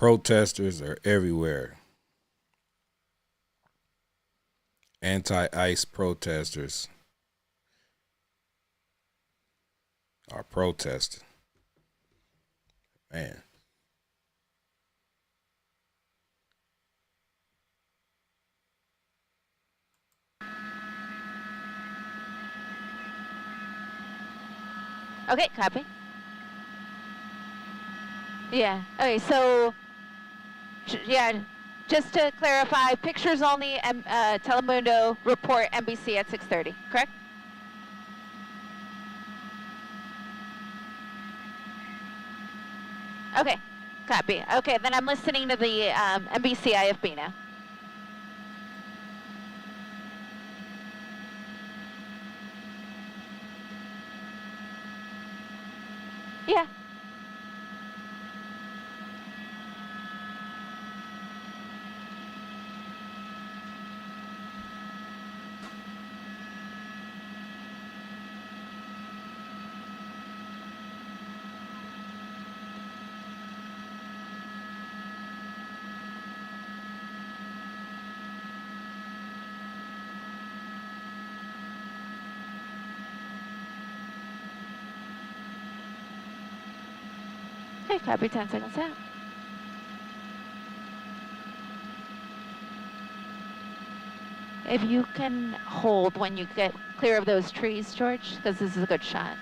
Protesters are everywhere. Anti-ICE protesters are protesting. Man. Okay, copy. Yeah. Okay, so yeah, just to clarify, pictures only. Telemundo report NBC at 6:30. Correct? Okay, copy. Okay, then I'm listening to the NBC IFB now. Yeah. Okay, copy. 10 seconds out. If you can hold when you get clear of those trees, George, because this is a good shot.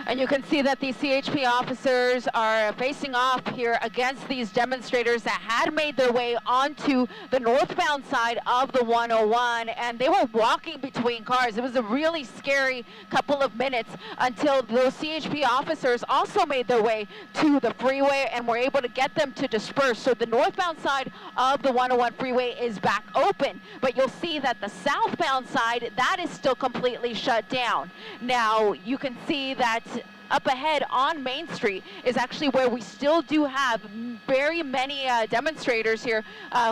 And you can see that the CHP officers are facing off here against these demonstrators that had made their way onto the northbound side of the 101, and they were walking between cars. It was a really scary couple of minutes until those CHP officers also made their way to the freeway and were able to get them to disperse. So the northbound side of the 101 freeway is back open, but you'll see that the southbound side, that is still completely shut down. Now, you can see that up ahead on Main Street is actually where we still do have very many demonstrators here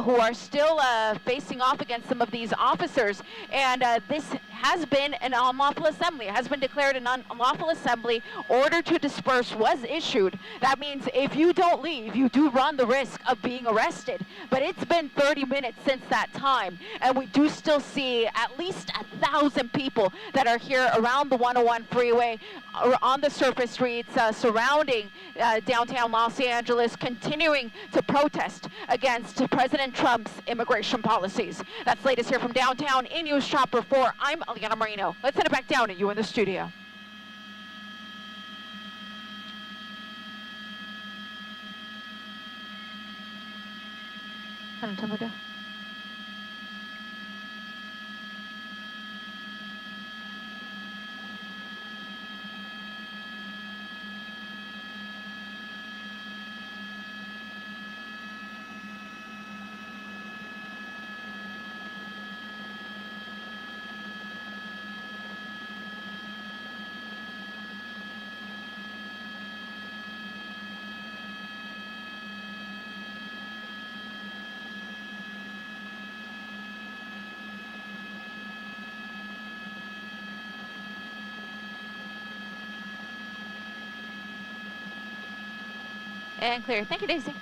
who are still facing off against some of these officers. And this has been an unlawful assembly. It has been declared an unlawful assembly. Order to disperse was issued. That means if you don't leave, you do run the risk of being arrested. But it's been 30 minutes since that time, and we do still see at least 1,000 people that are here around the 101 freeway, or on the surface streets surrounding downtown Los Angeles, continuing to protest against President Trump's immigration policies. That's latest here from downtown. In News Chopper 4, I'm Aliana Marino. Let's send it back down to you in the studio. And clear. Thank you, Daisy.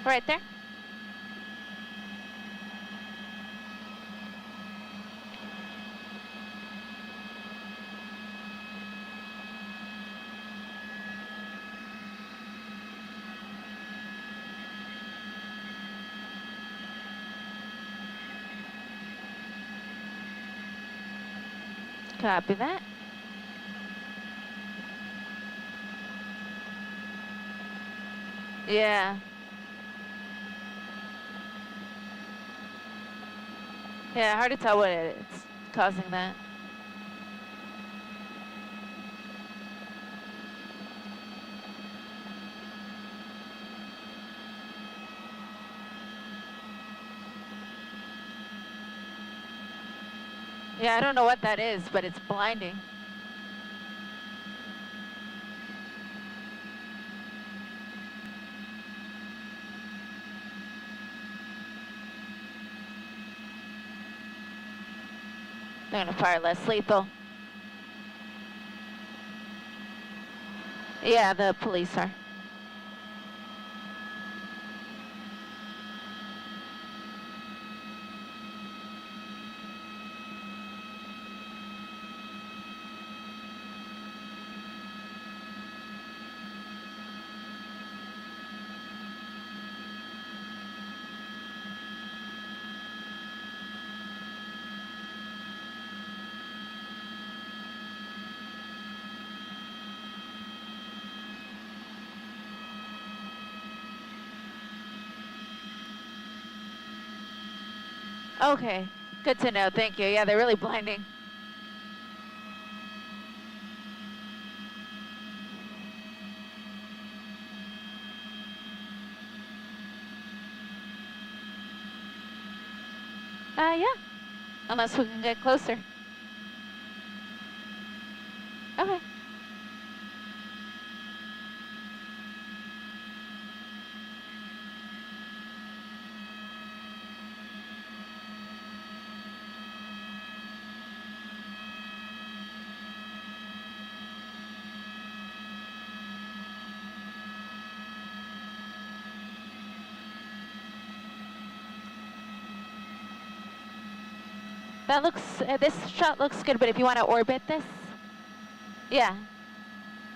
Right there. Copy that. Yeah. Yeah, hard to tell what it's causing that. Yeah, I don't know what that is, but it's blinding. They're gonna fire less lethal. Yeah, the police are. Okay, good to know. Thank you. Yeah, they're really blinding. Yeah, unless we can get closer. Okay. That looks, this shot looks good, but if you want to orbit this, yeah,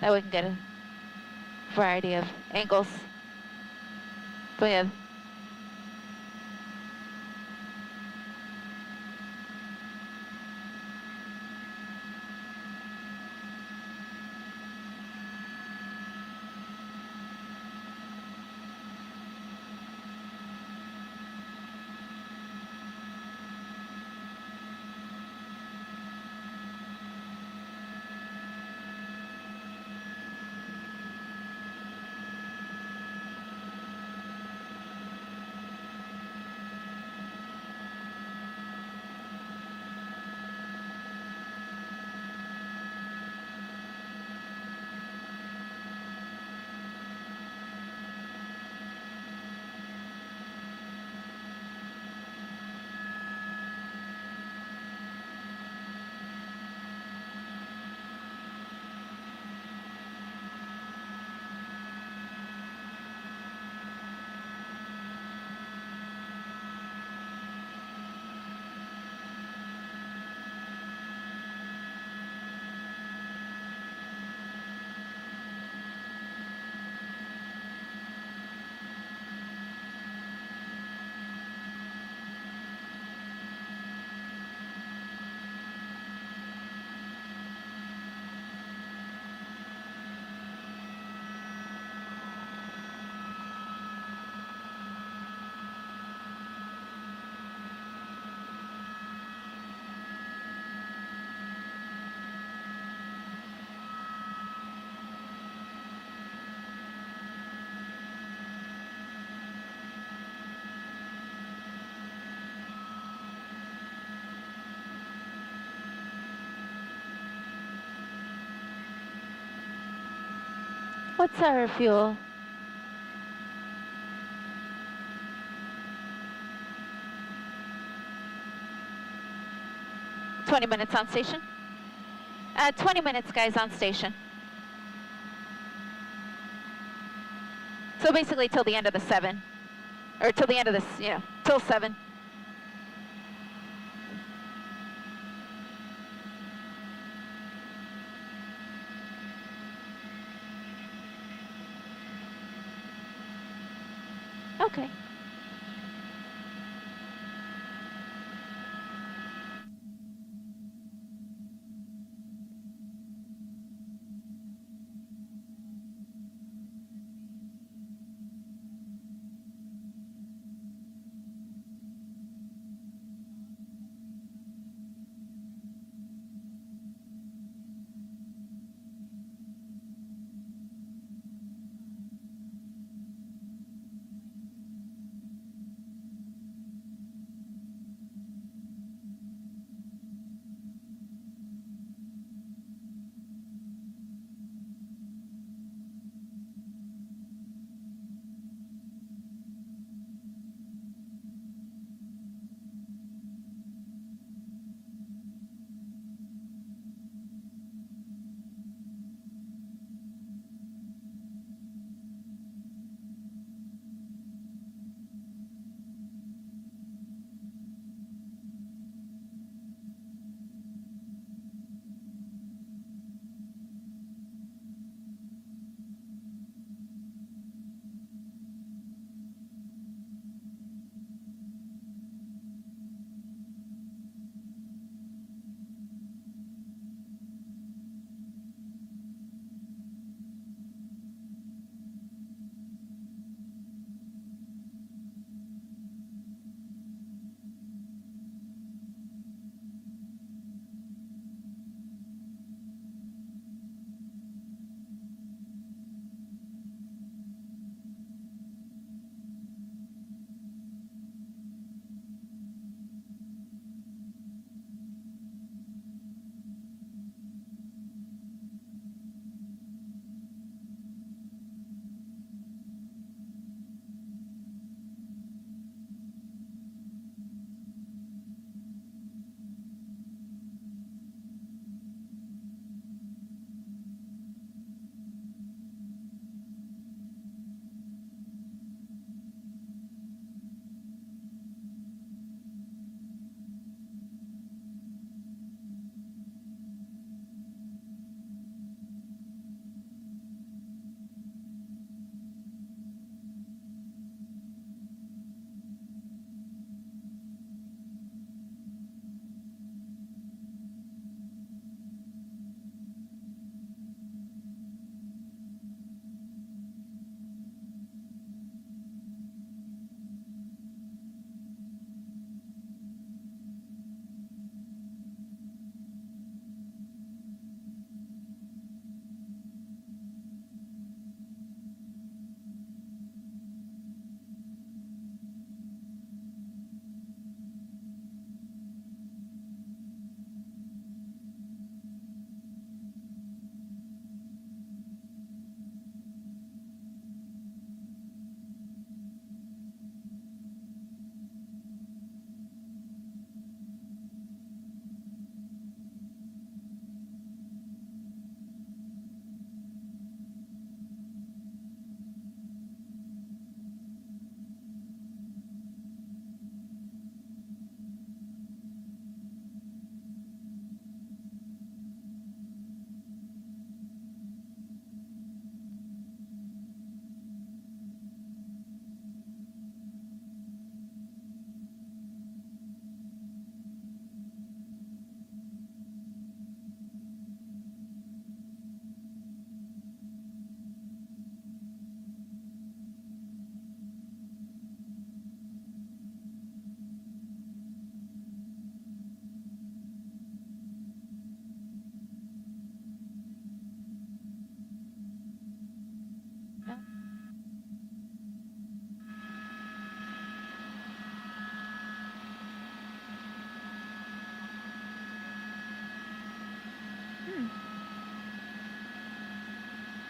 that we can get a variety of angles. But yeah. What's our fuel? "20 minutes on station." 20 minutes, guys, on station. So basically till the end of the 7. Or till the end of this, till 7. Okay.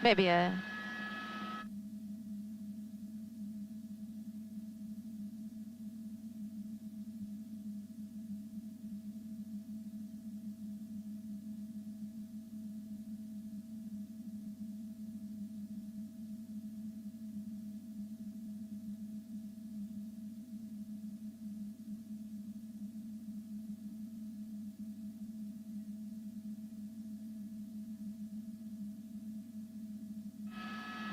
Maybe a...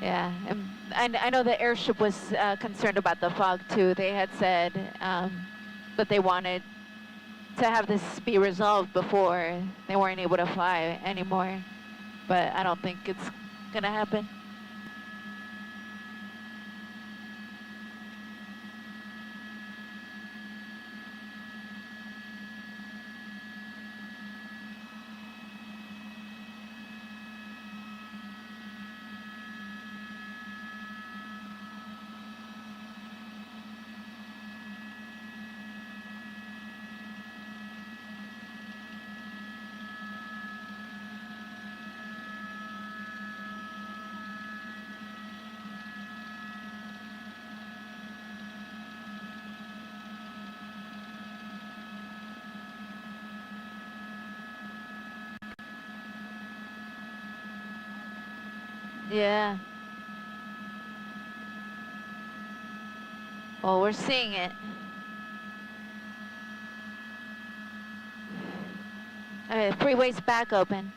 Yeah, I know the airship was concerned about the fog too. They had said that they wanted to have this be resolved before they weren't able to fly anymore. But I don't think it's gonna happen. Yeah. Well, we're seeing it. Freeway's back open.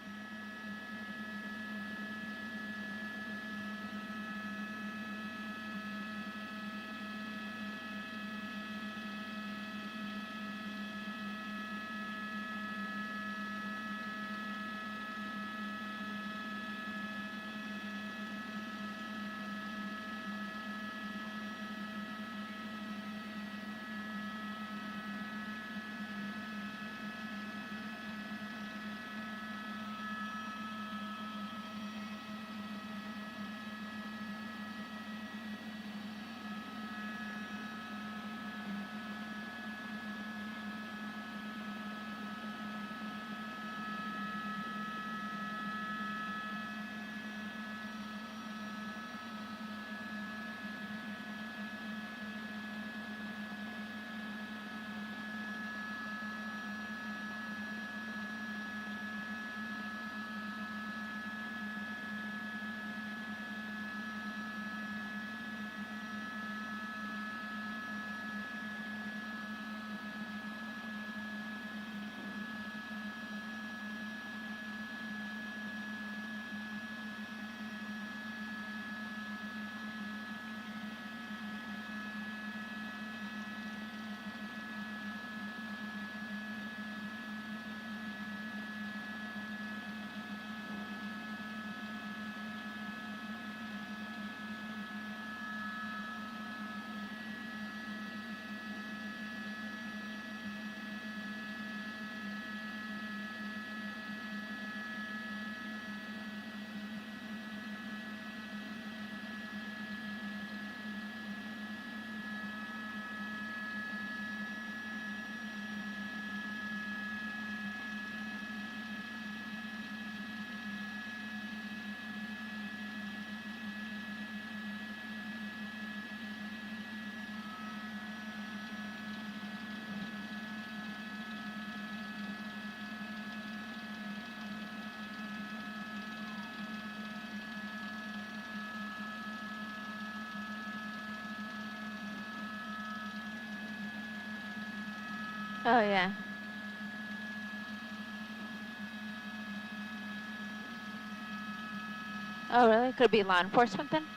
Oh, yeah. Oh, really? Could it be law enforcement then?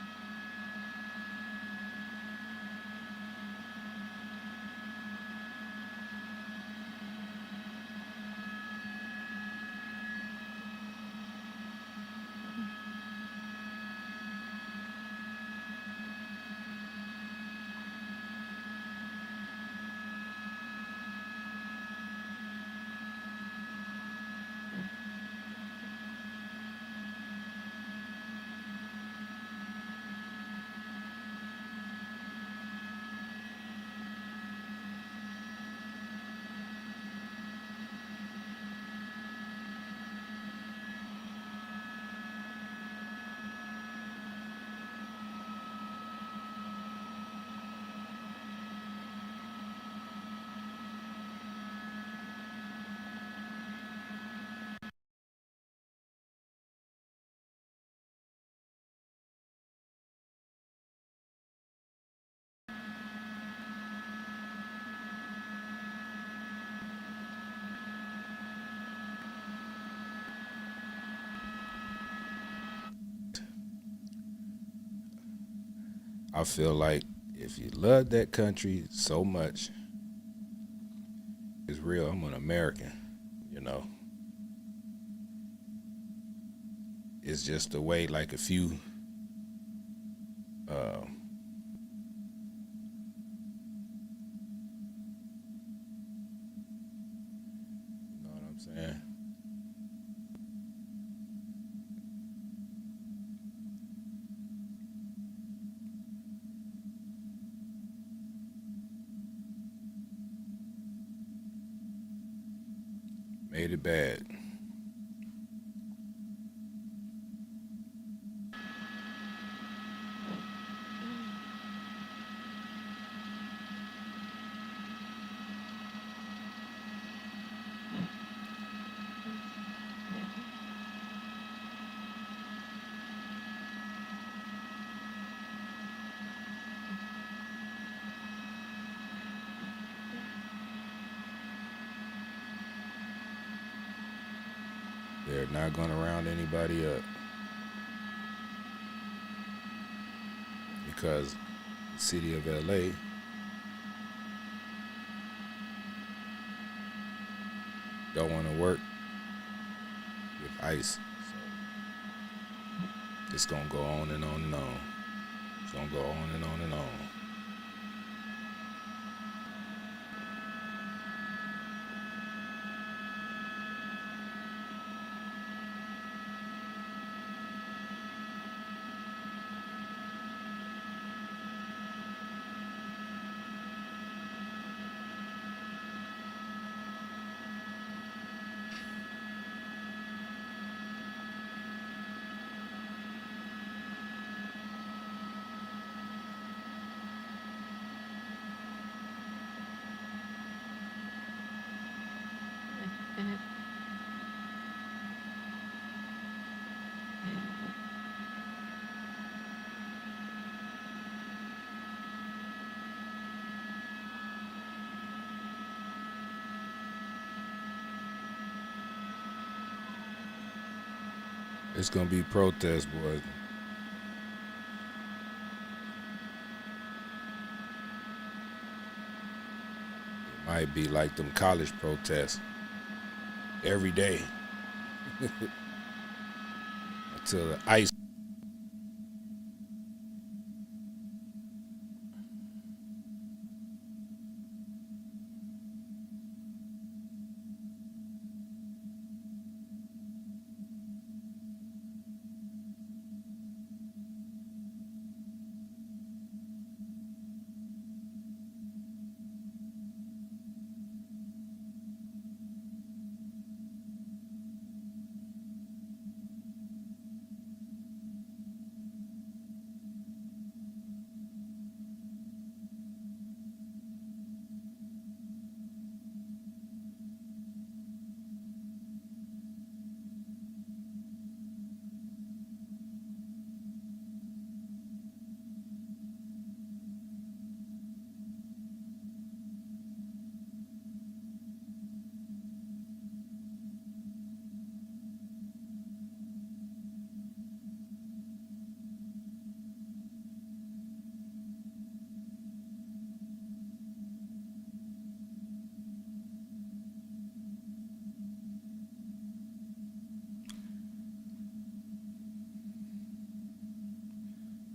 I feel like if you love that country so much, it's real. I'm an American, you know. It's just the way, like a few, uh, you know what I'm saying? Made it bad. They're not gonna round anybody up because the city of LA don't want to work with ICE. So it's gonna go on and on and on. It's gonna go on and on and on. It's gonna be protests, boys. It might be like them college protests every day until the ICE.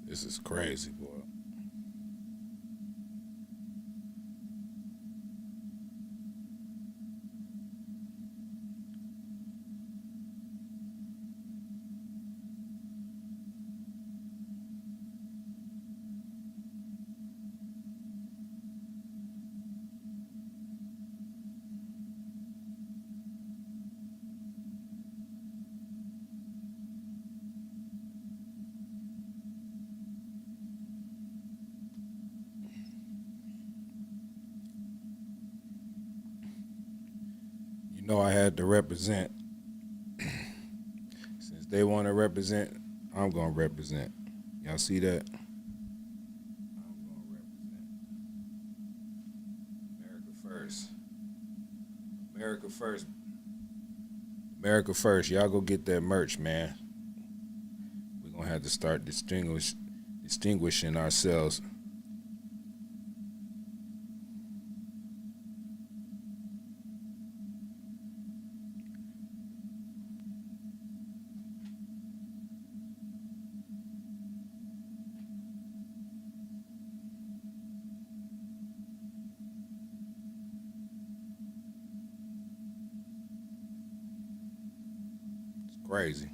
This is crazy, boy. You know I had to represent. Since they want to represent, I'm gonna represent. Y'all see that? I'm gonna represent America first. America first. America first. Y'all go get that merch, man. We're gonna have to start distinguishing ourselves. It's crazy.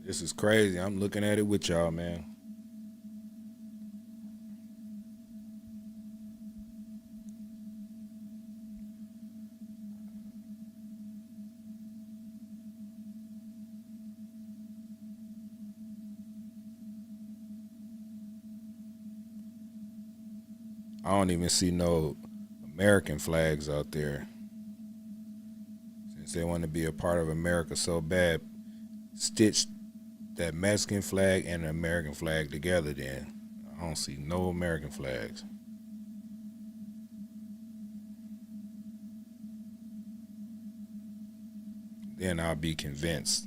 This is crazy. I'm looking at it with y'all, man. I don't even see no American flags out there. Since they want to be a part of America so bad, stitch that Mexican flag and the American flag together then. I don't see no American flags. Then I'll be convinced.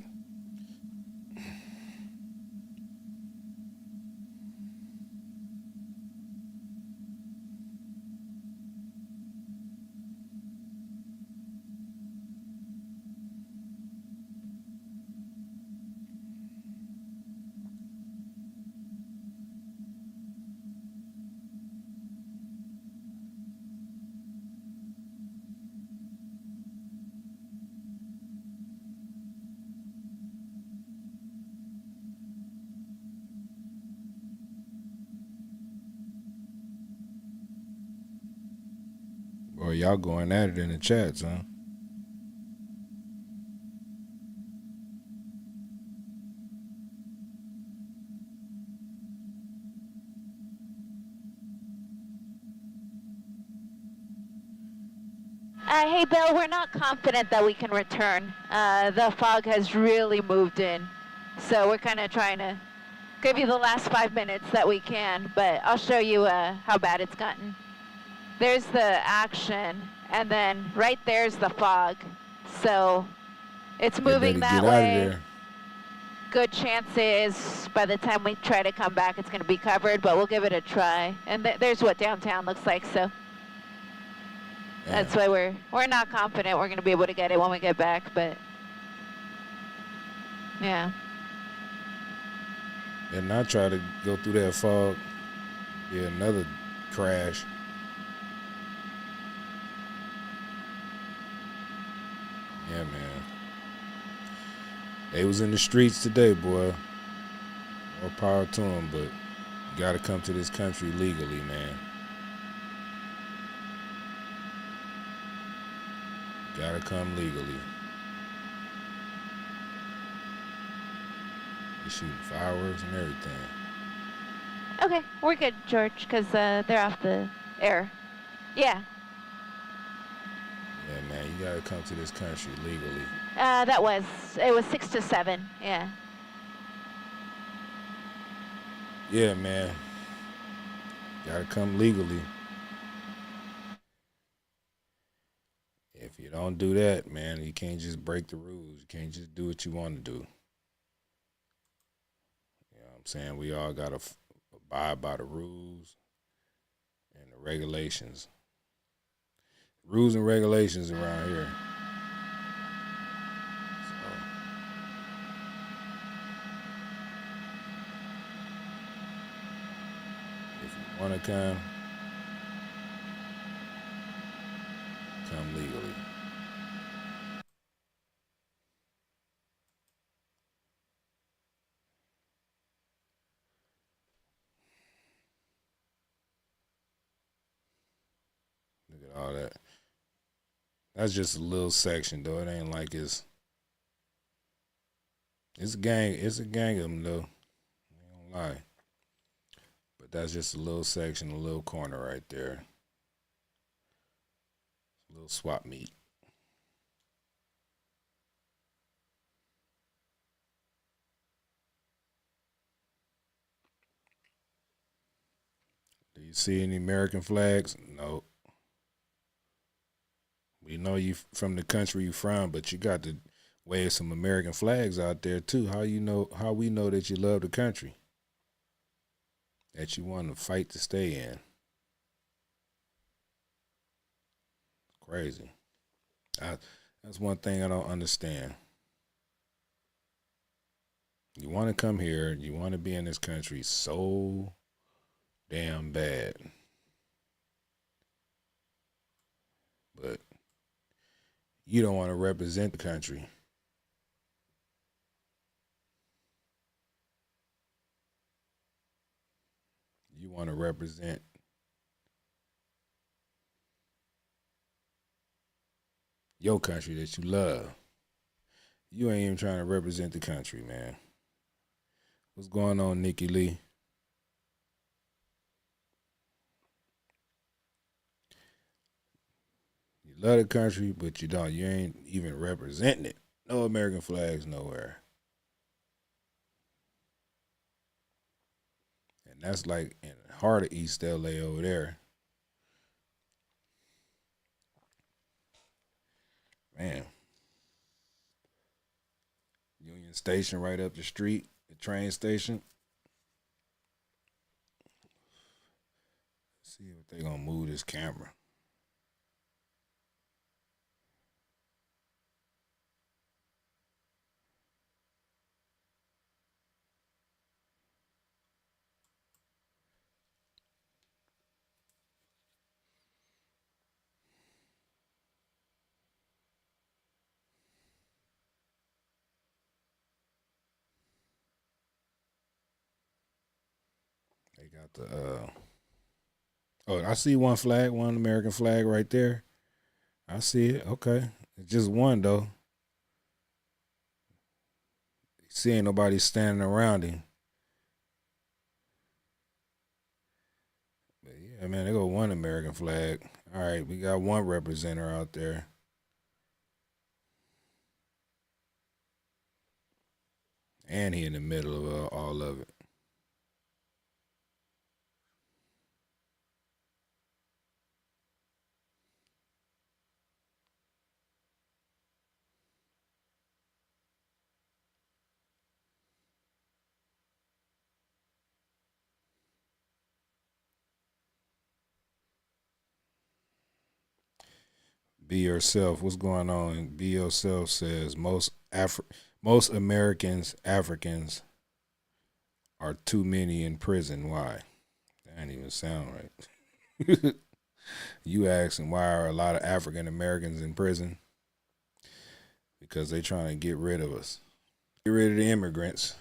Boy, y'all going at it in the chats, huh? Hey, Bill, we're not confident that we can return. The fog has really moved in. So we're kind of trying to give you the last 5 minutes that we can, but I'll show you how bad it's gotten. There's the action, and then right there's the fog. So it's moving that way. Good chances by the time we try to come back, it's going to be covered, but we'll give it a try. And there's what downtown looks like, so that's why we're not confident we're going to be able to get it when we get back, but yeah. And I try to go through that fog. Yeah, another crash. Yeah, man. They was in the streets today, boy. More power to them, but you gotta come to this country legally, man. Gotta come legally. They're shooting fireworks and everything. Okay, we're good, George, because they're off the air. Yeah. Yeah, man, you gotta come to this country legally. It was 6 to 7, yeah. Yeah, man. Gotta come legally. If you don't do that, man, you can't just break the rules. You can't just do what you want to do. You know what I'm saying? We all got a abide by the rules and the regulations. Rules and regulations around here. So, if you want to come legally. Look at all that. That's just a little section, though. It ain't like it's a gang. It's a gang of them, though. I ain't gonna lie. But that's just a little section, a little corner right there. A little swap meet. Do you see any American flags? No. We know you from the country you from, but you got to wave some American flags out there too. How we know that you love the country? That you want to fight to stay in. Crazy. That's one thing I don't understand. You want to come here, you want to be in this country so damn bad. But you don't want to represent the country. You want to represent your country that you love. You ain't even trying to represent the country, man. What's going on, Nikki Lee? You love the country, but you don't. You ain't even representing it. No American flags nowhere. And that's like in the heart of East LA over there. Man. Union Station right up the street, the train station. Let's see if they gonna move this camera. They got the oh, I see one flag, one American flag right there. I see it. Okay. It's just one though. See ain't nobody standing around him. But yeah, man, they got one American flag. All right, we got one representative out there. And he in the middle of all of it. Be yourself. What's going on? Be yourself says most Africans are too many in prison. Why? That ain't even sound right. You asking why are a lot of African Americans in prison? Because they trying to get rid of us. Get rid of the immigrants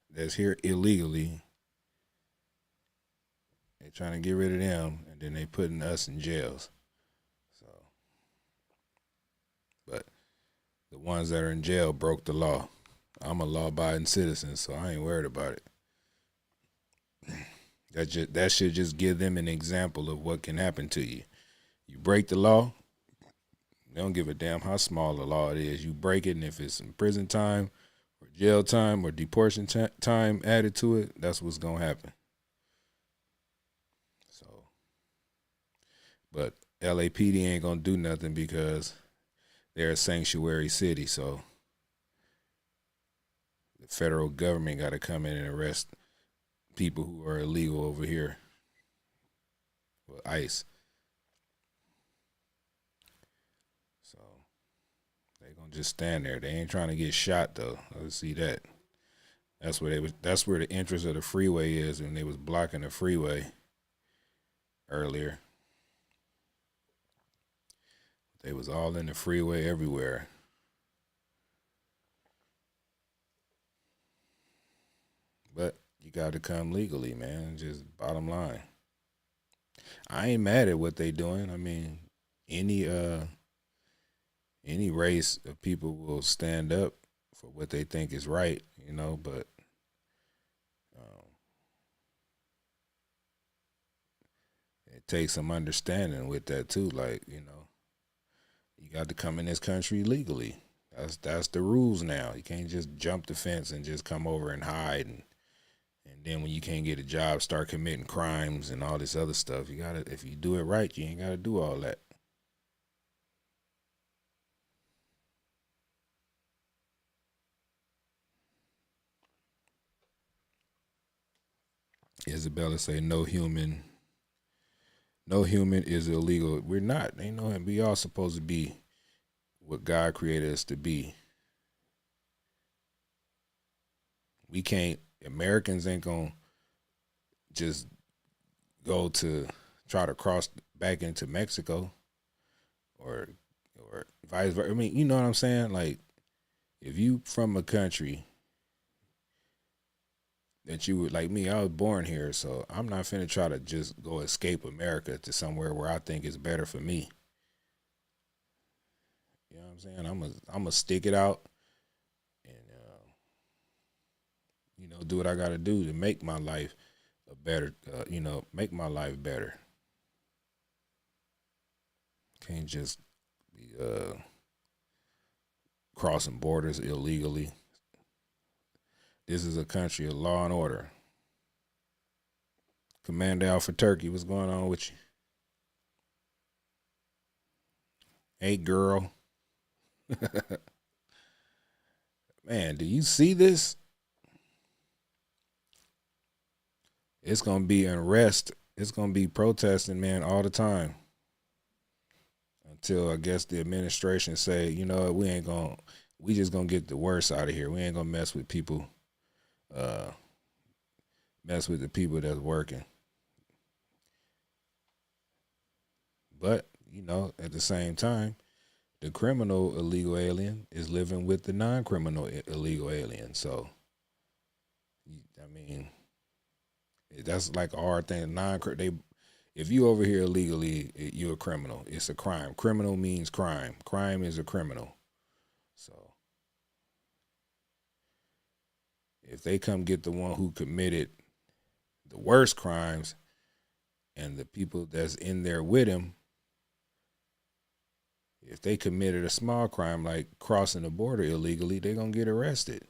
that's here illegally. They trying to get rid of them, and then they putting us in jails. So, but the ones that are in jail broke the law. I'm a law-abiding citizen, so I ain't worried about it. That should just give them an example of what can happen to you. You break the law, they don't give a damn how small the law it is. You break it, and if it's in prison time or jail time or deportation time added to it, that's what's gonna happen. So, but LAPD ain't gonna do nothing because they're a sanctuary city. So the federal government got to come in and arrest people who are illegal over here with ICE. So they gonna just stand there. They ain't trying to get shot though. Let's see that. That's where the entrance of the freeway is, and they was blocking the freeway earlier. They was all in the freeway everywhere. But you got to come legally, man. Just bottom line. I ain't mad at what they doing. I mean, any race of people will stand up for what they think is right, but um, it takes some understanding with that too. Like, you got to come in this country legally. That's the rules now. You can't just jump the fence and just come over and hide and then when you can't get a job, start committing crimes and all this other stuff. You gotta, if you do it right, you ain't gotta do all that. Isabella say no human is illegal. We're not. Ain't no. We all supposed to be what God created us to be. We can't. Americans ain't gonna just go to try to cross back into Mexico or vice versa. I mean, you know what I'm saying? Like, if you from a country that you would, like me, I was born here, so I'm not finna try to just go escape America to somewhere where I think is better for me. You know what I'm saying? I'm gonna stick it out and do what I got to do to make my life a better, make my life better. Can't just be crossing borders illegally. This is a country of law and order. Commander Alpha Turkey, what's going on with you? Hey, girl. Man, do you see this? It's going to be unrest. It's going to be protesting, man, all the time. Until I guess the administration say, you know what, we just going to get the worst out of here. We ain't going to mess with people, mess with the people that's working. But, at the same time, the criminal illegal alien is living with the non-criminal illegal alien. So, I mean, that's like a hard thing. If you over here illegally, you're a criminal. It's a crime. Criminal means crime. Crime is a criminal. So, if they come get the one who committed the worst crimes and the people that's in there with him, if they committed a small crime like crossing the border illegally, they're going to get arrested.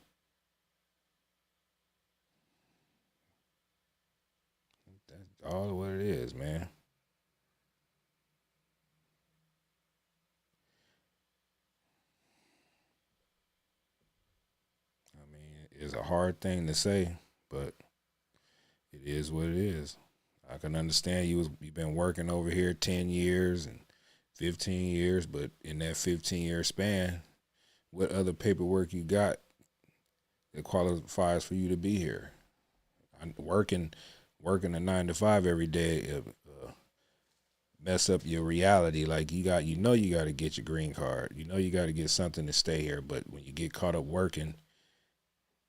That's all what it is, man. I mean, it's a hard thing to say, but it is what it is. I can understand you've been working over here 10 years and 15 years, but in that 15-year span, what other paperwork you got that qualifies for you to be here? I'm working a 9 to 5 every day mess up your reality. Like you got to get your green card. You got to get something to stay here. But when you get caught up working,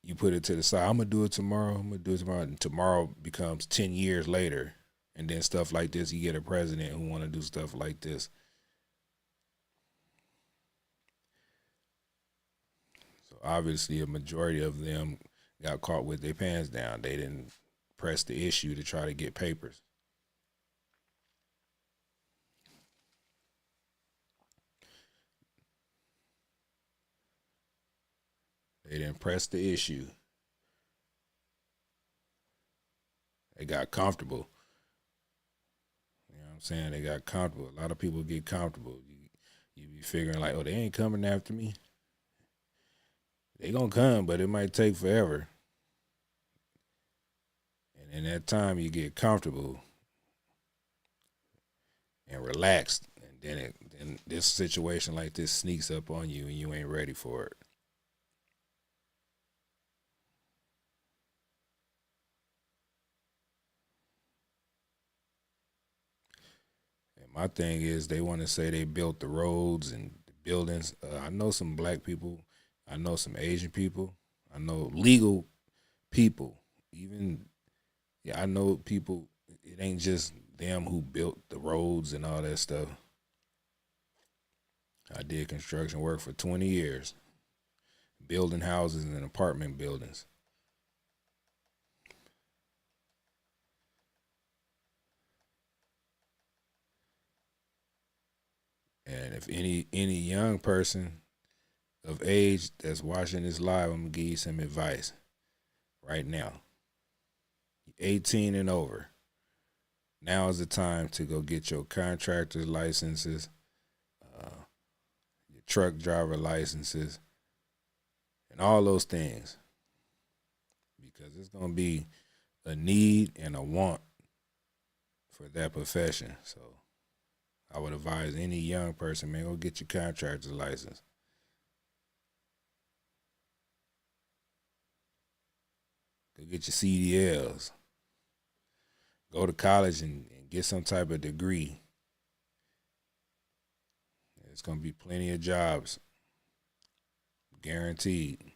you put it to the side. I'm gonna do it tomorrow. And tomorrow becomes 10 years later, and then stuff like this. You get a president who want to do stuff like this. So obviously, a majority of them got caught with their pants down. They didn't press the issue to try to get papers. They didn't press the issue. They got comfortable. You know what I'm saying? They got comfortable. A lot of people get comfortable. You be figuring like, oh, they ain't coming after me. They gonna come, but it might take forever. And And in that time, you get comfortable and relaxed, and then this situation like this sneaks up on you, and you ain't ready for it. And my thing is, they want to say they built the roads and the buildings. I know some black people. I know some Asian people. I know legal people. Even yeah, I know people. It ain't just them who built the roads and all that stuff. I did construction work for 20 years, building houses and apartment buildings. And if any young person of age that's watching this live, I'm gonna give you some advice right now. 18 and over. Now is the time to go get your contractor's licenses, uh, your truck driver licenses, and all those things, because it's gonna be a need and a want for that profession. So I would advise any young person, man, go get your contractor's license. Go get your CDLs. Go to college and get some type of degree. There's gonna be plenty of jobs, guaranteed.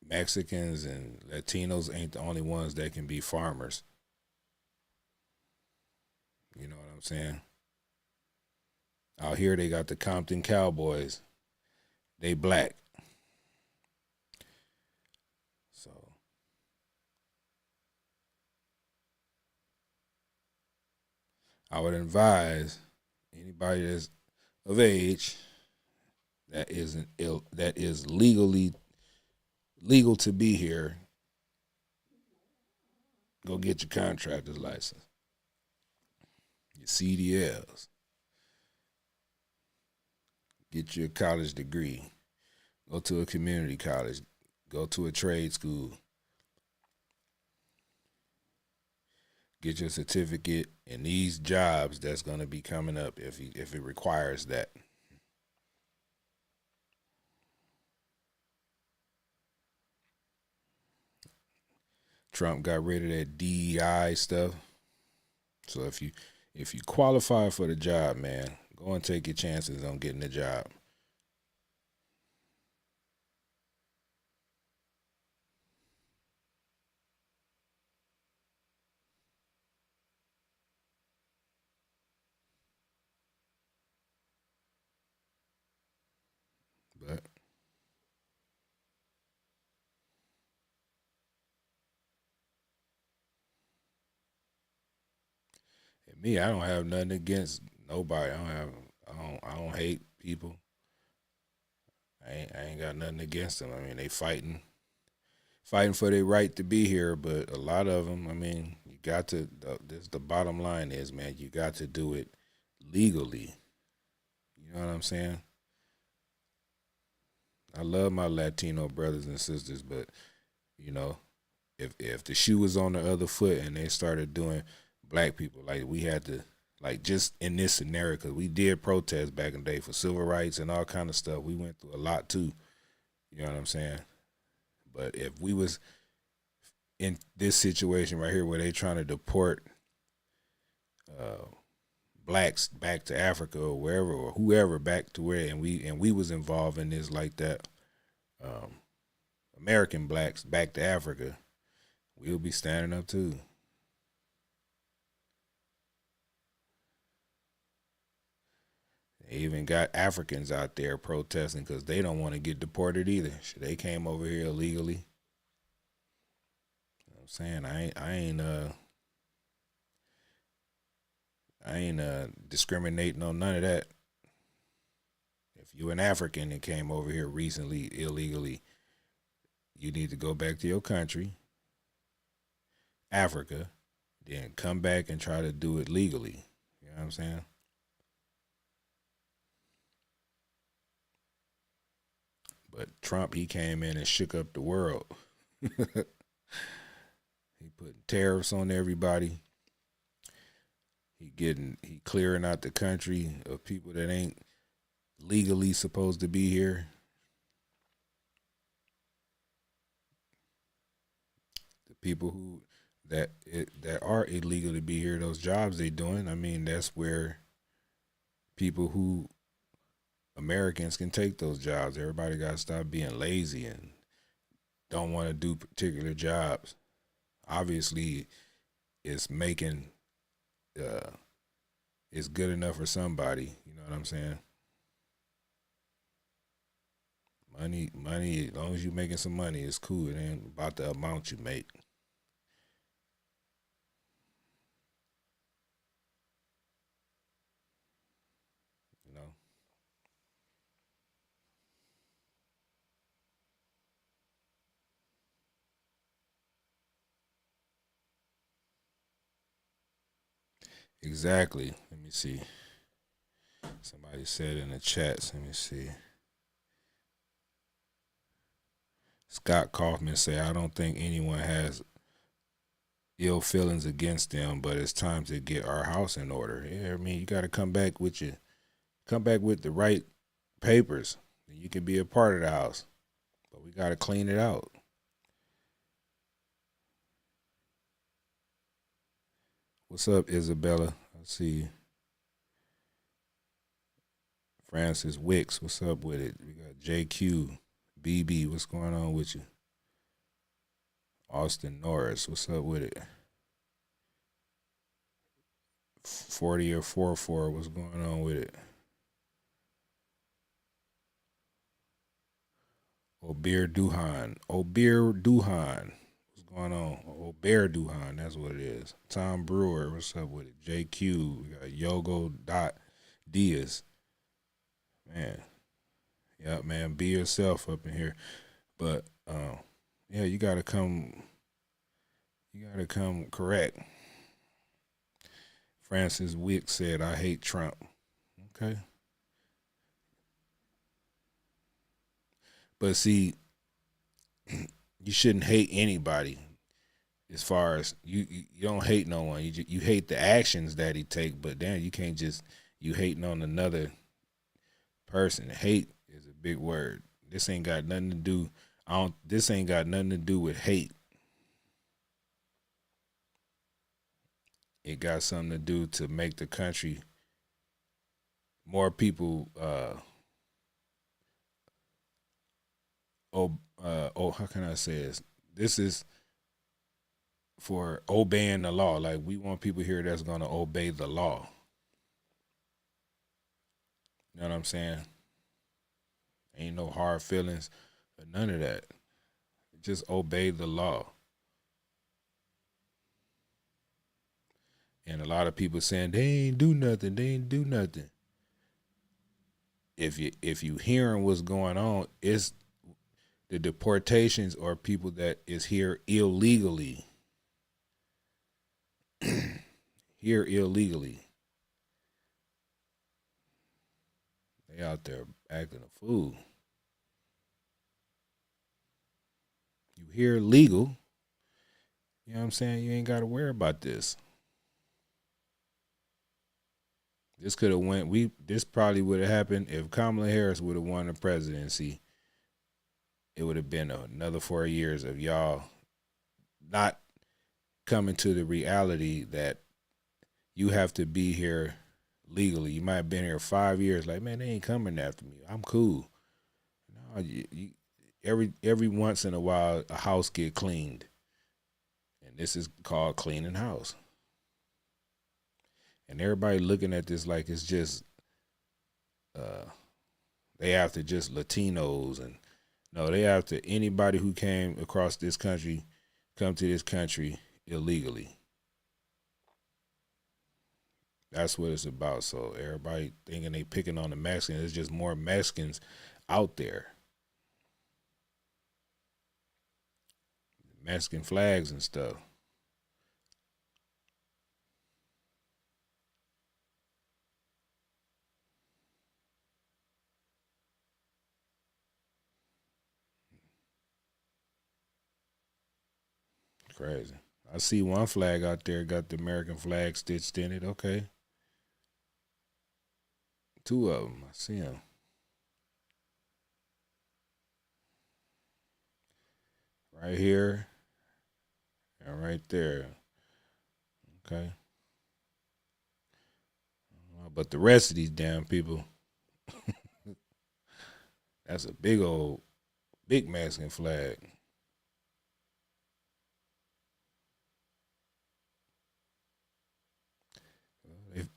Mexicans and Latinos ain't the only ones that can be farmers. You know what I'm saying? Out here they got the Compton Cowboys. They black. So I would advise anybody that's of age that is legal to be here, go get your contractor's license, your CDLs, get your college degree, go to a community college, go to a trade school, get your certificate in these jobs that's going to be coming up if it requires that. Trump got rid of that DEI stuff. So if you qualify for the job, man, go and take your chances on getting the job. But me, I don't have nothing against nobody. I don't hate people. I ain't got nothing against them. I mean, they fighting for their right to be here, but a lot of them, I mean, you got to. This the bottom line is, man, you got to do it legally. You know what I'm saying? I love my Latino brothers and sisters, but you know, if the shoe was on the other foot and they started doing black people like we had to, like just in this scenario, because we did protest back in the day for civil rights and all kind of stuff. We went through a lot too. You know what I'm saying? But if we was in this situation right here where they trying to deport uh, blacks back to Africa or wherever or whoever back to where, and we was involved in this like that, um, American blacks back to Africa, we'll be standing up too. They even got Africans out there protesting because they don't want to get deported either. They came over here illegally. You know what I'm saying I ain't discriminating on none of that. If you an African and came over here recently illegally, you need to go back to your country, Africa, then come back and try to do it legally. You know what I'm saying? But Trump, he came in and shook up the world. He put tariffs on everybody. He clearing out the country of people that ain't legally supposed to be here. The people that are illegal to be here, those jobs they doing. I mean, that's where people who Americans can take those jobs. Everybody got to stop being lazy and don't want to do particular jobs. Obviously, it's making it's good enough for somebody. You know what I'm saying? Money. As long as you making some money, it's cool. It ain't about the amount you make. You know. Exactly. Let me see. Somebody said in the chats. Let me see. Scott Kaufman say, I don't think anyone has ill feelings against them, but it's time to get our house in order. Yeah, I mean, you got to come back with the right papers. Then you can be a part of the house, but we got to clean it out. What's up, Isabella? I see you. Francis Wicks, what's up with it? We got JQ, BB, what's going on with you? Austin Norris, what's up with it? 40 or 44, what's going on with it? Obeer Duhan, what's going on? Obeer Duhan, that's what it is. Tom Brewer, what's up with it? JQ, we got Yogo Dot Diaz. Man, yeah, man, be yourself up in here. But yeah, you gotta come correct. Francis Wick said, I hate Trump. Okay. But see, you shouldn't hate anybody as far as you don't hate no one. You hate the actions that he take, but then you can't just you hating on another person. Hate is a big word. This ain't got nothing to do this ain't got nothing to do with hate. It got something to do to make the country more people how can I say this? This is for obeying the law. Like we want people here that's gonna obey the law. You know what I'm saying? Ain't no hard feelings or none of that. Just obey the law. And a lot of people saying they ain't do nothing. They ain't do nothing. If you hearing what's going on, it's the deportations or people that is here illegally. Here illegally. They out there acting a fool. You here legal. You know what I'm saying? You ain't gotta worry about this. This could have went this probably would have happened if Kamala Harris would have won the presidency. It would have been another 4 years of y'all not coming to the reality that you have to be here legally. You might have been here 5 years. Like, man, they ain't coming after me. I'm cool. No, every once in a while, a house get cleaned, and this is called cleaning house. And everybody looking at this like it's just they after just Latinos, and no, they after anybody who came across this country, come to this country illegally. That's what it's about. So everybody thinking they picking on the Mexicans. There's just more Mexicans out there. Mexican flags and stuff. crazy. I see one flag out there got the American flag stitched in it. Okay, two of them. I see them right here and right there. Okay, but the rest of these damn people, that's a big Mexican flag.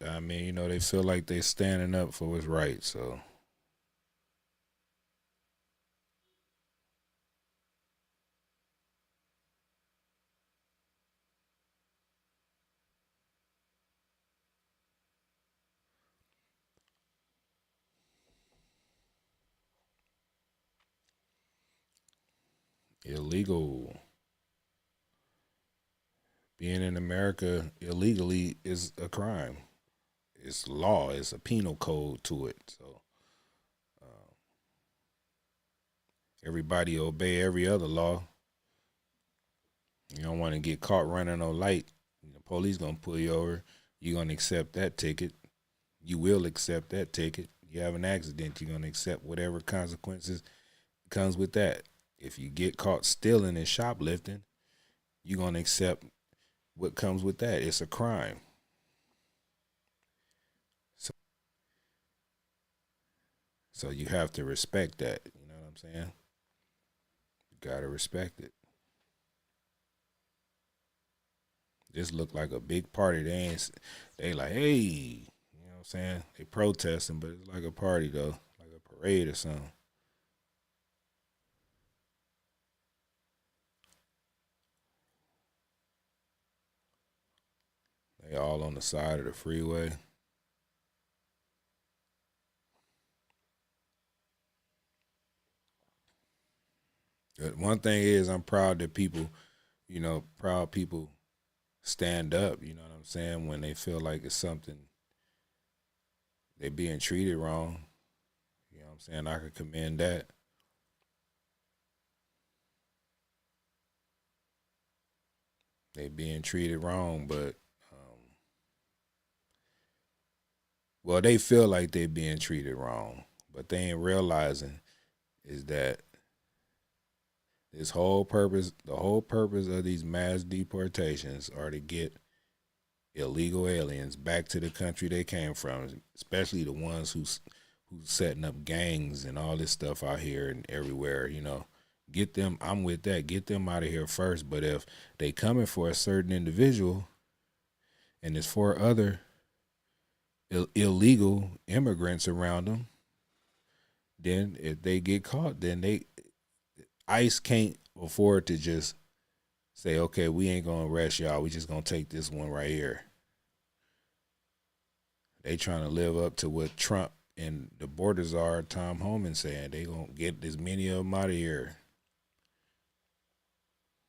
I mean, they feel like they standing up for what's right. So illegal. Being in America illegally is a crime. It's law. It's a penal code to it. So everybody obey every other law. You don't want to get caught running no light. The police gonna pull you over. You gonna accept that ticket. You will accept that ticket. You have an accident. You're gonna accept whatever consequences comes with that. If you get caught stealing and shoplifting, you're gonna accept what comes with that. It's a crime. So, so you have to respect that. You know what I'm saying? You gotta respect it. This look like a big party. They like, hey, you know what I'm saying? They protesting, but it's like a party though, like a parade or something. They all on the side of the freeway. But one thing is, I'm proud that people, proud people stand up. You know what I'm saying? When they feel like it's something they being treated wrong. You know what I'm saying? I could commend that. They being treated wrong, but well, they feel like they being treated wrong, but they ain't realizing is that the whole purpose of these mass deportations are to get illegal aliens back to the country they came from, especially the ones who's setting up gangs and all this stuff out here and everywhere. Get them. I'm with that. Get them out of here first. But if they coming for a certain individual and there's four other illegal immigrants around them, then if they get caught, then ICE can't afford to just say, okay, we ain't gonna arrest y'all. We just gonna take this one right here. They trying to live up to what Trump and the borders are. Tom Homan saying they gonna get as many of them out of here.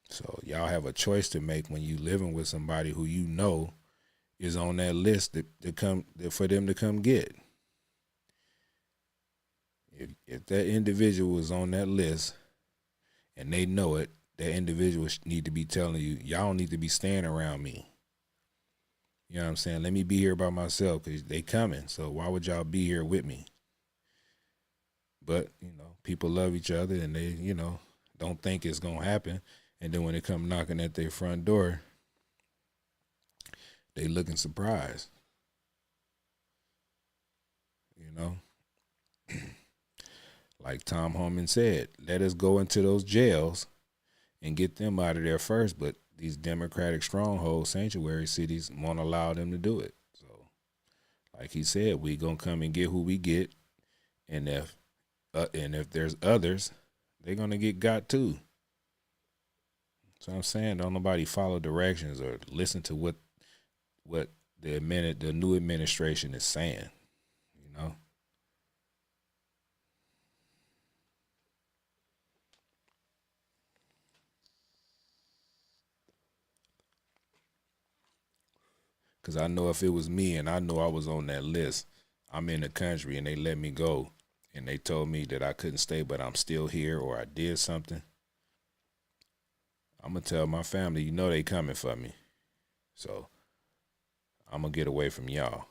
So y'all have a choice to make when you living with somebody who you know is on that list for them to come get. If that individual is on that list and they know it, that individual need to be telling you, y'all need to be staying around me. You know what I'm saying? Let me be here by myself because they coming. So why would y'all be here with me? But, people love each other and they, don't think it's going to happen. And then when they come knocking at their front door, they looking surprised. Like Tom Homan said, let us go into those jails and get them out of there first. But these democratic stronghold sanctuary cities won't allow them to do it. So, like he said, we gonna come and get who we get, and if there's others, they're gonna get got too. So I'm saying, don't nobody follow directions or listen to what the new administration is saying. Because I know if it was me and I know I was on that list, I'm in the country and they let me go and they told me that I couldn't stay, but I'm still here or I did something, I'm gonna tell my family, they coming for me. So I'm gonna get away from y'all.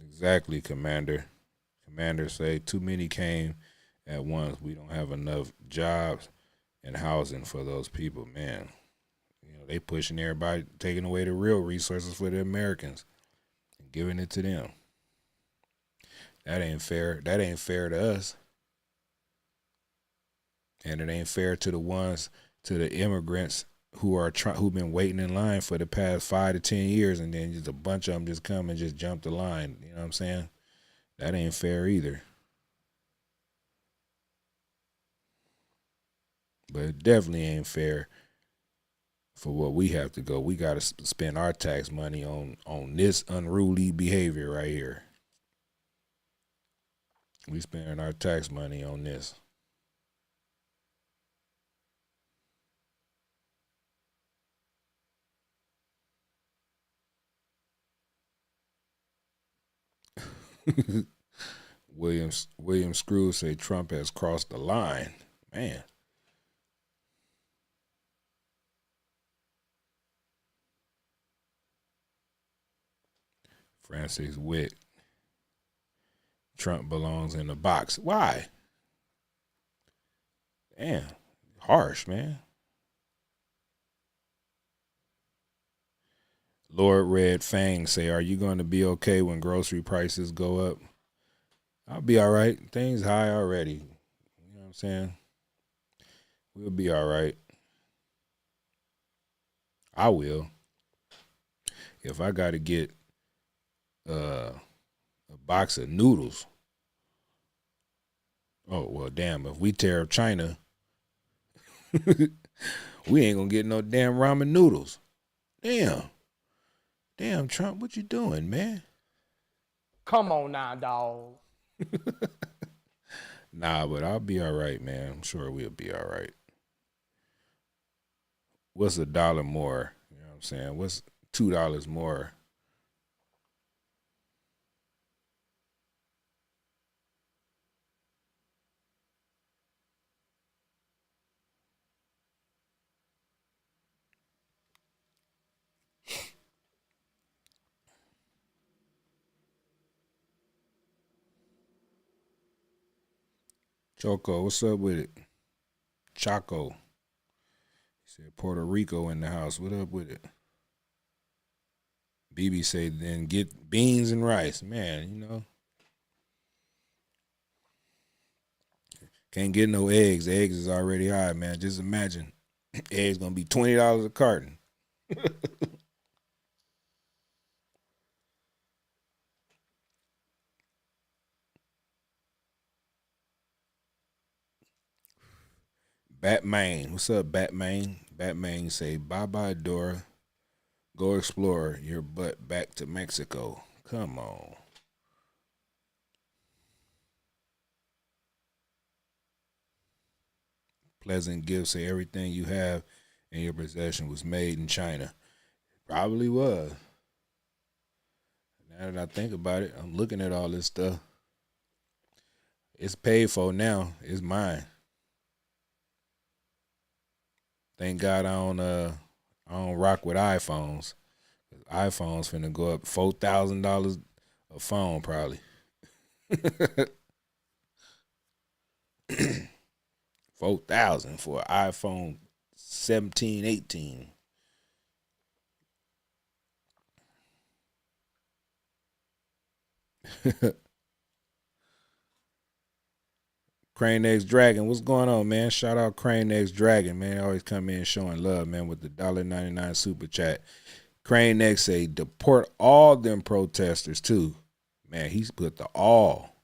Exactly, Commander. Commander say too many came at once. We don't have enough jobs and housing for those people, man. They pushing everybody, taking away the real resources for the Americans and giving it to them. That ain't fair. That ain't fair to us, and it ain't fair to the immigrants who've been waiting in line for the past 5 to 10 years, and then just a bunch of them just come and just jump the line. You know what I'm saying? That ain't fair either. But it definitely ain't fair for what we have to go. We got to spend our tax money on this unruly behavior right here. We spending our tax money on this. William Screws say Trump has crossed the line. Man. Francis Witt. Trump belongs in the box. Why? Damn. Harsh, man. Lord Red Fang say, are you going to be okay when grocery prices go up? I'll be all right. Things high already. You know what I'm saying? We'll be all right. I will. If I got to get a box of noodles, oh, well, damn. If we tear up China, we ain't going to get no damn ramen noodles. Damn. Damn, Trump, what you doing, man? Come on now, dog. Nah, but I'll be all right, man. I'm sure we'll be all right. What's $1 more? You know what I'm saying? What's $2 more? Choco, what's up with it? Chaco. He said Puerto Rico in the house. What up with it? BB said then get beans and rice. Man, can't get no eggs. Eggs is already high, man. Just imagine. Eggs gonna be $20 a carton. Batman. What's up, Batman? Batman say bye bye Dora. Go explore your butt back to Mexico. Come on. Pleasant gifts say everything you have in your possession was made in China. Probably was. Now that I think about it, I'm looking at all this stuff. It's paid for now. It's mine. Thank God I don't rock with iPhones. iPhones finna go up $4,000 a phone probably. 4,000 for an iPhone 17, 18. Crane X Dragon, what's going on, man? Shout out Crane X Dragon, man. Always come in showing love, man, with the $1.99 super chat. Crane X say deport all them protesters too. Man, he's put the all.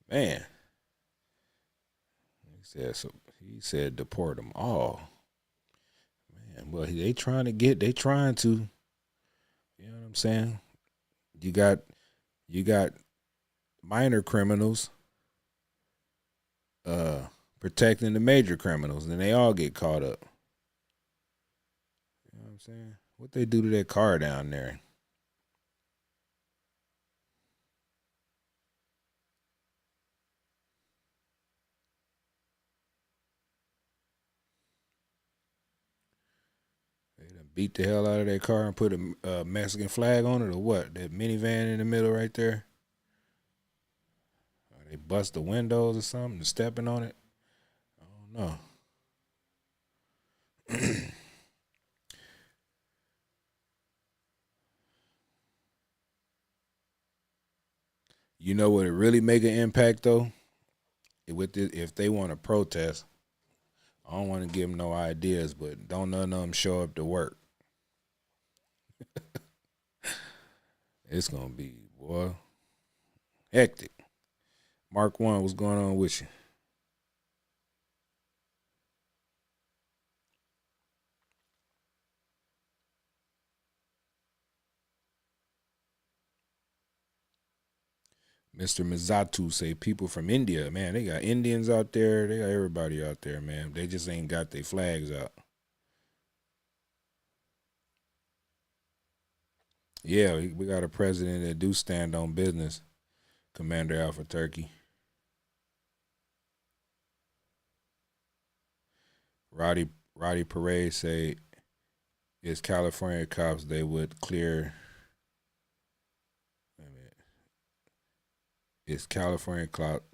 Man, he said deport them all. Man, well, they trying to. You know what I'm saying? You got minor criminals uh protecting the major criminals, and they all get caught up. You know what I'm saying? What they do to that car down there? They done beat the hell out of that car and put a Mexican flag on it, or what? That minivan in the middle right there. Or they bust the windows or something, stepping on it. I don't know. You know what? It really make an impact though. With this, if they want to protest, I don't want to give them no ideas, but don't none of them show up to work. It's gonna be, boy, hectic. Mark One, what's going on with you? Mr. Mizatu say people from India, man, they got Indians out there, they got everybody out there, man. They just ain't got their flags out. Yeah, we got a president that do stand on business, Commander Alpha Turkey. Roddy Parade say it's California cops they would clear. Wait a minute. It's California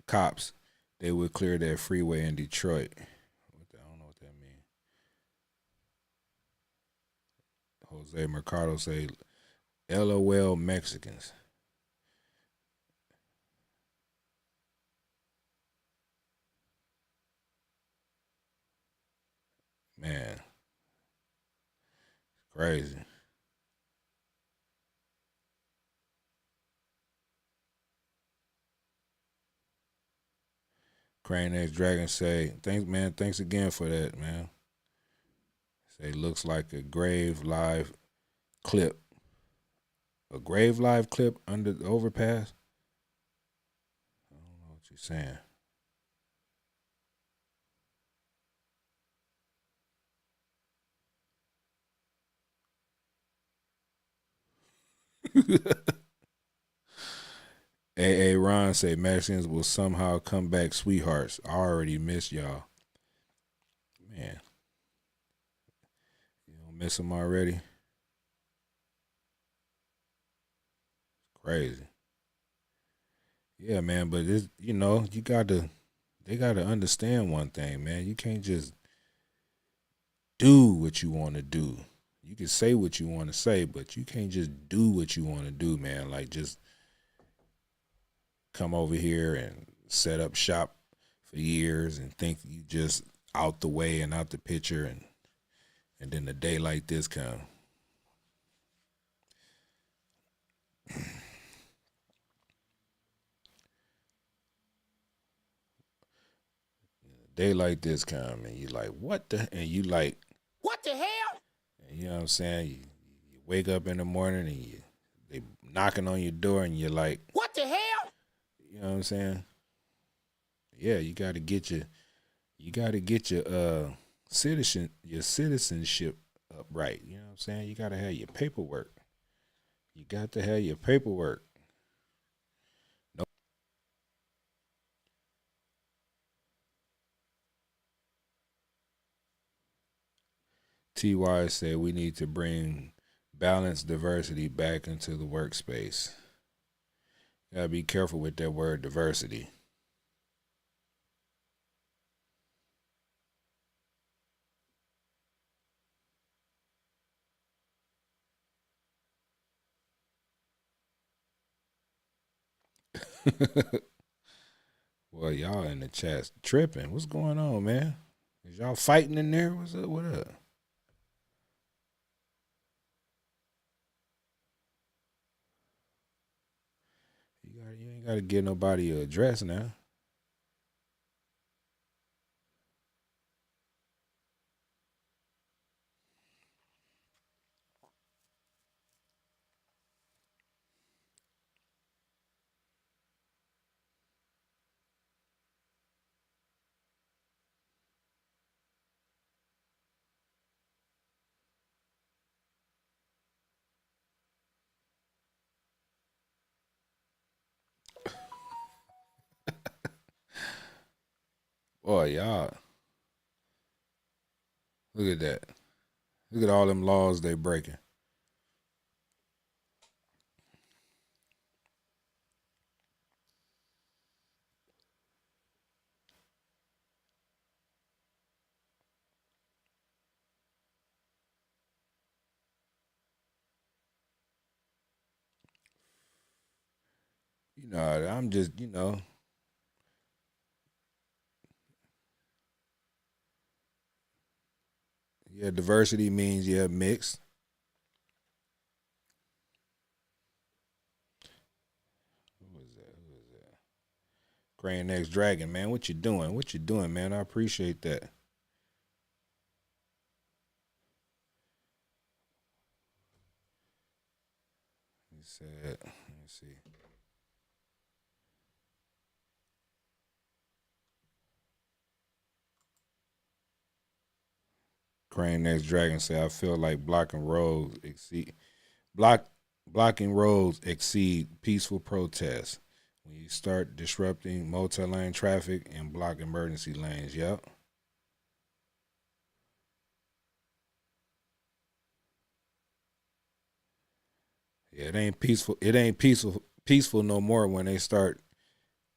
cops they would clear that freeway in Detroit. I don't know what that means. Jose Mercado say, "LOL Mexicans." Man, crazy. Crane X Dragon say, "Thanks, man. Thanks again for that, man." Say, looks like a grave live clip. A grave live clip under the overpass. I don't know what you're saying. A. Ron say Mexicans will somehow come back sweethearts. I already miss y'all. Man, you don't miss them already? Crazy. Yeah, man, but it's, you gotta they gotta understand one thing, man. You can't just do what you wanna do. You can say what you wanna say, but you can't just do what you wanna do, man. Like just come over here and set up shop for years and think you just out the way and out the picture, and then a day like this come. A day like this come and you like, what the, and you like, What the hell? and you know what I'm saying? You wake up in the morning and they knocking on your door and you're like, What the hell? you know what I'm saying? Yeah, you gotta get your citizenship up right. You know what I'm saying? You gotta have your paperwork. You got to have your paperwork. No. TY said we need to bring balanced diversity back into the workspace. Gotta be careful with that word diversity. Well, y'all in the chat tripping. What's going on, man? Is y'all fighting in there? What's up? What up? You ain't gotta give nobody a address now. Oh, y'all, look at that. Look at all them laws they breaking. I'm just, yeah, diversity means, yeah, mixed. Who was that? Who was that? Crane X Dragon, man. What you doing? What you doing, man? I appreciate that. He said, let me see. Crane X Dragon said, I feel like block blocking roads exceed peaceful protests. When you start disrupting multi-lane traffic and block emergency lanes. Yep. Yeah, it ain't peaceful. It ain't peaceful no more when they start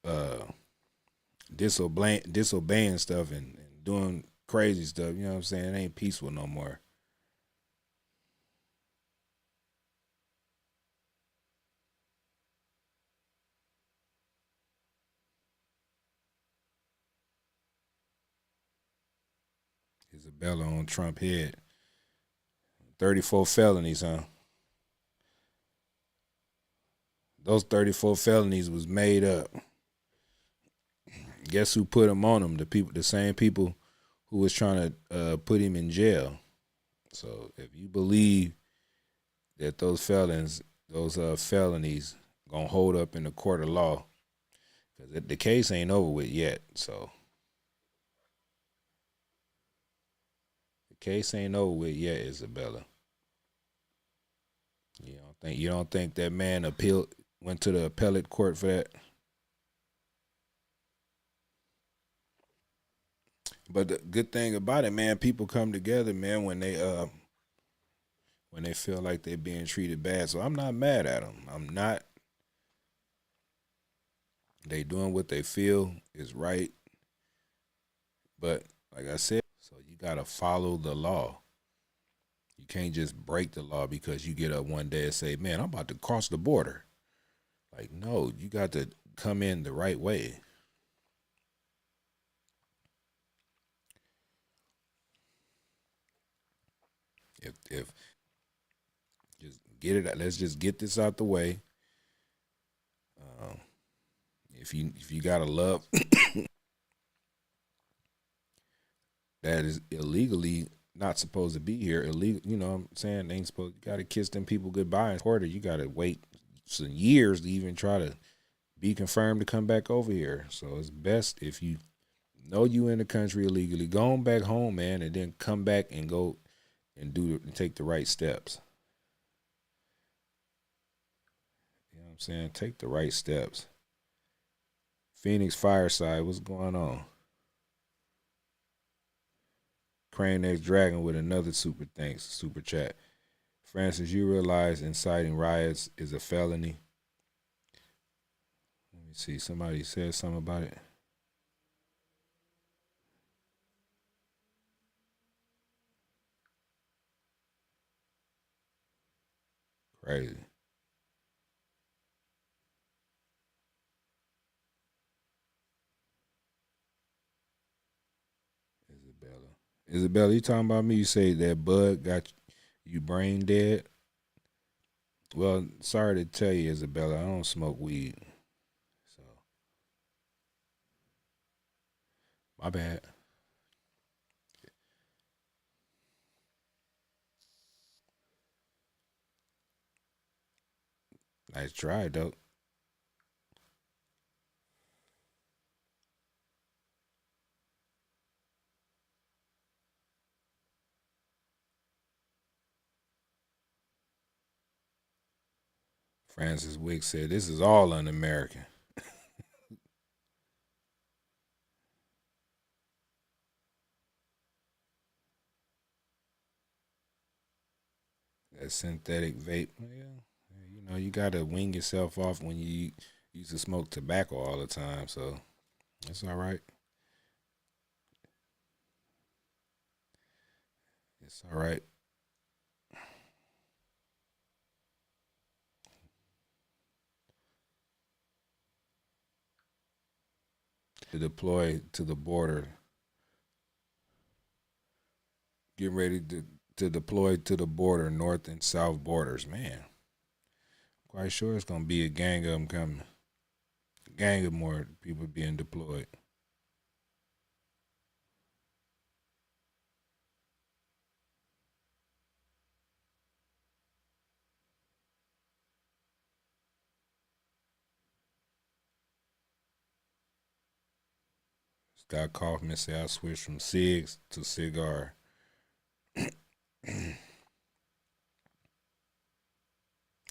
uh disobeying stuff and doing crazy stuff. You know what I'm saying? It ain't peaceful no more. Isabella on Trump head. 34 felonies, huh? Those 34 felonies was made up. Guess who put them on him? The same people who was trying to put him in jail. So if you believe that those felonies, gonna hold up in the court of law, because the case ain't over with yet. So the case ain't over with yet, Isabella. You don't think that man went to the appellate court for that? But the good thing about it, man, people come together, man, when they feel like they're being treated bad. So I'm not mad at them. I'm not. They doing what they feel is right. But like I said, so you gotta follow the law. You can't just break the law because you get up one day and say, "Man, I'm about to cross the border." Like, no, you got to come in the right way. If just get it, let's just get this out the way. Um, if you got a love that is illegally not supposed to be here, illegal, you know what I'm saying? They ain't supposed. You got to kiss them people goodbye. And order, you got to wait some years to even try to be confirmed to come back over here. So it's best if you know you in the country illegally, go on back home, man, and then come back and go and take the right steps. You know what I'm saying? Take the right steps. Phoenix Fireside, what's going on? Crane X Dragon with another super chat. Francis, you realize inciting riots is a felony. Let me see. Somebody said something about it. Crazy. Isabella. Isabella, you talking about me? You say that bug got you brain dead? Well, sorry to tell you, Isabella, I don't smoke weed. So, my bad. Nice try, though. Francis Wick said, this is all un American. That synthetic vape. Yeah, you know, you gotta wean yourself off when you used to smoke tobacco all the time. So that's all right. It's all right. To deploy to the border. Get ready to deploy to the border, north and south borders. Man, quite sure it's gonna be a gang of them coming. A gang of more people being deployed. Scott Kaufman said I switched from cigs to cigar.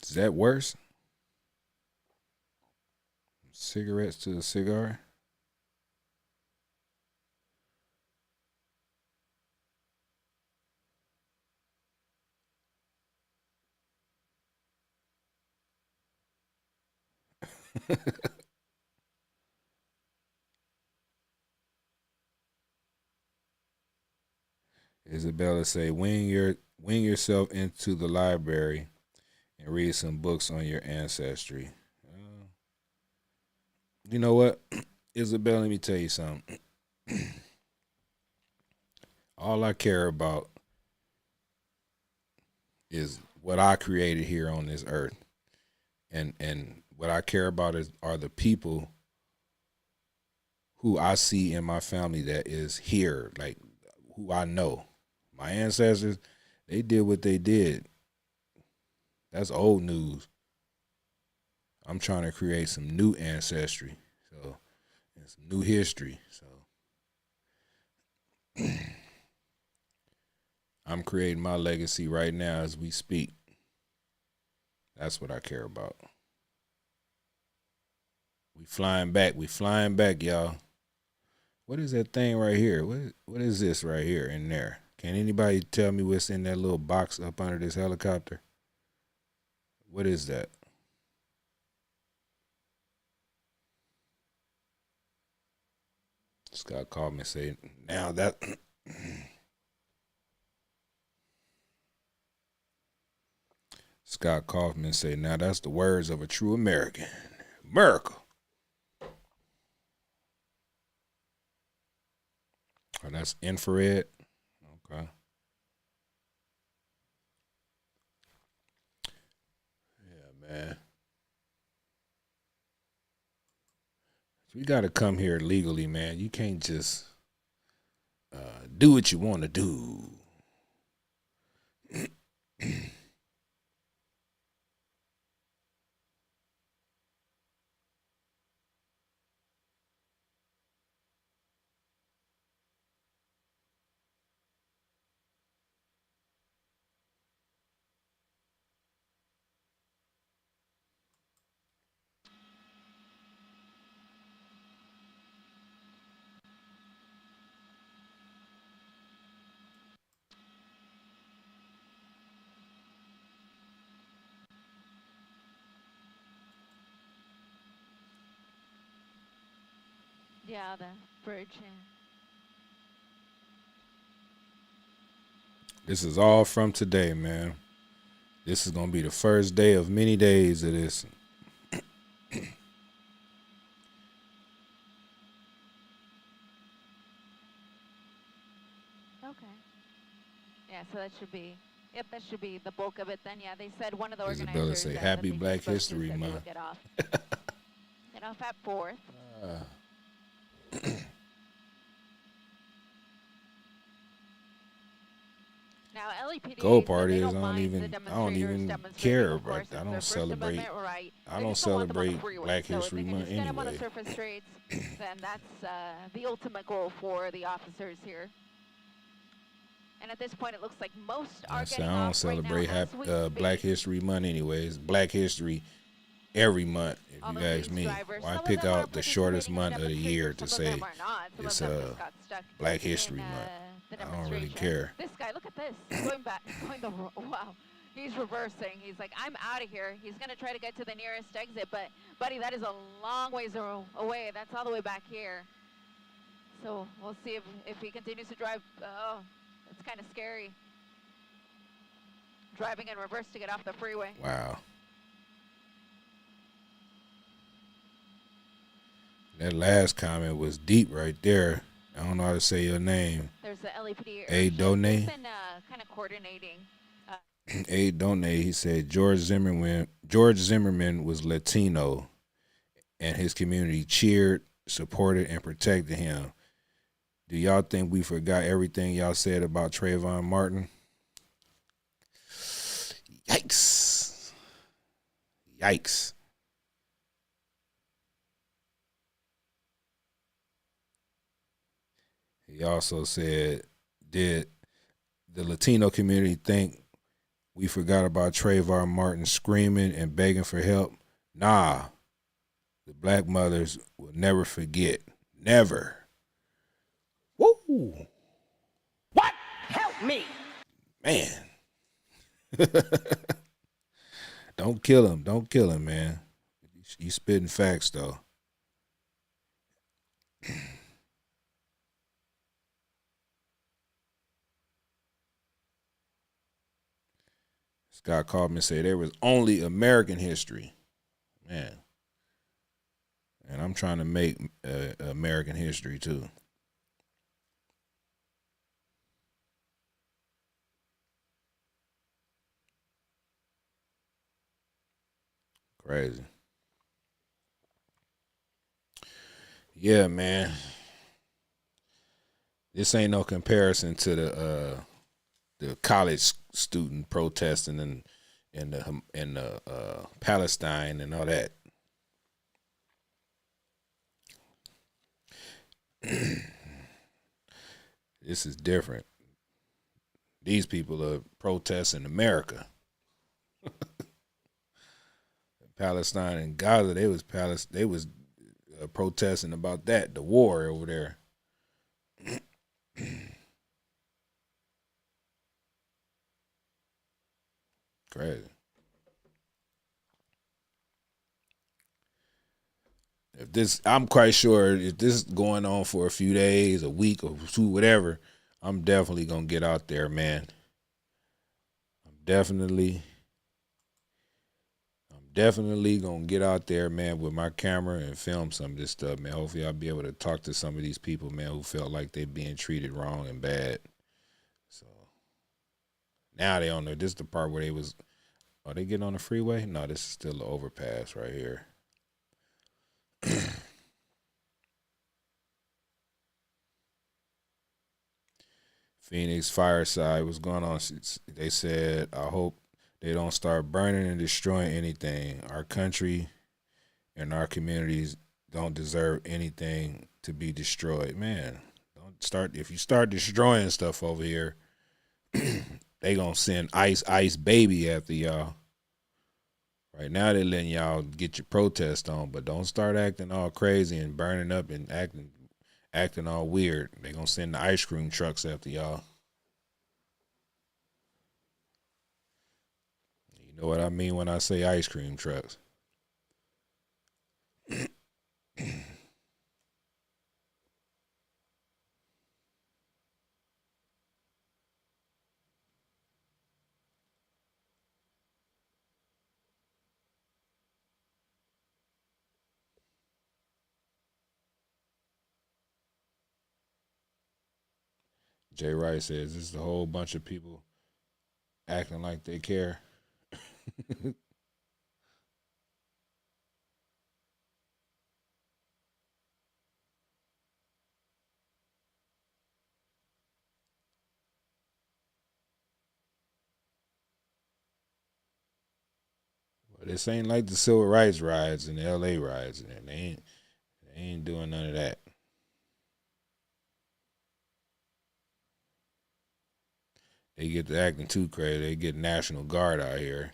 Is that worse? Cigarettes to a cigar? Isabella say, wing yourself into the library and read some books on your ancestry. You know what, Isabella? Let me tell you something. All I care about is what I created here on this earth, and what I care about are the people who I see in my family that is here, like who I know. My ancestors, they did what they did. That's old news. I'm trying to create some new ancestry, so and some new history. So I'm creating my legacy right now as we speak. That's what I care about. We flying back, y'all. What is that thing right here? What is this right here in there? Can anybody tell me what's in that little box up under this helicopter? What is that? Scott called me and said, now that Scott Kaufman say, now that's the words of a true American. America. Oh, that's infrared. Okay. Yeah, man. We got to come here legally, man. You can't just do what you want to do. Yeah, the bridge. Yeah. This is all from today, man. This is going to be the first day of many days of this. Okay. Yeah, so that should be. Yep, that should be the bulk of it. Then, yeah, they said one of the Isabella organizers say, that Happy they Black spoke to History said they Month. would get off. Get off at 4th. Now, LAPD Go said party they is don't I don't mind the even demonstrators demonstrating. care, Of but course, I it's don't their First celebrate. Amendment right. I They don't just don't want them on the celebrate freeway. Black So if History they can Month just get them on the anyway. surface streets, then that's the ultimate goal for the officers here. And at this point, it looks like most are I say getting I don't off right now celebrate as we Black speak. History Month anyways. Black History every month, if All you the ask police me. drivers, Why some of pick them are out the shortest participating in month of the year demonstration, to some of them say are not. Some it's of them just got stuck Black History in Month? the I don't really demonstration. care. This guy, look at this, going the wow. He's reversing. He's like, I'm out of here. He's going to try to get to the nearest exit, but, buddy, that is a long ways away. That's all the way back here. So we'll see if he continues to drive. Oh, it's kind of scary. Driving in reverse to get off the freeway. Wow. That last comment was deep right there. I don't know how to say your name. There's the LAPD. A Done. He's been kind of coordinating. A Done, he said George Zimmerman was Latino, and his community cheered, supported, and protected him. Do y'all think we forgot everything y'all said about Trayvon Martin? Yikes. Yikes. He also said, did the Latino community think we forgot about Trayvon Martin screaming and begging for help? Nah. The black mothers will never forget. Never. Woo. What? Help me. Man. Don't kill him. Don't kill him, man. You spitting facts, though. Scott called me and said there was only American history. Man. And I'm trying to make American history, too. Crazy. Yeah, man. This ain't no comparison to the college student protesting in the Palestine and all that. This is different. These people are protesting America. Palestine and Gaza, they was protesting about that, the war over there. Crazy. I'm quite sure if this is going on for a few days, a week or two, whatever, I'm definitely gonna get out there, man. I'm definitely gonna get out there, man, with my camera and film some of this stuff, man. Hopefully I'll be able to talk to some of these people, man, who felt like they're being treated wrong and bad. So now they on there. This is the part where are they getting on the freeway? No, this is still the overpass right here. Phoenix Fireside, what's going on? They said, I hope they don't start burning and destroying anything. Our country and our communities don't deserve anything to be destroyed. Man, if you start destroying stuff over here, they gonna send Ice Baby after y'all. Right now they're letting y'all get your protest on, but don't start acting all crazy and burning up and acting all weird. They gonna send the ice cream trucks after y'all. You know what I mean when I say ice cream trucks. Jay Rice says this is a whole bunch of people acting like they care. But this ain't like the civil rights riots and the LA riots, and they ain't doing none of that. They get to acting too crazy. They get National Guard out here.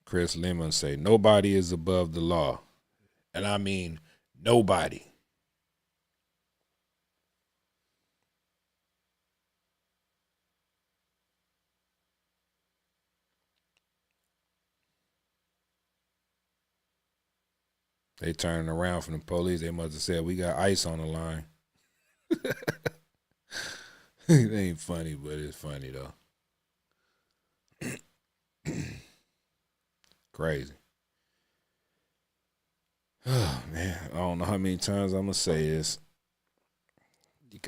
Chris Lemon say, nobody is above the law. And I mean nobody. They turning around from the police. They must have said, we got ICE on the line. It ain't funny, but it's funny, though. Crazy. Oh, man. I don't know how many times I'm going to say this. You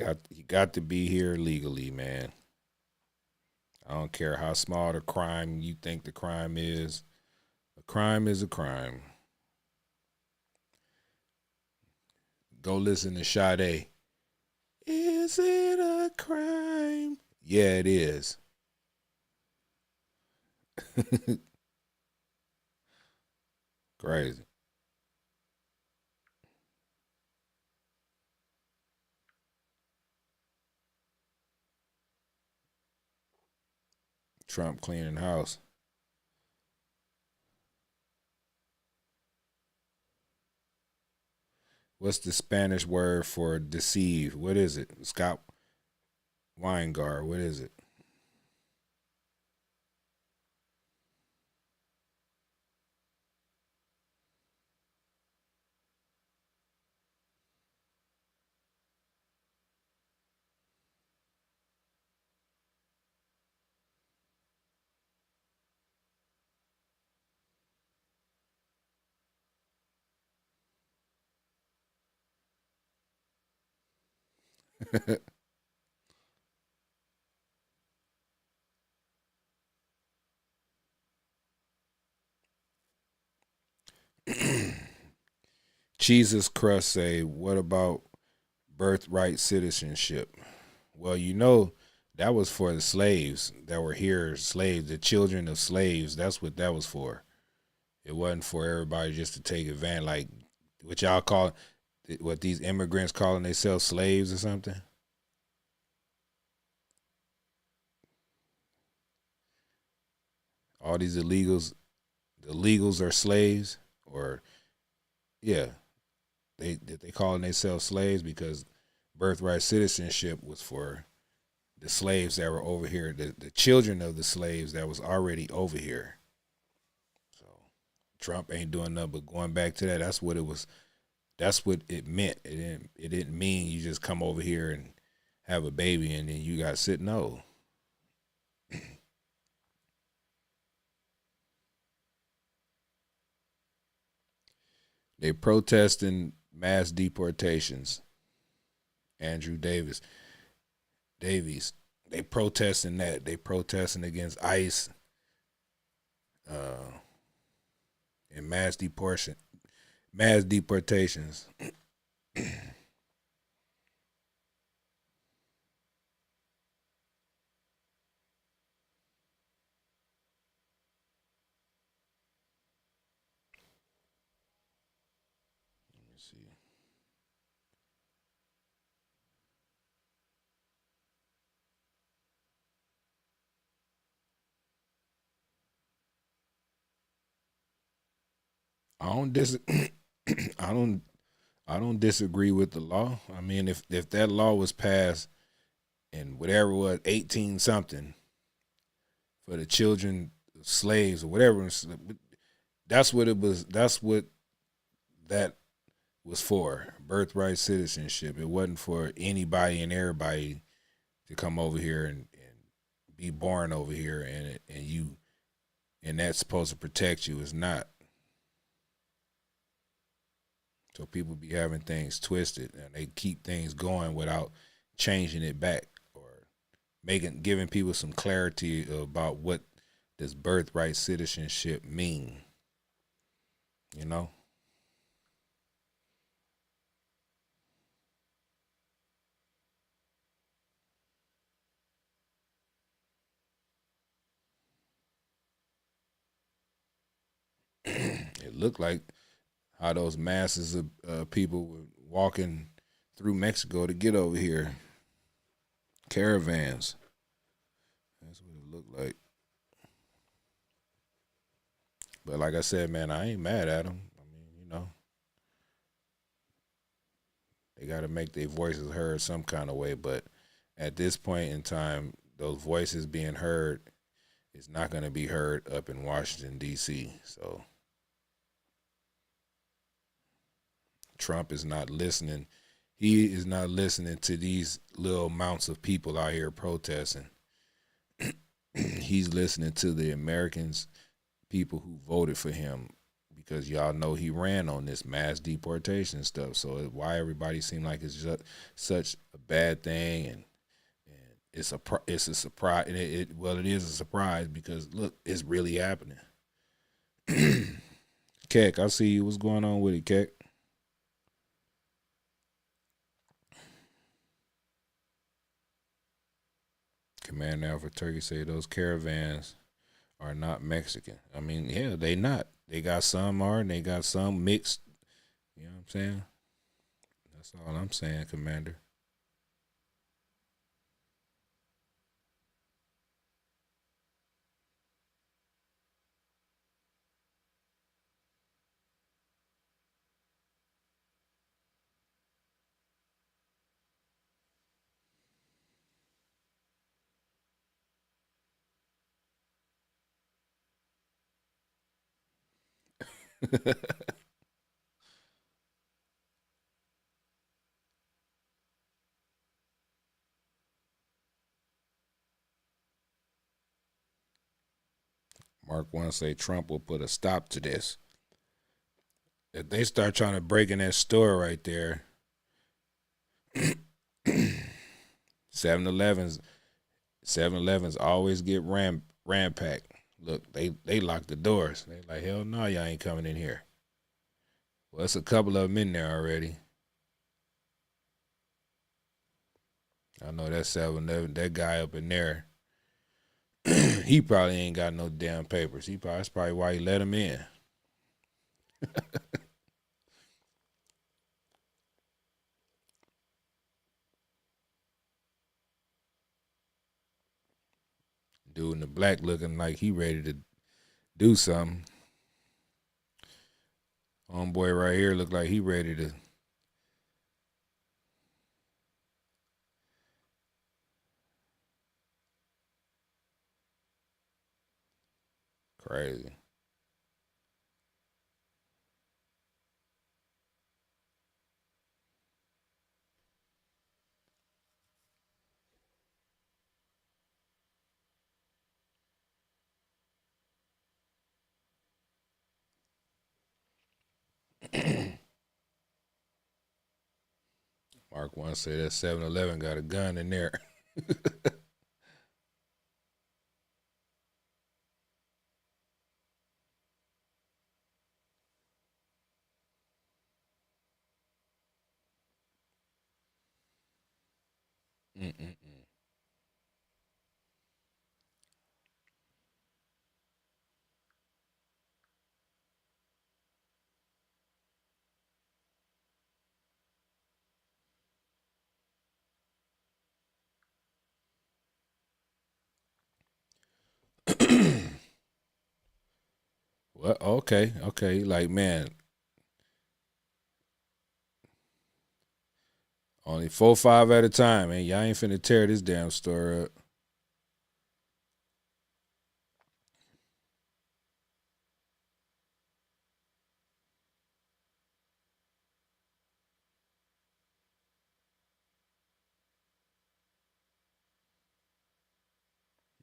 got to be here legally, man. I don't care how small the crime you think the crime is. A crime is a crime. Go listen to Sade. Is it a crime? Yeah, it is. Crazy. Trump cleaning house. What's the Spanish word for deceive? What is it? Scott Weingart. What is it? Jesus Crust say, what about birthright citizenship? Well, that was for the slaves that were here, slaves, the children of slaves. That's what that was for. It wasn't for everybody just to take advantage, like what y'all call, what these immigrants calling themselves slaves or something. All these illegals, the illegals are slaves, or yeah, they calling themselves slaves because birthright citizenship was for the slaves that were over here, the children of the slaves that was already over here. So Trump ain't doing nothing but going back to that. That's what it was. That's what it meant. It didn't mean you just come over here and have a baby and then you got sit. No. They protesting mass deportations. Andrew Davies. They protesting that. They protesting against ICE and mass deportations. Let me see. I don't dis I don't I don't disagree with the law. I mean, if that law was passed in whatever it was 18 something for the children of slaves or whatever, that's what it was. That's what that was for. Birthright citizenship. It wasn't for anybody and everybody to come over here and be born over here and that's supposed to protect you. It's not. So people be having things twisted and they keep things going without changing it back or giving people some clarity about what does birthright citizenship mean. You know? It looked like how those masses of people were walking through Mexico to get over here. Caravans. That's what it looked like. But like I said, man, I ain't mad at them. I mean, they got to make their voices heard some kind of way. But at this point in time, those voices being heard is not going to be heard up in Washington, D.C. So Trump is not listening. He is not listening to these little amounts of people out here protesting. He's listening to the Americans, people who voted for him, because y'all know he ran on this mass deportation stuff. So why everybody seem like it's just such a bad thing, and it's a surprise. And it is a surprise because look, it's really happening. Keck, I see you. What's going on with it, Keck? Commander Alpha Turkey say those caravans are not Mexican. I mean, yeah, they not. They got some are, and they got some mixed. You know what I'm saying? That's all I'm saying, Commander. Mark one say Trump will put a stop to this. If they start trying to break in that store right there, 7-Elevens, 7-Elevens always get rampacked. Look, they lock the doors. They like, hell no, y'all ain't coming in here. Well, it's a couple of them in there already. I know that 7-Eleven, that guy up in there, he probably ain't got no damn papers. That's probably why he let him in. Dude in the black looking like he ready to do something. Homeboy right here look like he ready to. Crazy. Mark one said that 7-Eleven got a gun in there. Mm-mm-mm. Well, okay. Like, man, only 4-5 at a time, man. Y'all ain't finna tear this damn store up.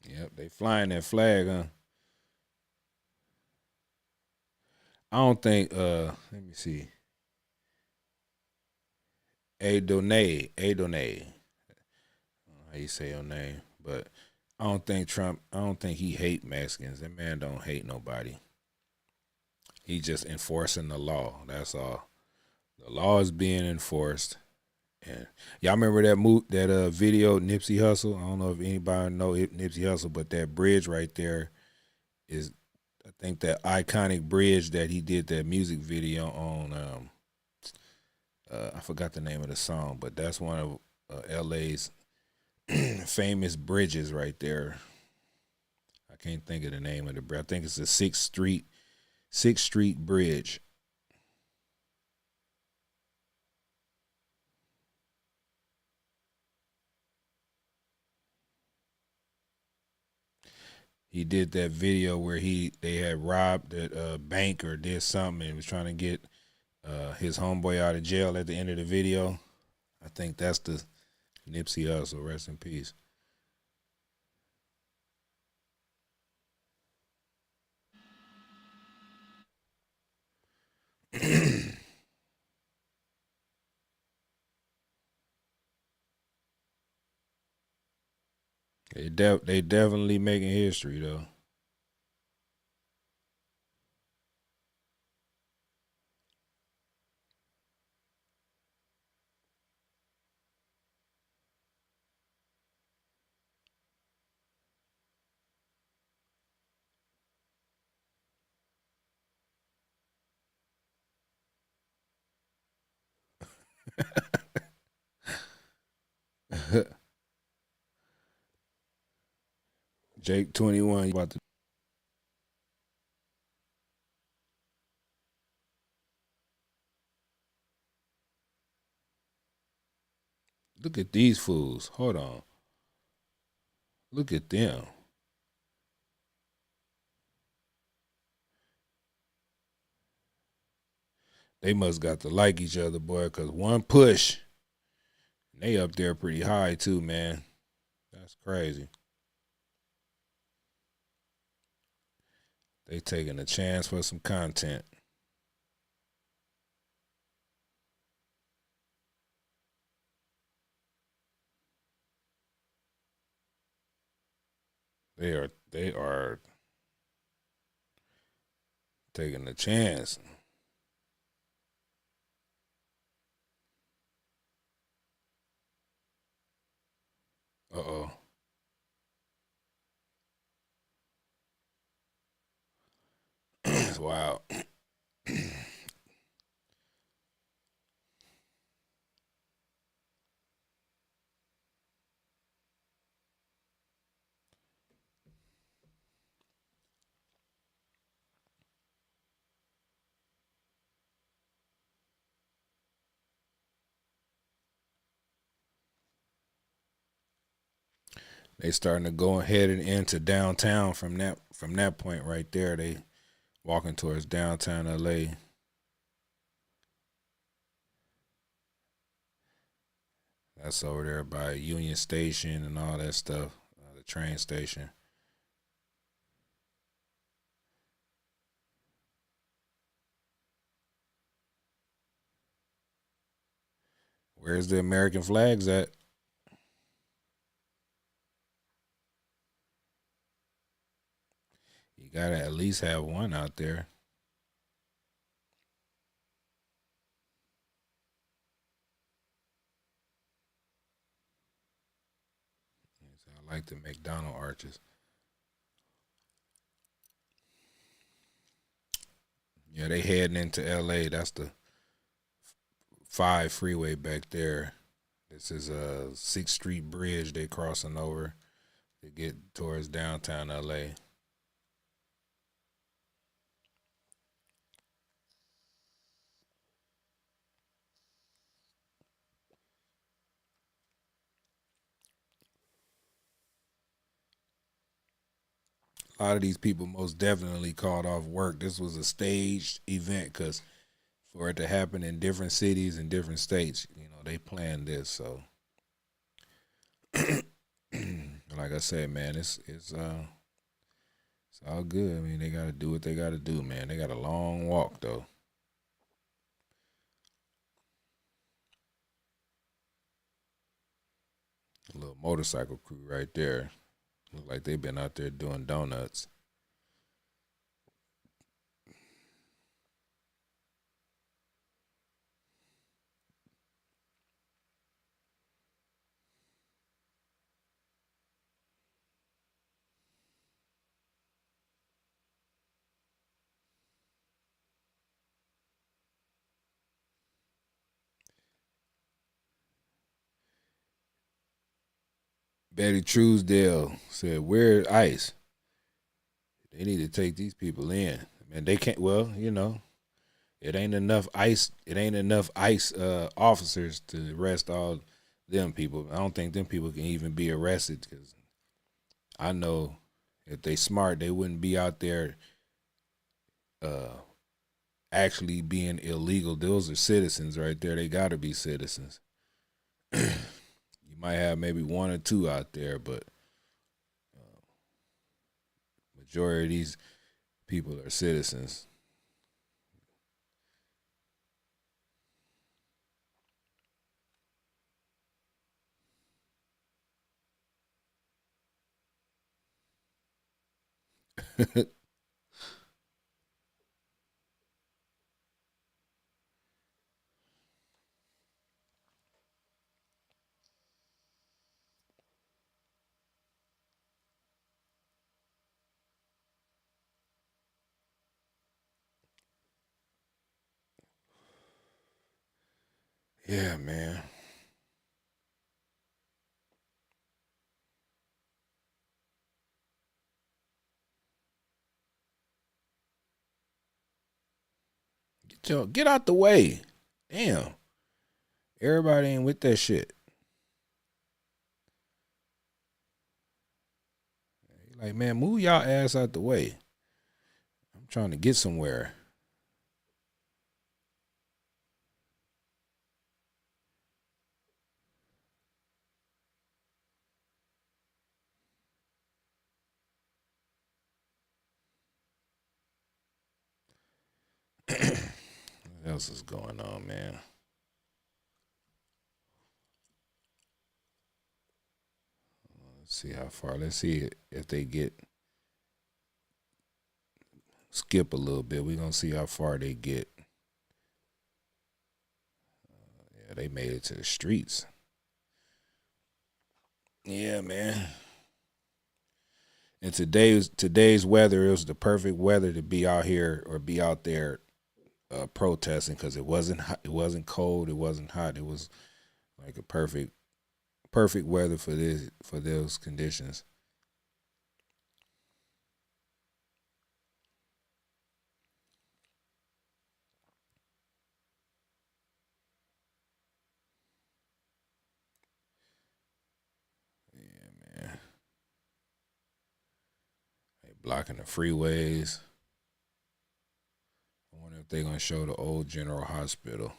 Yep, they flying that flag, huh? I don't think. Let me see. Adonai. How you say your name? But I don't think Trump. I don't think he hate Mexicans. That man don't hate nobody. He just enforcing the law. That's all. The law is being enforced. And y'all remember that video Nipsey Hussle? I don't know if anybody know Nipsey Hussle, but that bridge right there is, I think, that iconic bridge that he did that music video on. I forgot the name of the song, but that's one of LA's famous bridges right there. I can't think of the name of the bridge. I think it's the 6th Street 6th Street Bridge. He did that video where they had robbed a bank or did something and was trying to get his homeboy out of jail at the end of the video. I think that's the Nipsey Hussle. Rest in peace. They definitely making history though. Jake 21 about to look at these fools. Hold on. Look at them. They must got to like each other, boy, cause one push, they up there pretty high too, man. That's crazy. They taking a chance for some content. They are taking a chance. Uh-oh. Wow. They starting to go ahead and into downtown from that point right there. They walking towards downtown LA. That's over there by Union Station and all that stuff, the train station. Where's the American flags at? You gotta at least have one out there. I like the McDonald arches. Yeah, they heading into LA. That's the 5 freeway back there. This is a 6th Street Bridge they crossing over to get towards downtown LA. A lot of these people most definitely called off work. This was a staged event because for it to happen in different cities and different states, they planned this. So, like I said, man, it's all good. I mean, they got to do what they got to do, man. They got a long walk though. A little motorcycle crew right there. Look like they've been out there doing donuts. Betty Truesdale said, "Where's ICE? They need to take these people in." And they can't. Well, it ain't enough ICE. It ain't enough ICE officers to arrest all them people. I don't think them people can even be arrested because I know if they smart, they wouldn't be out there actually being illegal. Those are citizens right there. They got to be citizens. You might have maybe one or two out there, but majority of these people are citizens. Yeah, man. Get out the way. Damn. Everybody ain't with that shit. Like, man, move y'all ass out the way. I'm trying to get somewhere. What else is going on, man? Let's see how far. Let's see if they skip a little bit. We're gonna see how far they get. Yeah, they made it to the streets. Yeah, man. And today's weather, it was the perfect weather to be out here or be out there protesting because it wasn't hot, it wasn't cold, it wasn't hot. It was like a perfect weather for those conditions. Yeah, man. They blocking the freeways. I wonder if they're gonna show the old General Hospital.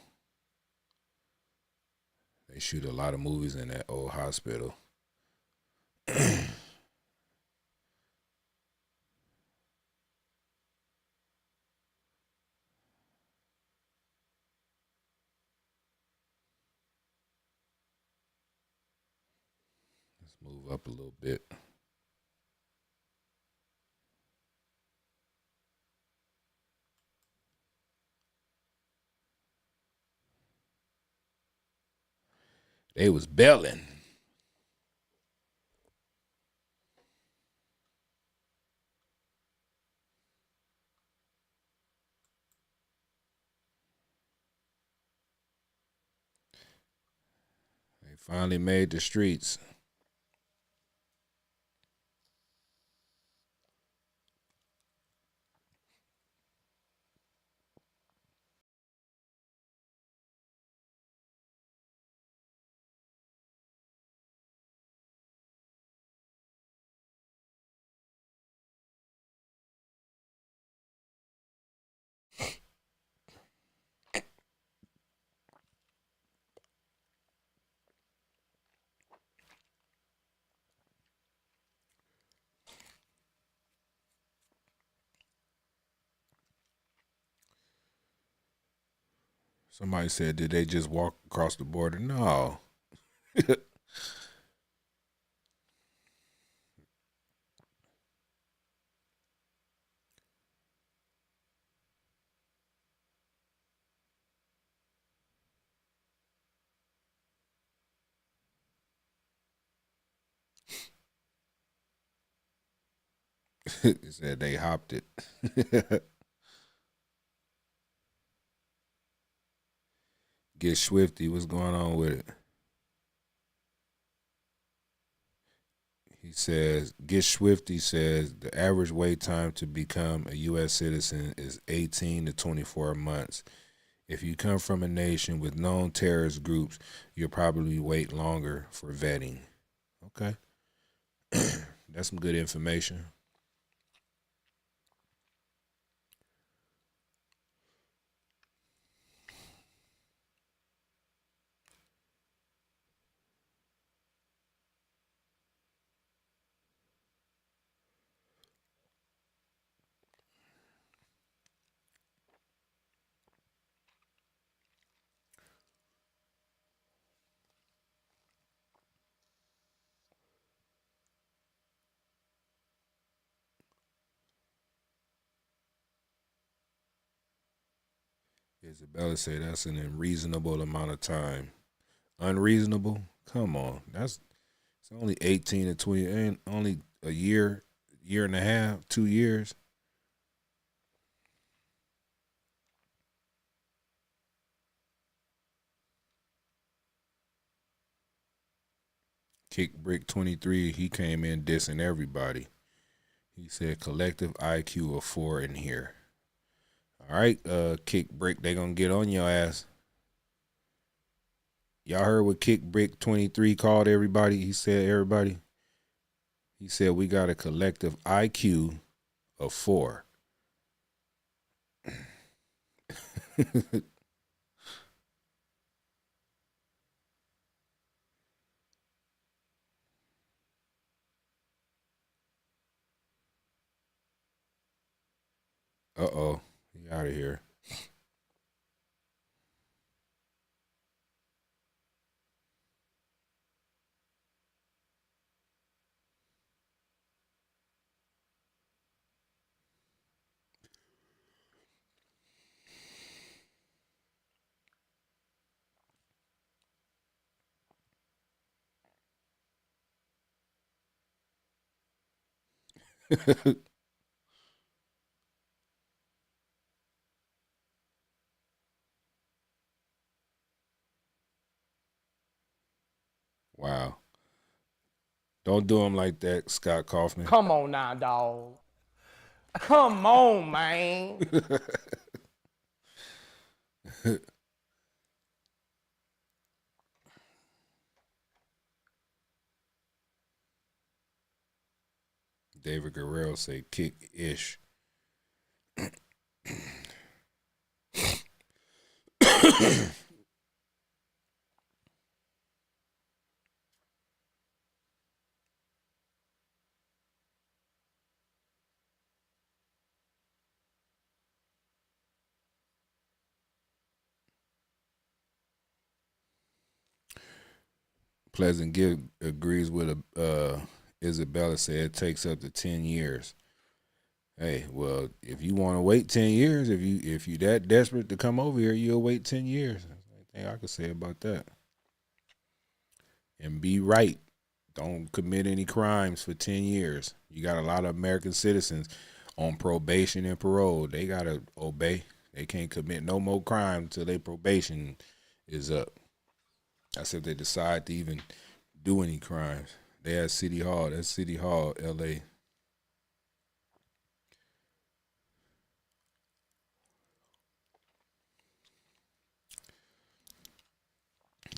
They shoot a lot of movies in that old hospital. Let's move up a little bit. They was belling. They finally made the streets. Somebody said, did they just walk across the border? No. He said they hopped it. Get Swifty. What's going on with it? He says, Get Swift, he says, the average wait time to become a U.S. citizen is 18 to 24 months. If you come from a nation with known terrorist groups, you'll probably wait longer for vetting. Okay. That's some good information. Isabella said that's an unreasonable amount of time. Unreasonable? Come on. It's only 18 to 20, ain't only a year and a half, 2 years. Kick Brick 23, he came in dissing everybody. He said collective IQ of 4 in here. All right, Kick Brick, they gonna get on your ass. Y'all heard what Kick Brick 23 called everybody? He said everybody. He said we got a collective IQ of 4. Uh-oh. He out of here. Wow. Don't do him like that, Scott Kaufman. Come on now, dog. Come on, man. David Guerrero say kick ish. Pleasant Gift agrees with Isabella, said it takes up to 10 years. Hey, well, if you want to wait 10 years, if you that desperate to come over here, you'll wait 10 years. That's the only thing I could say about that. And be right. Don't commit any crimes for 10 years. You got a lot of American citizens on probation and parole. They got to obey. They can't commit no more crime until their probation is up. That's if they decide to even do any crimes. They at City Hall. That's City Hall, L.A.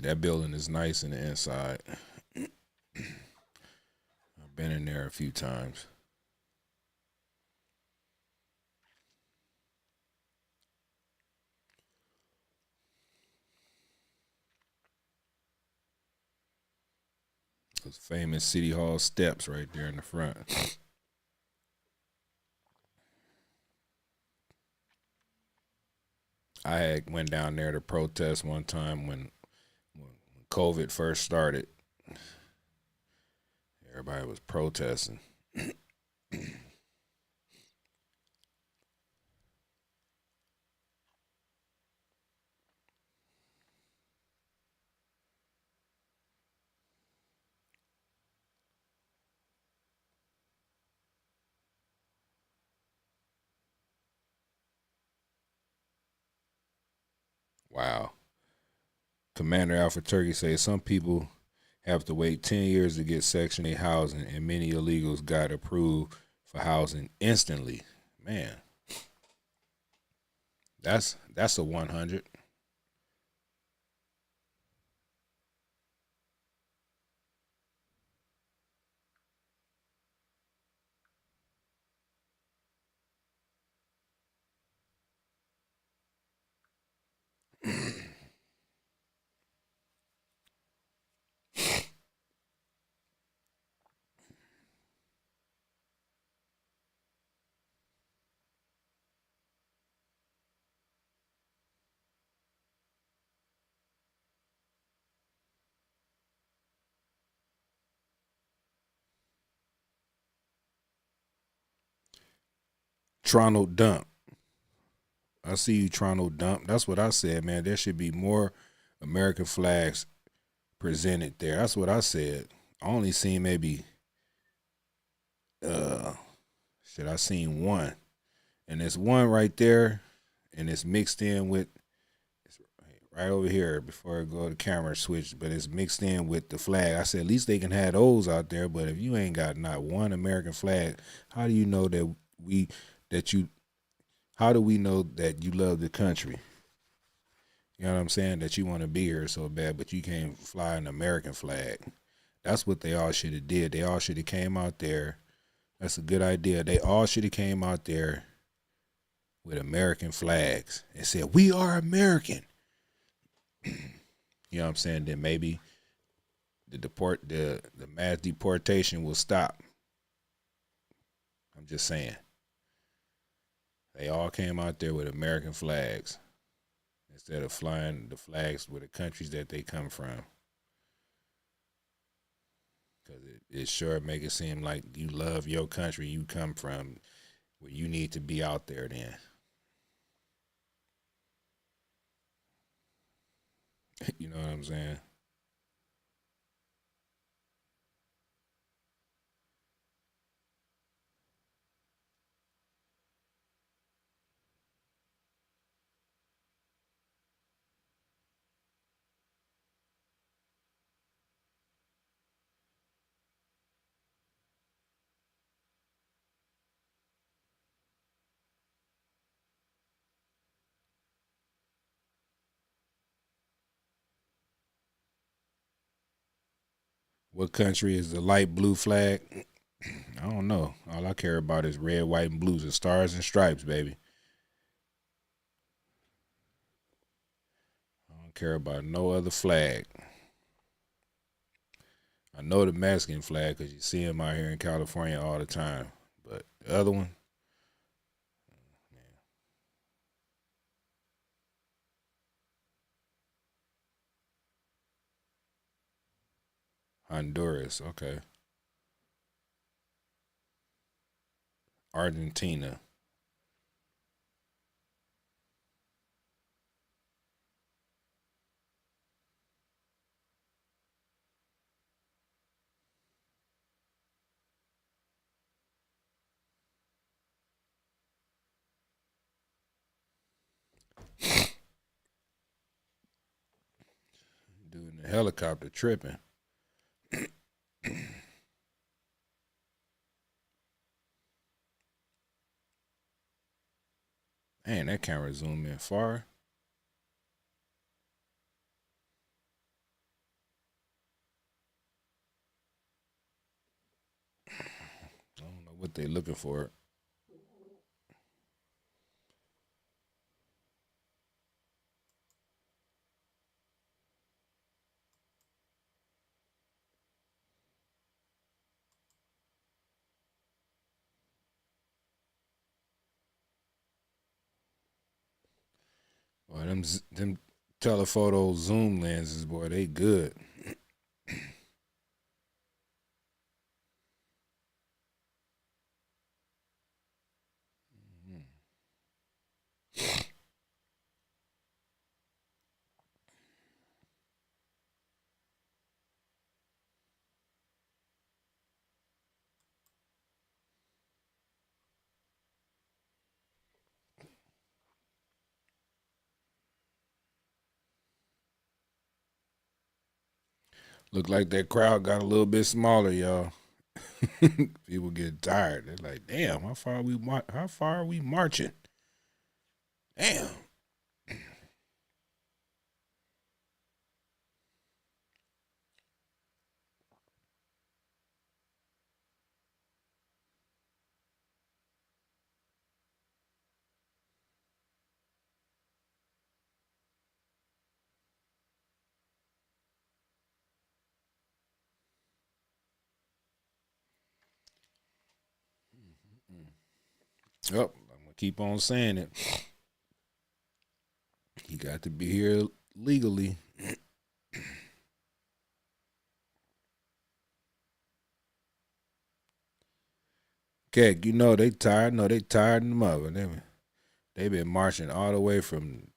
That building is nice in the inside. I've been in there a few times. Those famous City Hall steps right there in the front. I had went down there to protest one time when COVID first started. Everybody was protesting. Wow. Commander Alpha Turkey says some people have to wait 10 years to get Section 8 housing, and many illegals got approved for housing instantly. Man, that's a 100. Toronto dump. I see you, Toronto dump. That's what I said, man. There should be more American flags presented there. That's what I said. I only seen maybe uh I seen one. And there's one right there, and it's mixed in with it's right over here before I go to camera switch, but it's mixed in with the flag. I said at least they can have those out there, but if you ain't got not one American flag, how do you know that you how do we know that you love the country? You know what I'm saying? That you want to be here so bad, but you can't fly an American flag. That's what they all should have did. They all should have came out there. That's a good idea. They all should have came out there with American flags and said, "We are American." You know what I'm saying? Then maybe the mass deportation will stop. I'm just saying. They all came out there with American flags instead of flying the flags with the countries that they come from. Because it sure make it seem like you love your country you come from, where you need to be out there then. You know what I'm saying? What country is the light blue flag? I don't know. All I care about is red, white, and blues and stars and stripes, baby. I don't care about no other flag. I know the Mexican flag because you see them out here in California all the time. But the other one, Honduras, okay. Argentina. Doing the helicopter tripping. Man, that camera zoom in far. I don't know what they looking for. Boy, them telephoto zoom lenses, boy, they good. Look like that crowd got a little bit smaller, y'all. People get tired. They're like, "Damn, how far are we marching? Damn." Yep, I'm gonna keep on saying it. He got to be here legally. Keck, you know they tired. No, they tired them up. And they been marching all the way from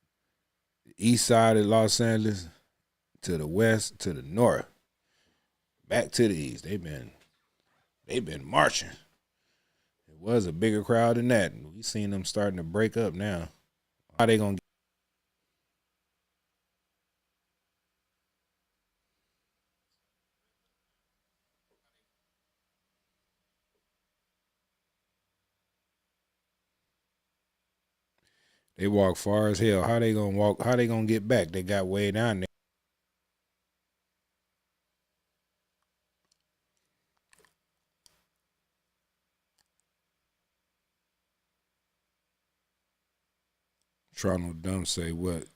the east side of Los Angeles to the west to the north, back to the east. They been marching. It was a bigger crowd than that. We seen them starting to break up now. How they gonna? They walk far as hell. How they gonna walk? How they gonna get back? They got way down there. Toronto dumb say what?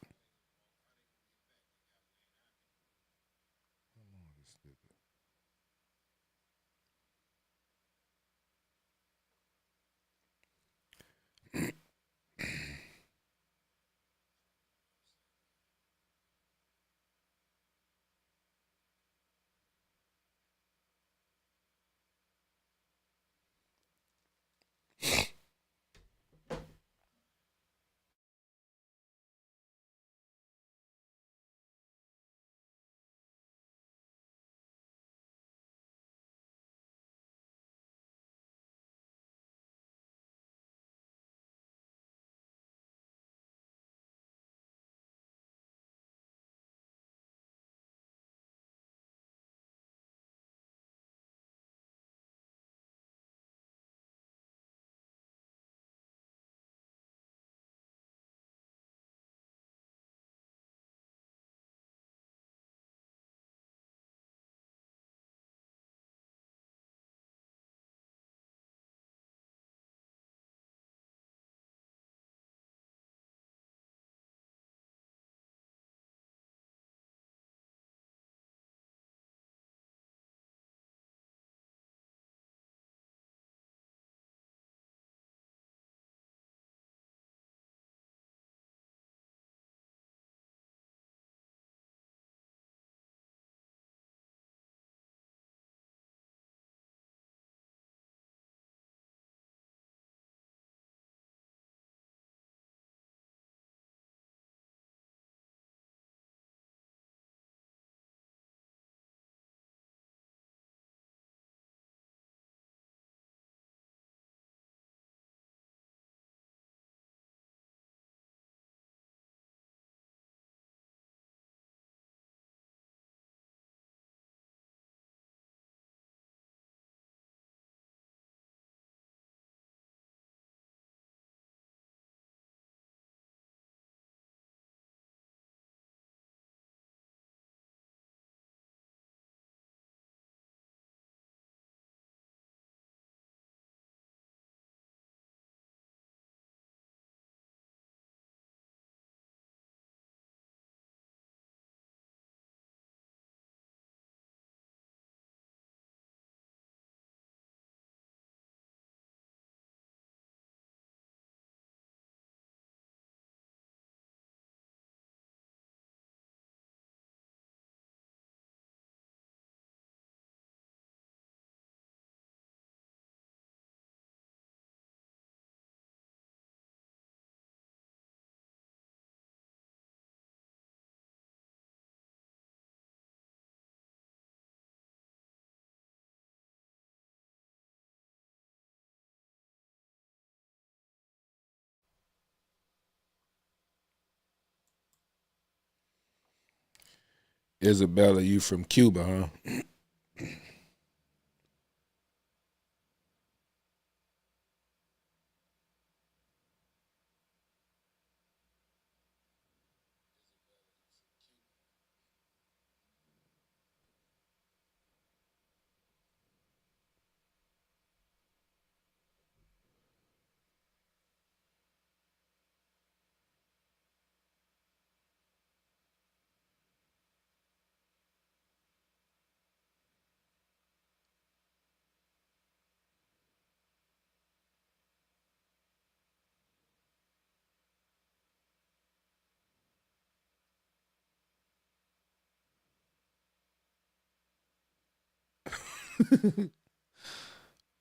Isabella, you from Cuba, huh?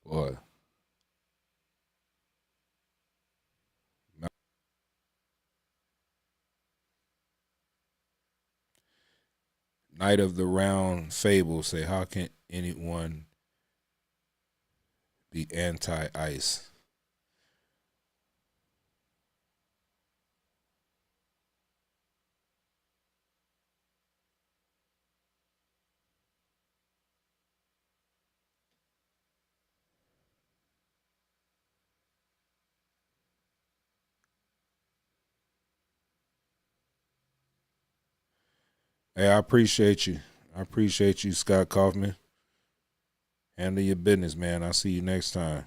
Boy, Night of the Round Fable say, how can anyone be anti-ice? Hey, I appreciate you. I appreciate you, Scott Kaufman. Handle your business, man. I'll see you next time.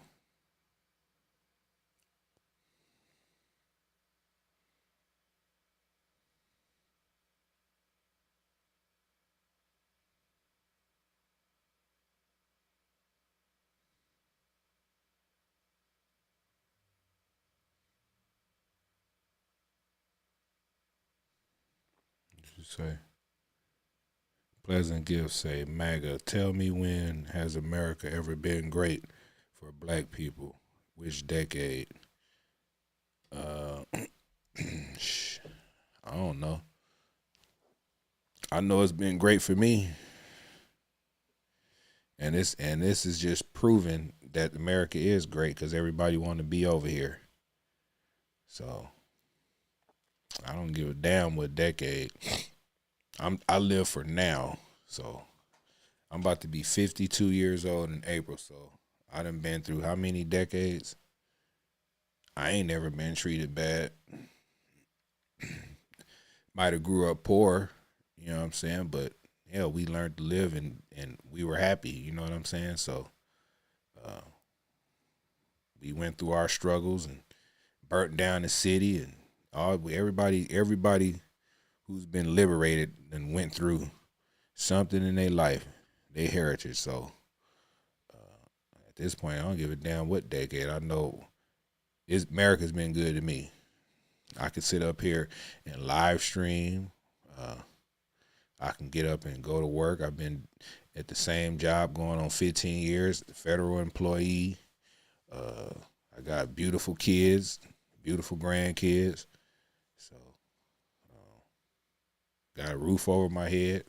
You say Pleasant Gift say, MAGA, tell me, when has America ever been great for black people? Which decade? Uh, I don't know. I know it's been great for me, and this is just proving that America is great because everybody want to be over here. So I don't give a damn what decade. I live for now. So I'm about to be 52 years old in April. So I done been through how many decades? I ain't never been treated bad. Might have grew up poor, you know what I'm saying? But yeah, we learned to live and we were happy, you know what I'm saying? So uh, we went through our struggles and burnt down the city and everybody who's been liberated and went through something in their life, their heritage. So at this point, I don't give a damn what decade. I know America's been good to me. I could sit up here and live stream. Uh, I can get up and go to work. I've been at the same job going on 15 years, federal employee. Uh, I got beautiful kids, beautiful grandkids. So, got a roof over my head.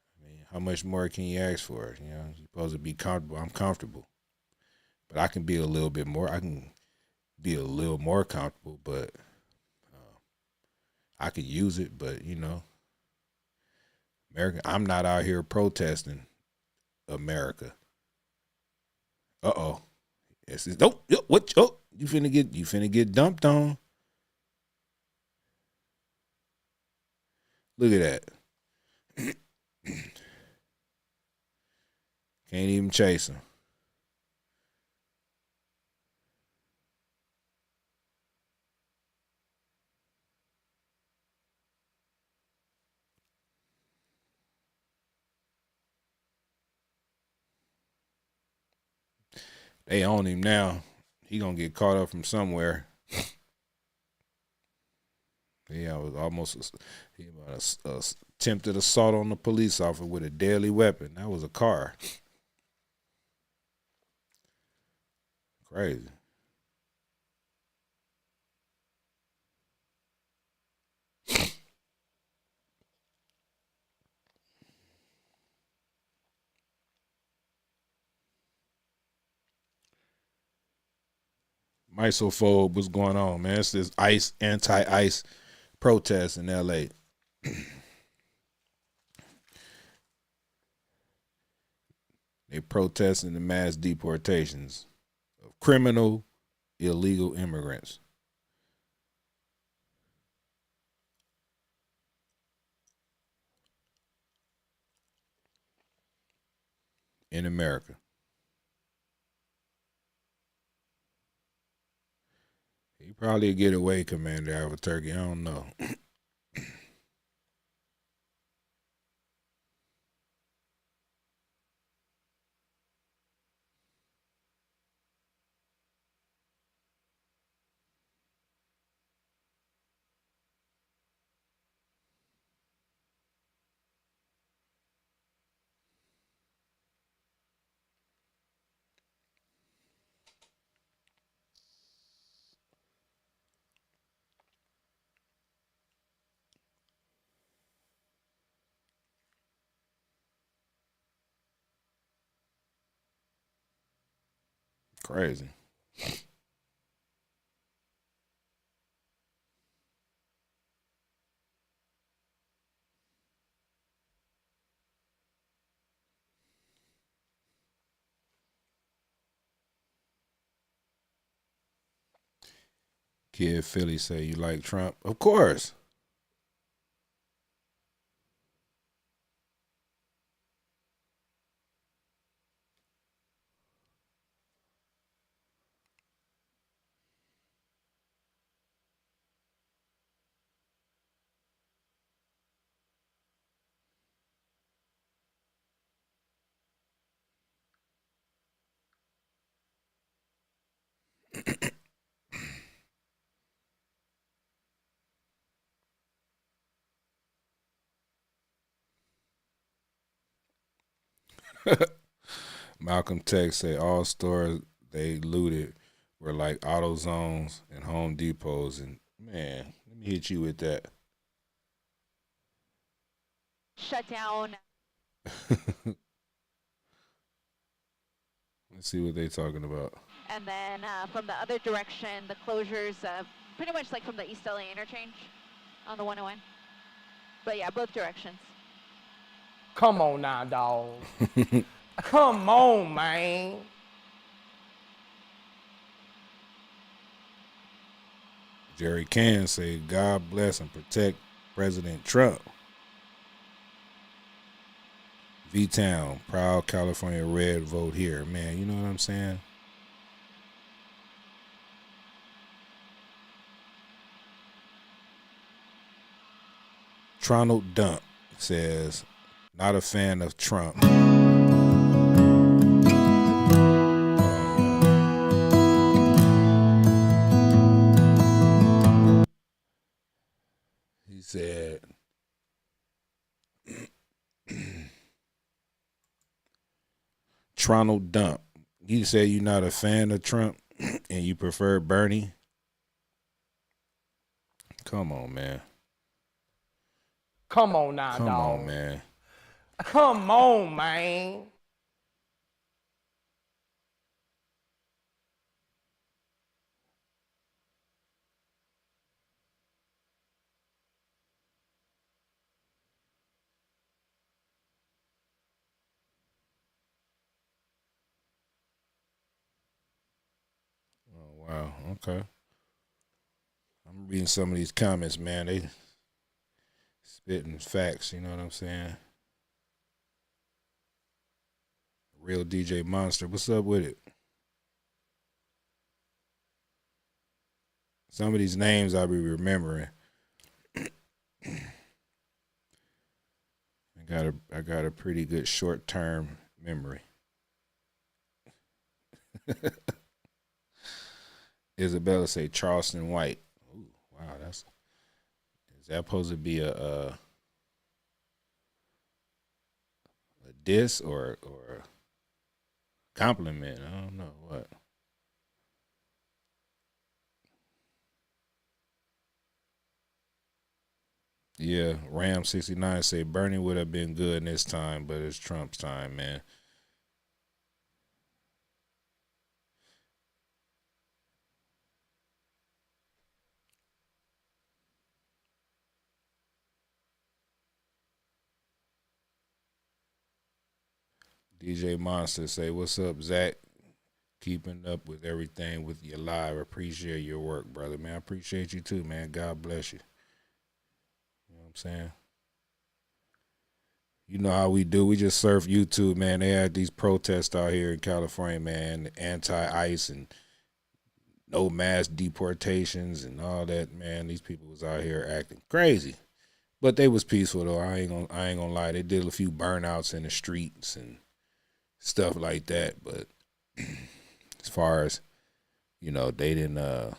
I mean, how much more can you ask for? You know, you're supposed to be comfortable. I'm comfortable, but I can be a little bit more. I can be a little more comfortable, but I could use it. But you know, America. I'm not out here protesting America. Oh. Yes, it's nope. What? Oh, you finna get dumped on. Look at that. Can't even chase them. They own him now. He gonna get caught up from somewhere. Yeah, it was almost a attempted assault on the police officer with a deadly weapon. That was a car. Crazy. Misophobe, what's going on, man? It's this anti-ice protest in L.A. They protesting the mass deportations of criminal, illegal immigrants in America. He probably get away, Commander Albuquerque. I don't know. Crazy. Kid Philly say you like Trump? Of course. Malcolm Tex say all stores they looted were like auto zones and Home Depots. And man, let me hit you with that. Shut down. Let's see what they talking about. And then from the other direction, the closures, pretty much like from the East LA interchange on the 101. But yeah, both directions. Come on now, dog. Come on, man. Jerry Can say God bless and protect President Trump. V-Town, proud California red, vote here. Man, you know what I'm saying? Tronald Dump says, not a fan of Trump. He said, Tronald Dump. You say you're not a fan of Trump and you prefer Bernie? Come on, man. Come on now, Come dog. on, man. Come on, man. Oh, wow. Okay. I'm reading some of these comments, man. They spitting facts, you know what I'm saying? Real DJ Monster. What's up with it? Some of these names I'll be remembering. I got a pretty good short term memory. Isabella say Charleston White. Ooh, wow, is that supposed to be a diss or a compliment? I don't know what. Yeah, Ram 69 say Bernie would have been good in this time, but it's Trump's time, man. DJ Monster say, "What's up, Zach? Keeping up with everything with your live. Appreciate your work, brother. Man, I appreciate you too, man. God bless you. You know what I'm saying? You know how we do. We just surf YouTube, man. They had these protests out here in California, man, anti-ICE and no mass deportations and all that, man. These people was out here acting crazy. But they was peaceful though. I ain't gonna lie. They did a few burnouts in the streets and stuff like that. But as far as, you know, they didn't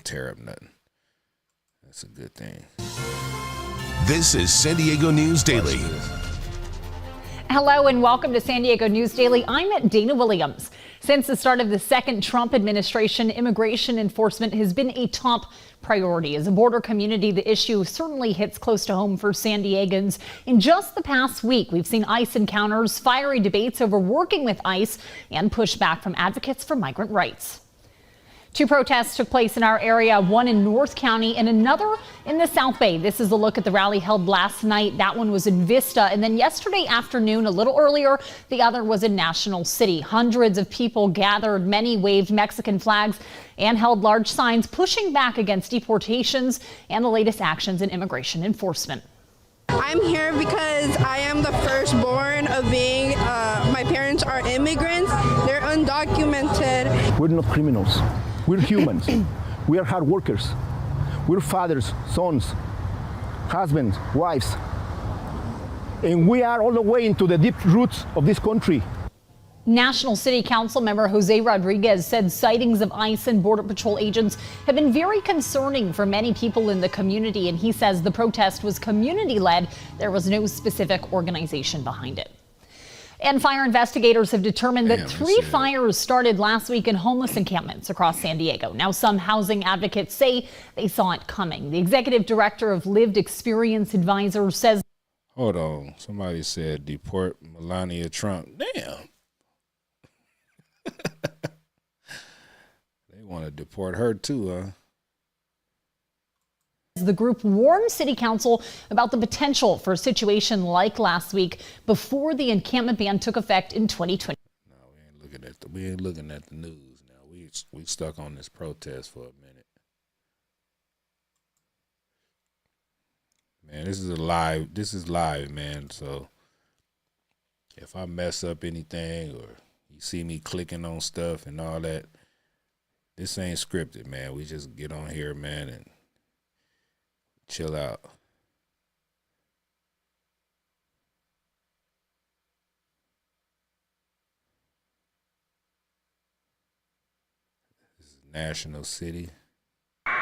tear up nothing. That's a good thing. This is San Diego News Daily. Hello and welcome to San Diego News Daily. I'm Dana Williams. Since the start of the second Trump administration, immigration enforcement has been a top priority. As a border community, the issue certainly hits close to home for San Diegans. In just the past week, we've seen ICE encounters, fiery debates over working with ICE, and pushback from advocates for migrant rights. Two protests took place in our area, one in North County and another in the South Bay. This is a look at the rally held last night. That one was in Vista. And then yesterday afternoon, a little earlier, the other was in National City. Hundreds of people gathered. Many waved Mexican flags and held large signs pushing back against deportations and the latest actions in immigration enforcement. I'm here because I am the firstborn of being, my parents are immigrants. They're undocumented. We're not criminals. We're humans. We are hard workers. We're fathers, sons, husbands, wives. And we are all the way into the deep roots of this country. National City Council member Jose Rodriguez said sightings of ICE and Border Patrol agents have been very concerning for many people in the community. And he says the protest was community-led. There was no specific organization behind it. And fire investigators have determined that three fires started last week in homeless encampments across San Diego. Now, some housing advocates say they saw it coming. The executive director of Lived Experience Advisors says. Hold on. Somebody said deport Melania Trump. Damn. They want to deport her too, huh? The group warned City Council about the potential for a situation like last week before the encampment ban took effect in 2020. No, we ain't looking at the news now. We stuck on this protest for a minute. Man, this is live, man. So if I mess up anything or you see me clicking on stuff and all that, this ain't scripted, man. We just get on here, man, and chill out. This is National City. That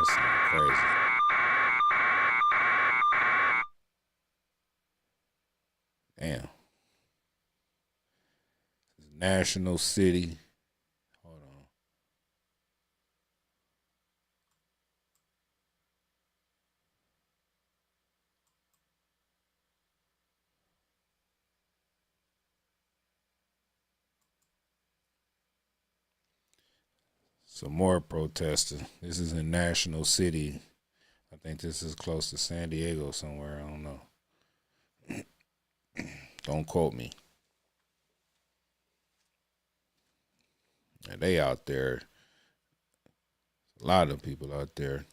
sounds crazy. Damn. This is National City. Hold on. Some more protesting. This is in National City. I think this is close to San Diego somewhere. I don't know. Don't quote me. And they out there. A lot of people out there.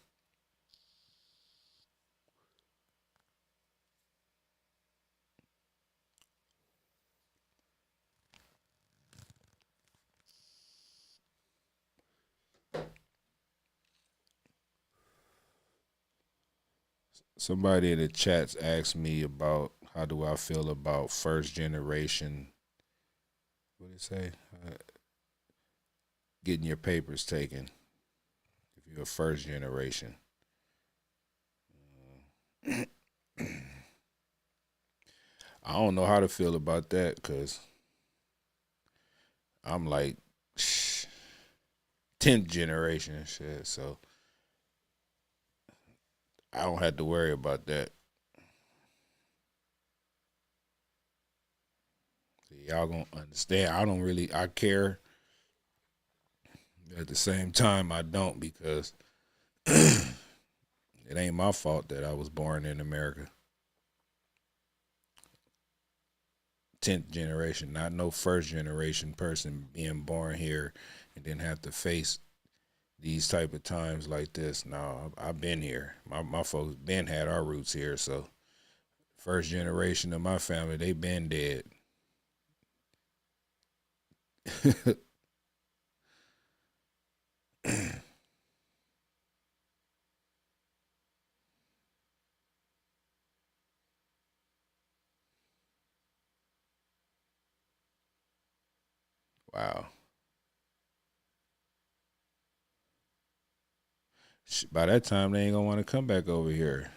Somebody in the chats asked me about how do I feel about first generation, what did it say? Getting your papers taken if you're a first generation. I don't know how to feel about that because I'm like 10th generation and shit, so I don't have to worry about that. See, y'all gonna understand. I care. At the same time, I don't, because it ain't my fault that I was born in America. 10th generation, not no first generation person being born here and then have to face these type of times like this. No, I've been here. My folks been had our roots here, so first generation of my family, they been dead. Wow. By that time, they ain't gonna want to come back over here.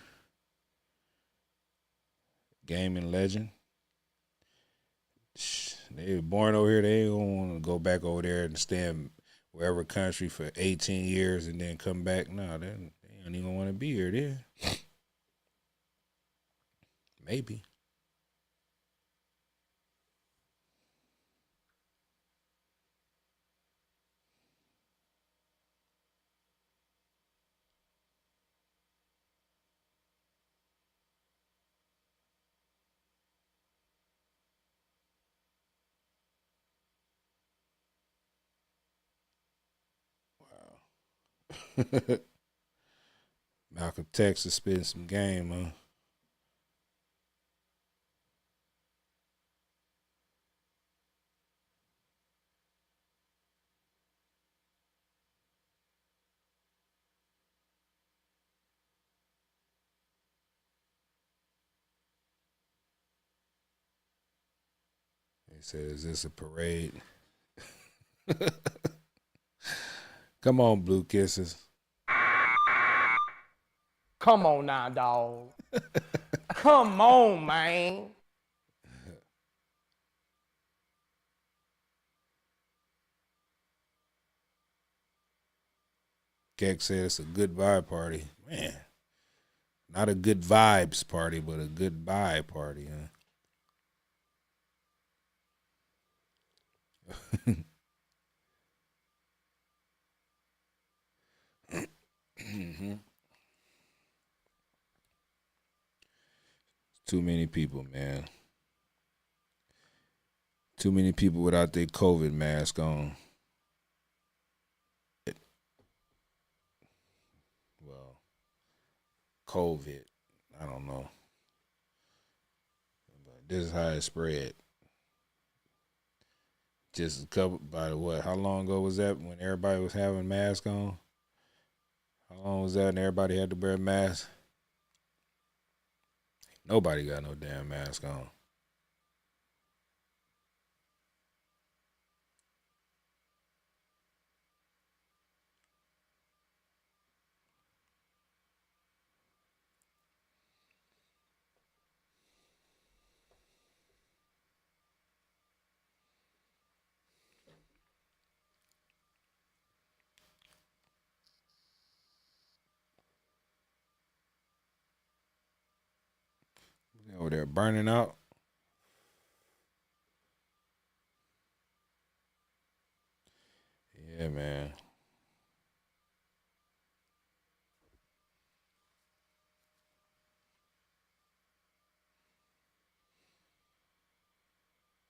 Gaming legend. They were born over here. They ain't gonna want to go back over there and stay in wherever country for 18 years and then come back. No, they don't even want to be here then. Maybe. Malcolm Texas spitting some game, huh? They said, "Is this a parade?" Come on, Blue Kisses. Come on now, dog. Come on, man. Keck said it's a good vibe party. Man, not a good vibes party, but a good vibe party, huh? Mm-hmm. Too many people, man. Too many people without their COVID mask on. Well, COVID, I don't know. But this is how it spread. Just a couple, by what, how long ago was that when everybody was having masks on? How long was that and everybody had to wear a mask? Nobody got no damn mask on. Over there burning out. Yeah, man.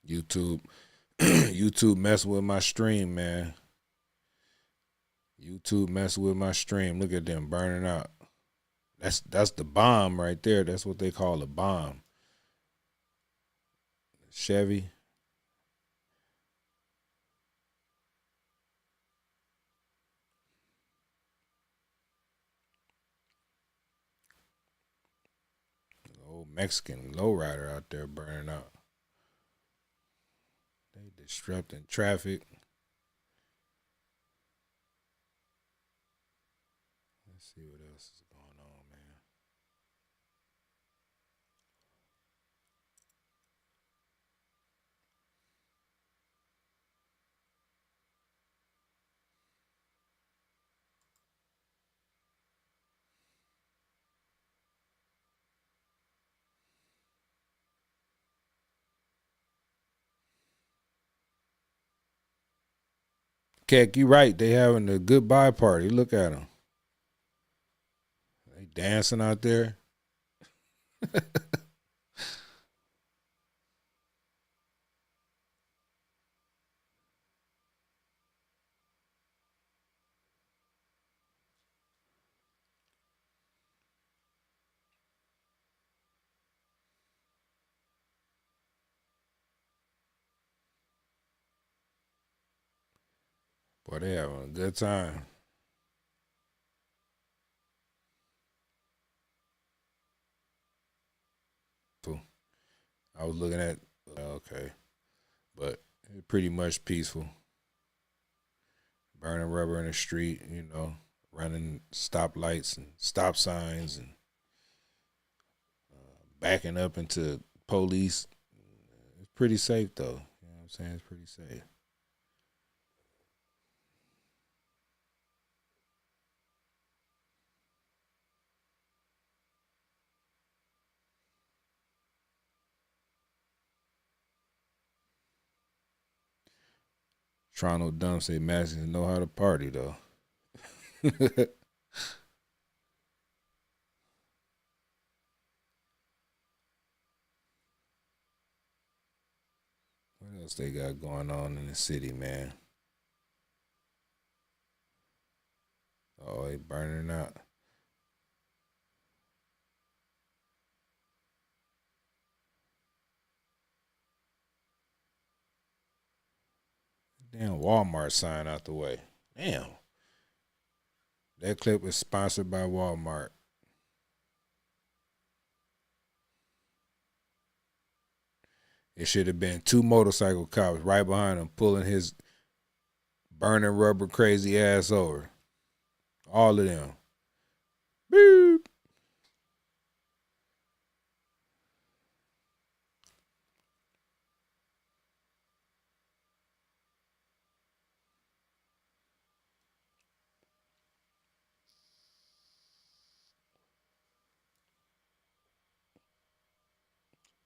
YouTube, YouTube messing with my stream, man. YouTube messing with my stream. Look at them burning out. That's the bomb right there. That's what they call a bomb. Chevy. Old Mexican lowrider out there burning out. They disrupting traffic. Let's see what else is going on, man. Keck, you right. They having a goodbye party. Look at them. They dancing out there. Boy, they having a good time. I was looking at, okay, but pretty much peaceful. Burning rubber in the street, you know, running stoplights and stop signs and backing up into police. It's pretty safe, though. You know what I'm saying? It's pretty safe. Toronto Dumb say Mexicans know how to party, though. What else they got going on in the city, man? Oh, they burning out. Damn Walmart sign out the way. Damn. That clip was sponsored by Walmart. It should have been 2 motorcycle cops right behind him pulling his burning rubber crazy ass over. All of them. Beep.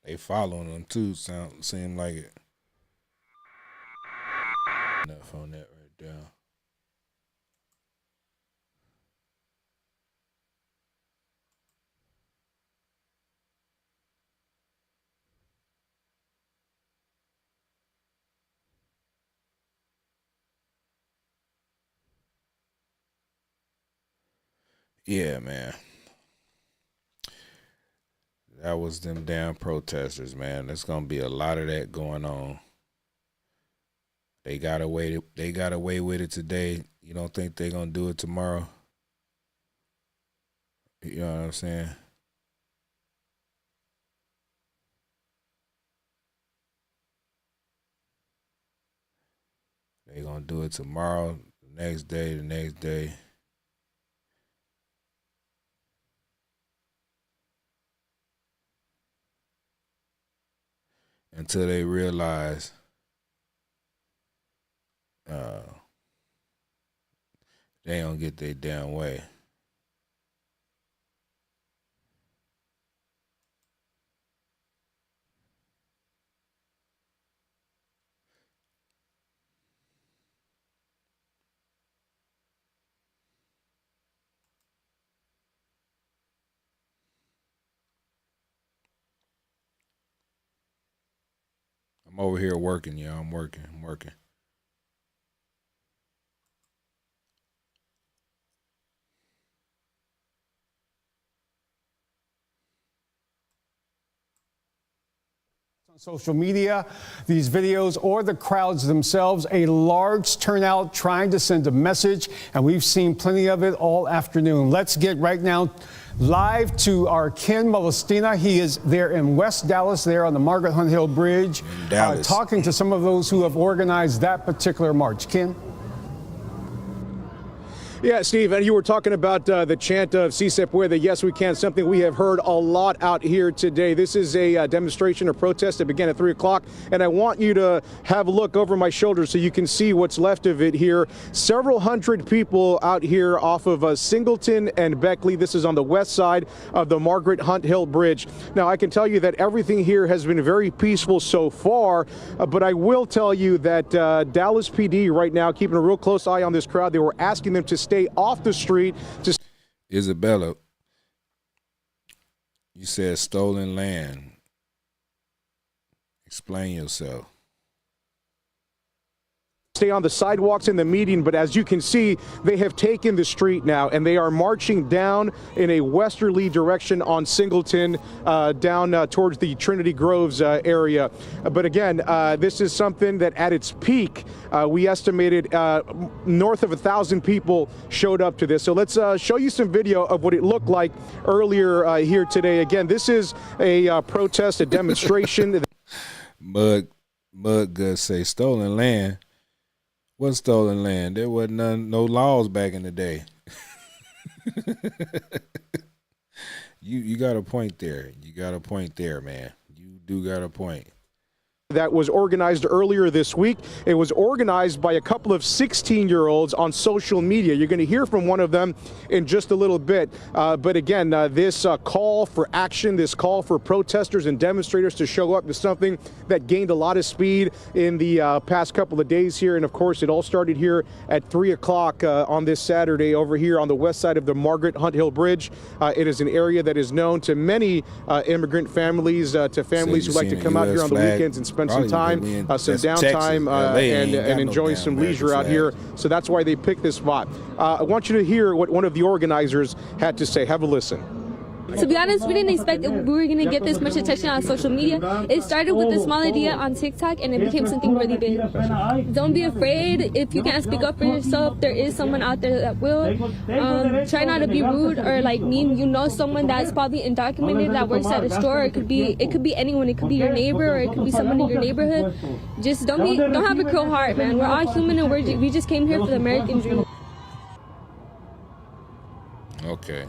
They following them too. Seem like it. Enough on that right there. Yeah, man. That was them damn protesters, man. There's gonna be a lot of that going on. They got away with it today. You don't think they're gonna do it tomorrow? You know what I'm saying? They gonna do it tomorrow, the next day. Until they realize they don't get their damn way. I'm over here working, y'all. I'm working. On social media, these videos or the crowds themselves, a large turnout trying to send a message, and we've seen plenty of it all afternoon. Let's get right now live to our Ken Molestina. He is there in West Dallas, there on the Margaret Hunt Hill Bridge, talking to some of those who have organized that particular march. Ken? Yeah, Steve, and you were talking about the chant of Si Se Puede, yes we can, something we have heard a lot out here today. This is a demonstration or protest that began at 3 o'clock, and I want you to have a look over my shoulder so you can see what's left of it here. Several hundred people out here off of Singleton and Beckley. This is on the west side of the Margaret Hunt Hill Bridge. Now, I can tell you that everything here has been very peaceful so far, but I will tell you that Dallas PD right now keeping a real close eye on this crowd. They were asking them to stay off the street. Isabella, you said stolen land. Explain yourself. stay on the sidewalks in the median, but as you can see, they have taken the street now, and they are marching down in a westerly direction on Singleton, down towards the Trinity Groves area. But again, this is something that at its peak, we estimated north of 1,000 people showed up to this. So let's show you some video of what it looked like earlier here today. Again, this is a protest, a demonstration. Mud Guts say stolen land. What stolen land? There wasn't no laws back in the day. You got a point there. You got a point there, man. You do got a point. That was organized earlier this week. It was organized by a couple of 16-year-olds on social media. You're going to hear from one of them in just a little bit. But again, this call for action, this call for protesters and demonstrators to show up is something that gained a lot of speed in the past couple of days here. And of course, it all started here at 3 o'clock on this Saturday over here on the west side of the Margaret Hunt Hill Bridge. It is an area that is known to many immigrant families, to families who like to come out here on the weekends and spend some time, some downtime, and enjoy some leisure out here. So that's why they picked this spot. I want you to hear what one of the organizers had to say. Have a listen. To be honest, we didn't expect that we were going to get this much attention on social media. It started with a small idea on TikTok, and it became something really big. Don't be afraid. If you can't speak up for yourself, there is someone out there that will. Try not to be rude or like mean. You know someone that's probably undocumented that works at a store. It could be anyone. It could be your neighbor, or it could be someone in your neighborhood. Just don't have a cruel heart, man. We're all human, and we just came here for the American dream. Okay.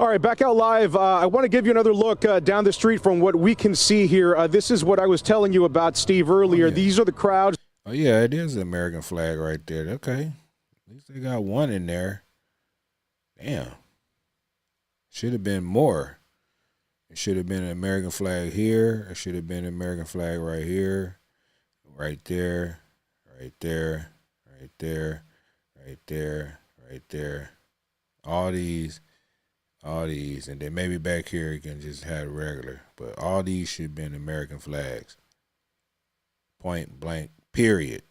All right, back out live. I want to give you another look down the street from what we can see here. This is what I was telling you about, Steve, earlier. Oh, yeah. These are the crowds. Oh, yeah, it is the American flag right there. Okay. At least they got one in there. Damn. Should have been more. It should have been an American flag here. It should have been an American flag right here. Right there. Right there. Right there. Right there. Right there. All these, and then maybe back here you can just have regular. But all these should be American flags. Point blank, period.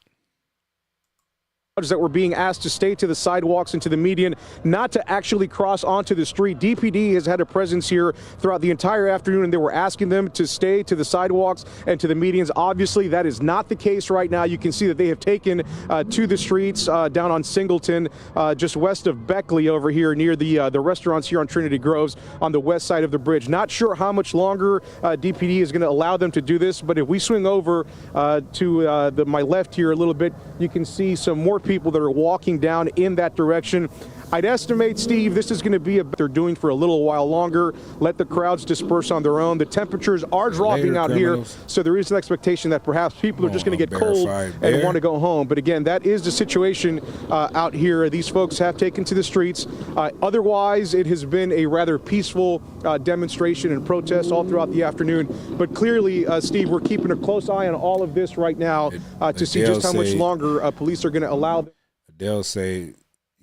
That were being asked to stay to the sidewalks and to the median, not to actually cross onto the street. DPD has had a presence here throughout the entire afternoon, and they were asking them to stay to the sidewalks and to the medians. Obviously, that is not the case right now. You can see that they have taken to the streets down on Singleton, just west of Beckley over here near the restaurants here on Trinity Groves on the west side of the bridge. Not sure how much longer DPD is going to allow them to do this, but if we swing over to my left here a little bit, you can see some more people that are walking down in that direction. I'd estimate, Steve, this is going to be they're doing for a little while longer. Let the crowds disperse on their own. The temperatures are dropping out here, so there is an expectation that perhaps people are just going to get cold and want to go home. But again, that is the situation out here. These folks have taken to the streets. Otherwise, it has been a rather peaceful demonstration and protest all throughout the afternoon. But clearly, Steve, we're keeping a close eye on all of this right now to see just how much longer police are going to allow them. They'll say,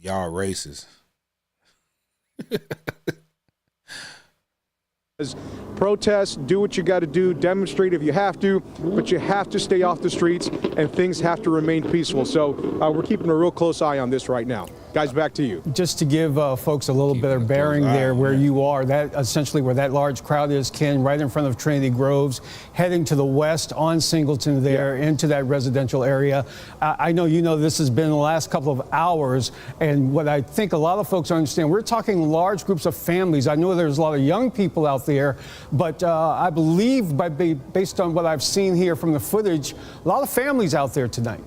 y'all racist. Protest, do what you got to do, demonstrate if you have to, but you have to stay off the streets and things have to remain peaceful. So we're keeping a real close eye on this right now. Guys, back to you. Just to give folks a little bit of bearing there where you are, that essentially where that large crowd is, Ken, right in front of Trinity Groves, heading to the west on Singleton there into that residential area. I know you know this has been the last couple of hours, and what I think a lot of folks understand, we're talking large groups of families. I know there's a lot of young people out there, but I believe based on what I've seen here from the footage, a lot of families out there tonight.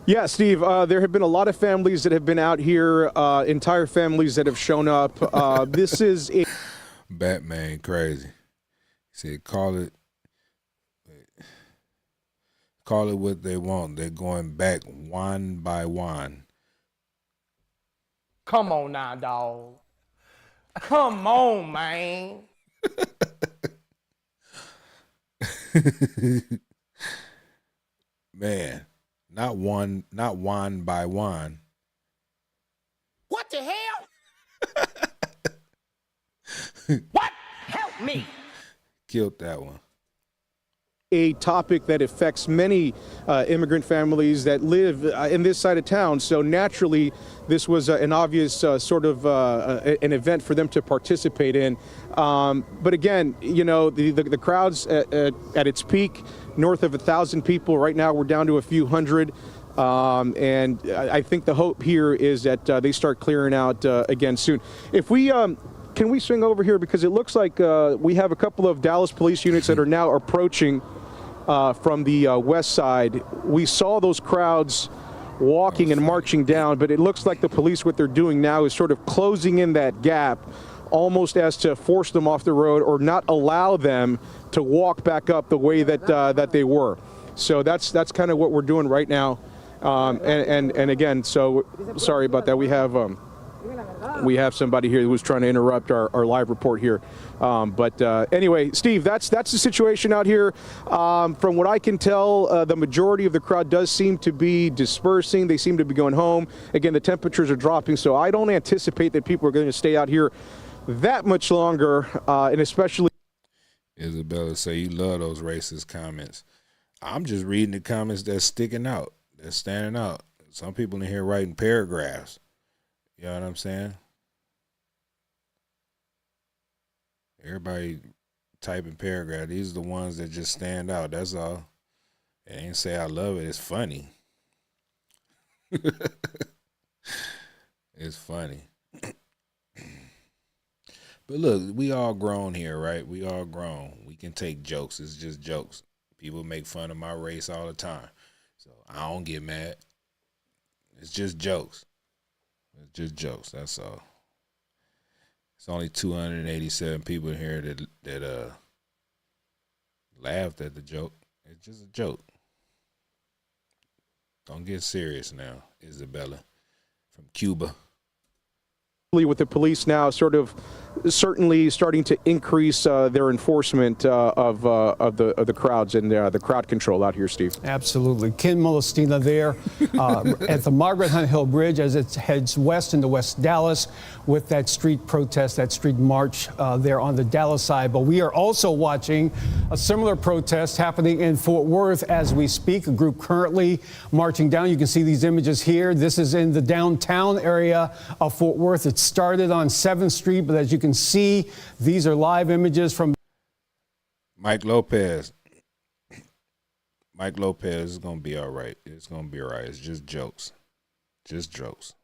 Yeah, Steve, there have been a lot of families that have been out here, entire families that have shown up. This is a Batman crazy. He said, call it what they want. They're going back one by one. Come on now, dog. Come on, man. Man, not one by one. What the hell? What? Help me. Killed that one. a topic that affects many immigrant families that live in this side of town. So naturally, this was an obvious sort of an event for them to participate in. But again, you know, the crowd's at its peak, north of 1,000 people. Right now, we're down to a few hundred. And I think the hope here is that they start clearing out again soon. If we can we swing over here, because it looks like we have a couple of Dallas police units that are now approaching from the west side. We saw those crowds walking and marching down, but it looks like the police, what they're doing now is sort of closing in that gap, almost as to force them off the road or not allow them to walk back up the way that that they were. So that's kind of what we're doing right now. And again, so sorry about that. We have somebody here who was trying to interrupt our live report here. But anyway, Steve, that's the situation out here. From what I can tell, the majority of the crowd does seem to be dispersing. They seem to be going home. Again, the temperatures are dropping, so I don't anticipate that people are going to stay out here that much longer, and especially. Isabella say you love those racist comments. I'm just reading the comments that's sticking out, that's standing out. Some people in here writing paragraphs. You know what I'm saying? Everybody typing paragraph. These are the ones that just stand out. That's all. It ain't say I love it. It's funny. It's funny. But look, we all grown here, right? We all grown. We can take jokes. It's just jokes. People make fun of my race all the time. So I don't get mad. It's just jokes. It's just jokes. That's all. It's only 287 people in here that laughed at the joke. It's just a joke. Don't get serious now, Isabella from Cuba. With the police now sort of certainly starting to increase their enforcement of the crowds and the crowd control out here, Steve. Absolutely. Ken Molestina there at the Margaret Hunt Hill Bridge as it heads west into West Dallas with that street protest, that street march there on the Dallas side. But we are also watching a similar protest happening in Fort Worth as we speak. A group currently marching down. You can see these images here. This is in the downtown area of Fort Worth. It started on 7th Street, but as you can see, these are live images from Mike Lopez. Mike Lopez is going to be all right. It's going to be all right. It's just jokes. Just jokes.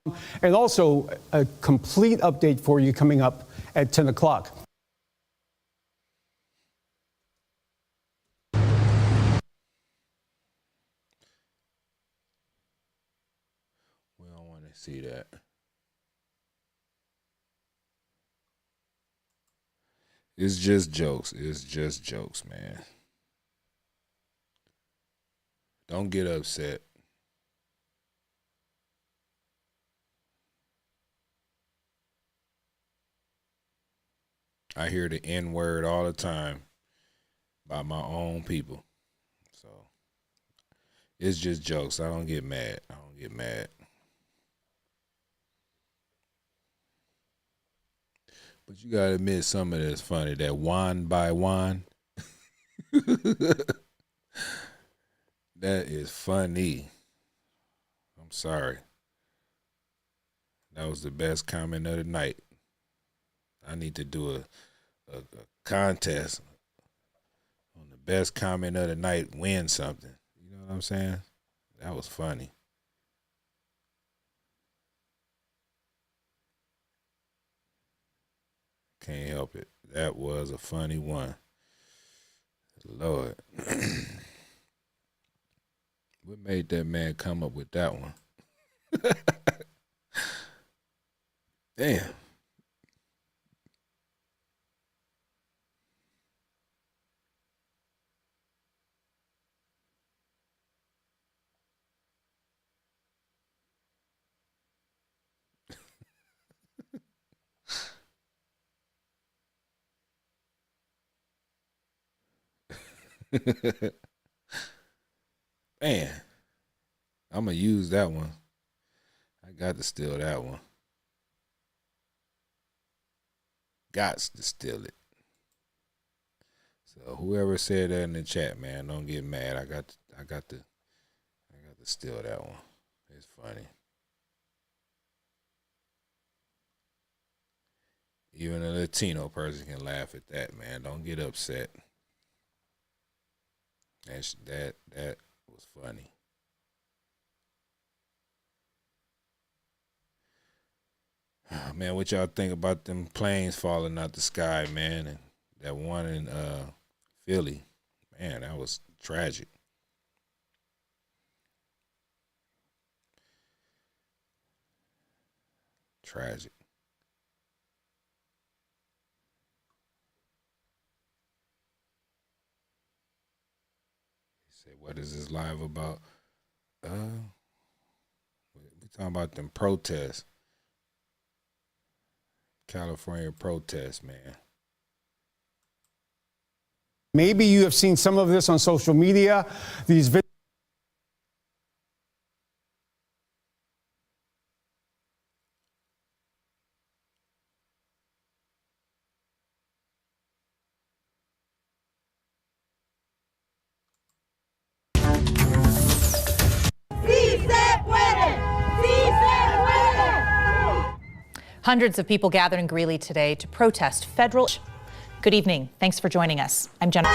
And also a complete update for you coming up at 10 o'clock. We don't want to see that. It's just jokes. It's just jokes, man. Don't get upset. I hear the N word all the time by my own people. So it's just jokes. I don't get mad. I don't get mad. But you gotta admit some of this funny. That wine by wine. That is funny. I'm sorry. That was the best comment of the night. I need to do a contest on the best comment of the night, win something. You know what I'm saying? That was funny. Can't help it. That was a funny one. Lord. What made that man come up with that one? Damn. Man, I'm going to use that one. I got to steal that one. Gots to steal it. So whoever said that in the chat, man, don't get mad. I got to steal that one. It's funny. Even a Latino person can laugh at that, man. Don't get upset. That was funny. Man, what y'all think about them planes falling out the sky, man? And that one in Philly, man, that was tragic. Tragic. He said, "What is this live about?" We talking about them protests. California protests, man. Maybe you have seen some of this on social media. These videos. Hundreds of people gathered in Greeley today to protest federal. Good evening. Thanks for joining us. I'm Jennifer.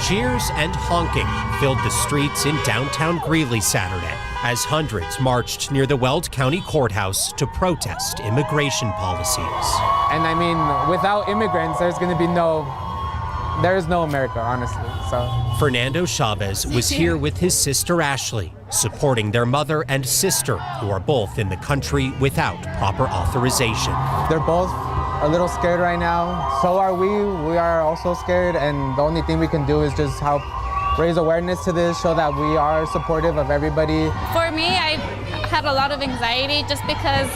Cheers and honking filled the streets in downtown Greeley Saturday as hundreds marched near the Weld County Courthouse to protest immigration policies. And I mean, without immigrants, there is no America, honestly. So Fernando Chavez was here with his sister Ashley, supporting their mother and sister, who are both in the country without proper authorization. they're both a little scared right now. So are we. We are also scared, and the only thing we can do is just help raise awareness to this, show that we are supportive of everybody. For me, I had a lot of anxiety just because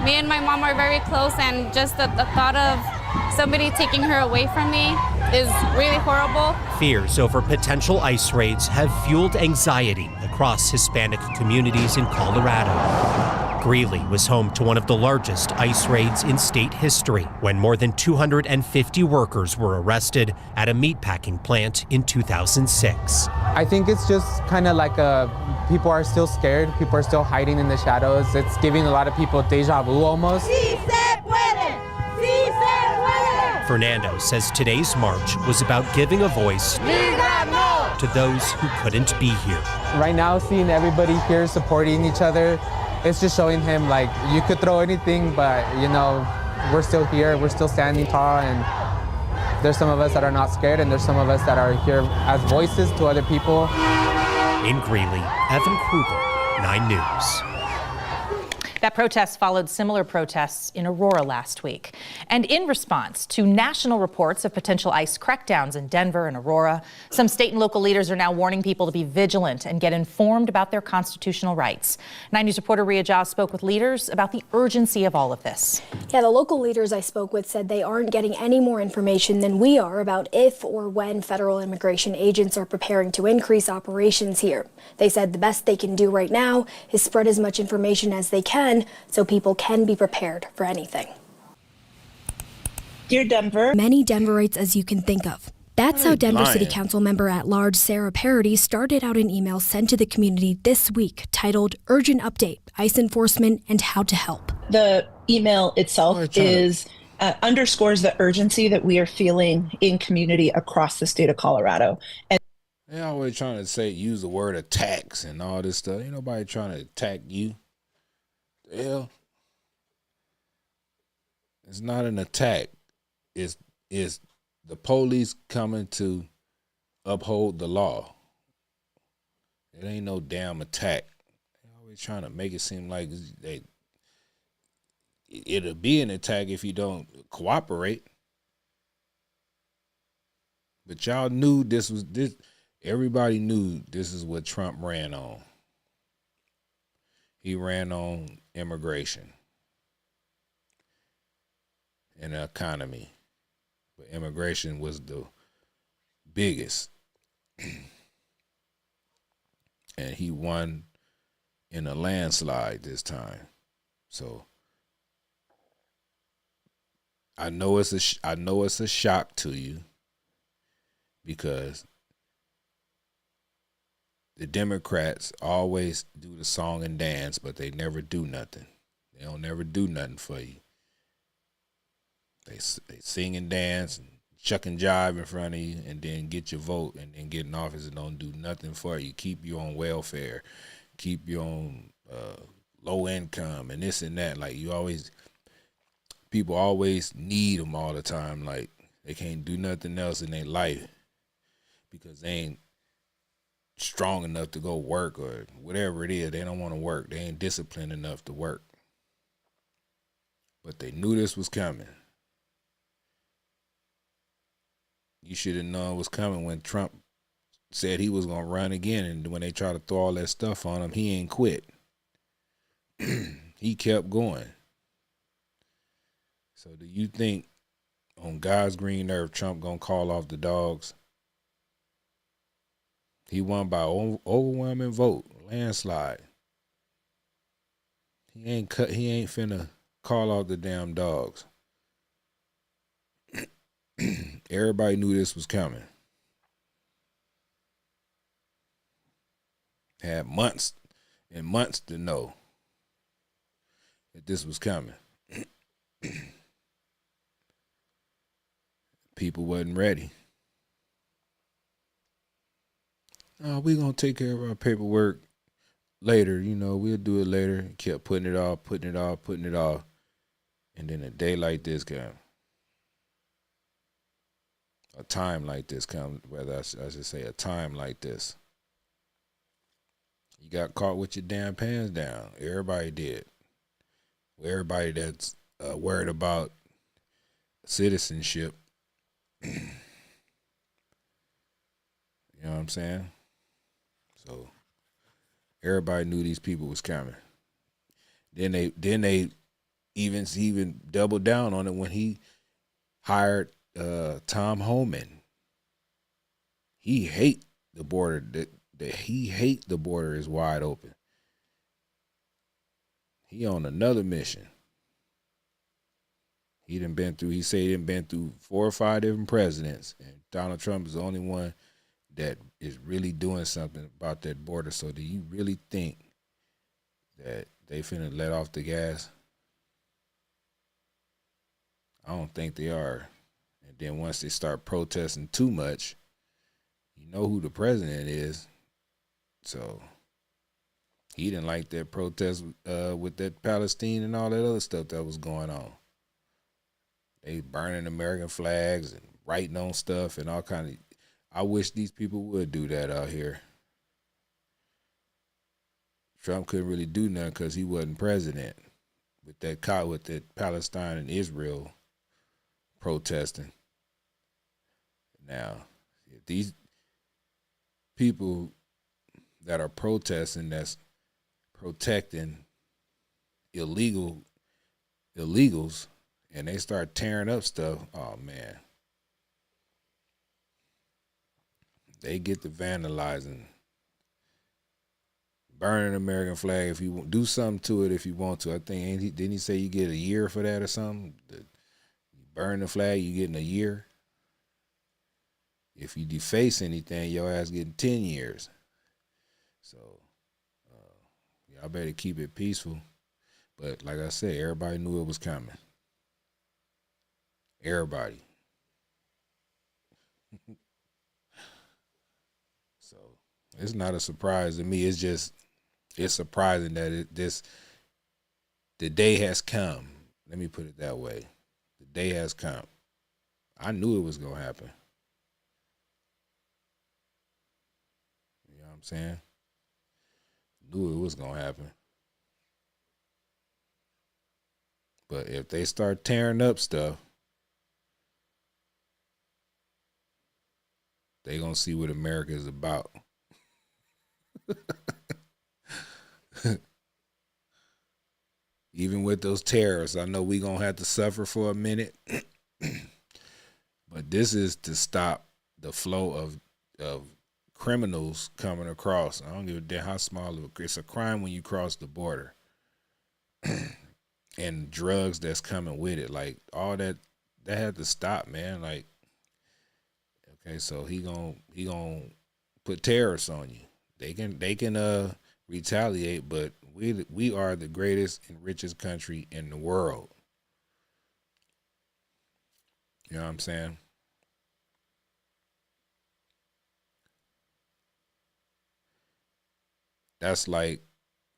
me and my mom are very close, and just the thought of somebody taking her away from me is really horrible. Fears over potential ICE raids have fueled anxiety across Hispanic communities in Colorado. Greeley was home to one of the largest ICE raids in state history when more than 250 workers were arrested at a meatpacking plant in 2006. I think it's just kind of like people are still scared. People are still hiding in the shadows. It's giving a lot of people deja vu almost. Fernando says today's march was about giving a voice to those who couldn't be here. Right now, seeing everybody here supporting each other, it's just showing him like you could throw anything, but you know, we're still here, we're still standing tall, and there's some of us that are not scared, and there's some of us that are here as voices to other people. In Greeley, Evan Kruger, 9 News. That protest followed similar protests in Aurora last week. And in response to national reports of potential ICE crackdowns in Denver and Aurora, some state and local leaders are now warning people to be vigilant and get informed about their constitutional rights. 9 News reporter Ria Jaw spoke with leaders about the urgency of all of this. Yeah, the local leaders I spoke with said they aren't getting any more information than we are about if or when federal immigration agents are preparing to increase operations here. They said the best they can do right now is spread as much information as they can so people can be prepared for anything. Dear Denver. Many Denverites as you can think of. That's how Denver City Council member at large Sarah Parody started out an email sent to the community this week titled Urgent Update, ICE Enforcement and How to Help. The email itself underscores the urgency that we are feeling in community across the state of Colorado. And they're always trying to use the word attacks and all this stuff. Ain't nobody trying to attack you. The hell? It's not an attack. It's the police coming to uphold the law. It ain't no damn attack. They're always trying to make it seem like it'll be an attack if you don't cooperate. But y'all knew this. Everybody knew this is what Trump ran on. He ran on immigration and the economy. But immigration was the biggest. And he won in a landslide this time. So I know it's a shock to you because the Democrats always do the song and dance, but they never do nothing. They don't never do nothing for you. They sing and dance and chuck and jive in front of you, and then get your vote, and then get in office and don't do nothing for you. Keep you on welfare, keep you on low income and this and that. Like people always need them all the time. Like they can't do nothing else in their life because they ain't strong enough to go work or whatever it is. They don't want to work. They ain't disciplined enough to work. But they knew this was coming. You should have known it was coming when Trump said he was going to run again, and when they tried to throw all that stuff on him, he ain't quit. He kept going. So do you think on God's green earth Trump going to call off the dogs? He won by overwhelming vote, landslide. He ain't finna call off the damn dogs. Everybody knew this was coming. Had months and months to know that this was coming. People wasn't ready. Oh, we're going to take care of our paperwork later. We'll do it later. Kept putting it off. And then a day like this came. A time like this comes, whether I should say a time like this. You got caught with your damn pants down. Everybody did. Everybody that's worried about citizenship. You know what I'm saying? So everybody knew these people was coming. Then they even doubled down on it when he hired Tom Homan. He hate the border. He hate the border is wide open. He on another mission. He said he done been through 4 or 5 different presidents, and Donald Trump is the only one that is really doing something about that border. So do you really think that they finna let off the gas? I don't think they are. And then once they start protesting too much, you know who the president is. So he didn't like that protest with that Palestine and all that other stuff that was going on. They burning American flags and writing on stuff and all kind of. I wish these people would do that out here. Trump couldn't really do nothing because he wasn't president. With that Palestine and Israel protesting. Now, if these people that are protesting, that's protecting illegals, and they start tearing up stuff, oh man. They get to vandalizing, burning American flag. If you do something to it, if you want to, I think didn't he say you get a year for that or something? You burn the flag, you getting a year. If you deface anything, your ass getting 10 years. So, y'all better keep it peaceful. But like I said, everybody knew it was coming. Everybody. So it's not a surprise to me. It's surprising that the day has come. Let me put it that way. The day has come. I knew it was gonna happen. You know what I'm saying? Knew it was gonna happen. But if they start tearing up stuff, they gonna see what America is about. Even with those terrorists, I know we gonna have to suffer for a minute. But this is to stop the flow of criminals coming across. I don't give a damn how small it's a crime when you cross the border. And drugs that's coming with it, like all that had to stop, man. Like, okay, so he gon' put tariffs on you. They can retaliate, but we are the greatest and richest country in the world. You know what I'm saying? That's like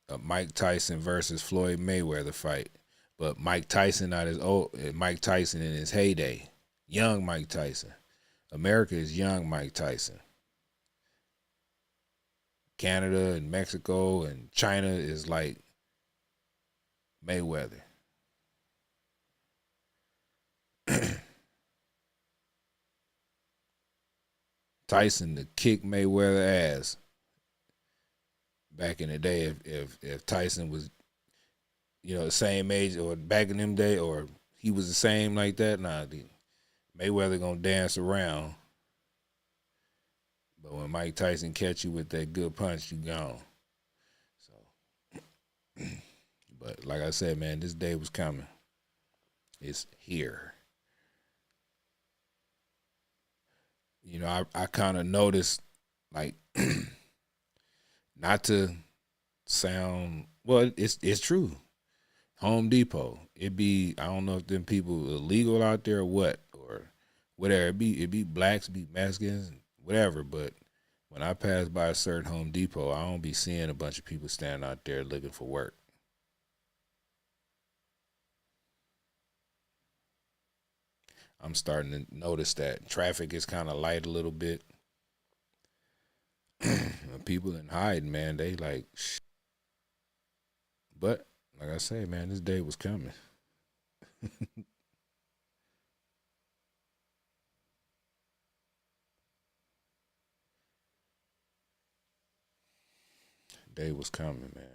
a Mike Tyson versus Floyd Mayweather fight. But Mike Tyson not as old. Mike Tyson in his heyday, young Mike Tyson. America is young Mike Tyson. Canada and Mexico and China is like Mayweather. Tyson to kick Mayweather ass back in the day. If Tyson was, the same age, or back in them day, or he was the same like that, nah, Mayweather gonna dance around. But when Mike Tyson catch you with that good punch, you gone. So, but like I said, man, this day was coming. It's here. I kind of noticed, like, not to sound, well, it's true. Home Depot, I don't know if them people illegal out there or what, or whatever. It be blacks, be Mexicans, whatever. But when I pass by a certain Home Depot, I don't be seeing a bunch of people standing out there looking for work. I'm starting to notice that traffic is kind of light a little bit. People in hiding, man, they like, shh. But like I say, man, this day was coming. Day was coming, man.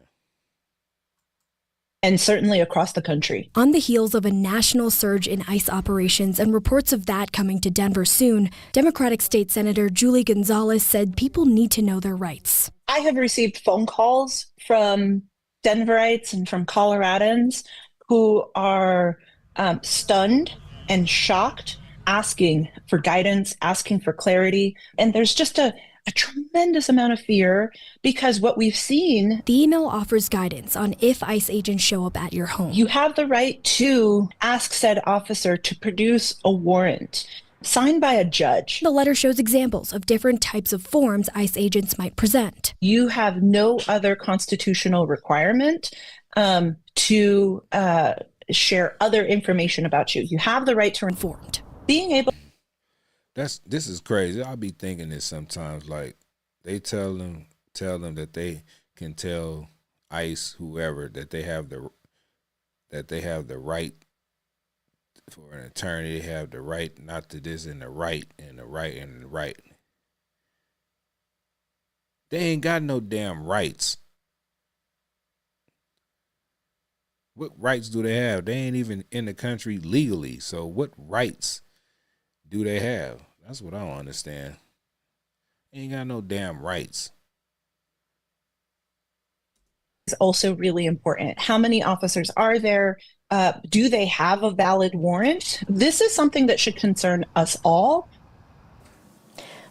And certainly across the country. On the heels of a national surge in ICE operations and reports of that coming to Denver soon, Democratic State Senator Julie Gonzalez said people need to know their rights. I have received phone calls from Denverites and from Coloradans who are stunned and shocked, asking for guidance, asking for clarity. And there's just a tremendous amount of fear because what we've seen. The email offers guidance on if ICE agents show up at your home. You have the right to ask said officer to produce a warrant signed by a judge. The letter shows examples of different types of forms ICE agents might present. You have no other constitutional requirement to share other information about you. You have the right to informed. Being able. This is crazy. I'll be thinking this sometimes. Like, they tell them that they can tell ICE, whoever, that they have the right for an attorney. They have the right not to this and the right and the right and the right. They ain't got no damn rights. What rights do they have? They ain't even in the country legally. So what rights do they have? That's what I don't understand. Ain't got no damn rights. Is also really important. How many officers are there? Do they have a valid warrant? This is something that should concern us all.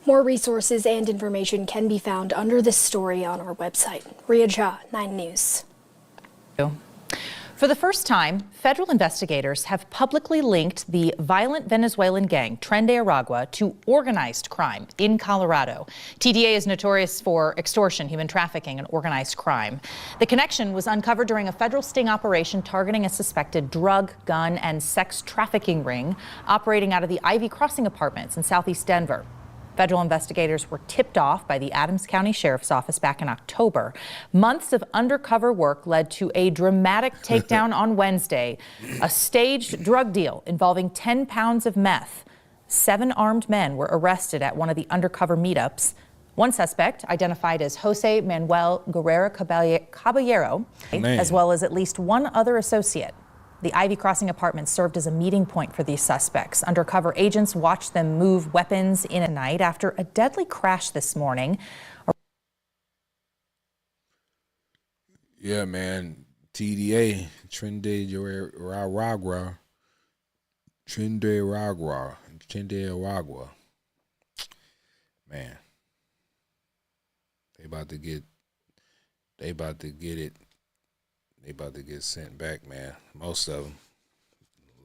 More resources and information can be found under this story on our website. Ria Jha, 9 News. For the first time, federal investigators have publicly linked the violent Venezuelan gang Tren de Aragua to organized crime in Colorado. TDA is notorious for extortion, human trafficking, and organized crime. The connection was uncovered during a federal sting operation targeting a suspected drug, gun, and sex trafficking ring operating out of the Ivy Crossing apartments in southeast Denver. Federal investigators were tipped off by the Adams County Sheriff's Office back in October. Months of undercover work led to a dramatic takedown on Wednesday, a staged drug deal involving 10 pounds of meth. 7 armed men were arrested at one of the undercover meetups. One suspect, identified as Jose Manuel Guerrero Caballero, as well as at least one other associate. The Ivy Crossing apartment served as a meeting point for these suspects. Undercover agents watched them move weapons in at night after a deadly crash this morning. Yeah, man. TDA, Tren de Aragua, Chindaragua. Man, they about to get it. They about to get sent back, man. Most of them.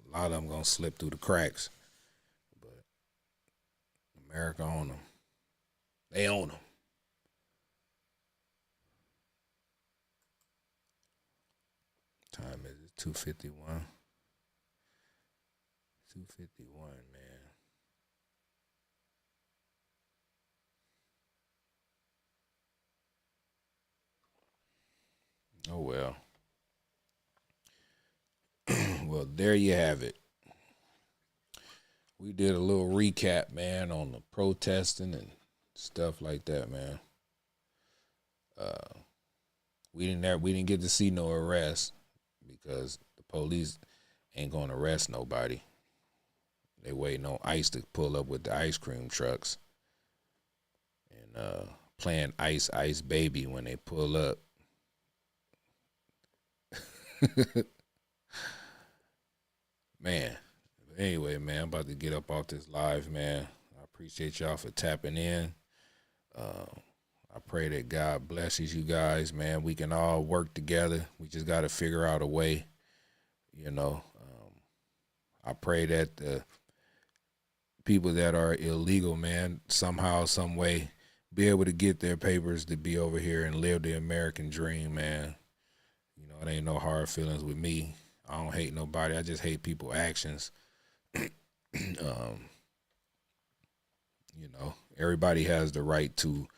A lot of them gonna slip through the cracks. But America own them. They own them. Time is it? 2:51. 2:51, man. Oh well. Well, there you have it. We did a little recap, man, on the protesting and stuff like that, man. We didn't get to see no arrests because the police ain't gonna arrest nobody. They waiting on ICE to pull up with the ice cream trucks and playing Ice Ice Baby when they pull up. Man. Anyway, man, I'm about to get up off this live, man. I appreciate y'all for tapping in. I pray that God blesses you guys, man. We can all work together. We just got to figure out a way, you know. I pray that the people that are illegal, man, somehow, some way, be able to get their papers to be over here and live the American dream, man. You know, it ain't no hard feelings with me. I don't hate nobody. I just hate people's actions. You know, everybody has the right to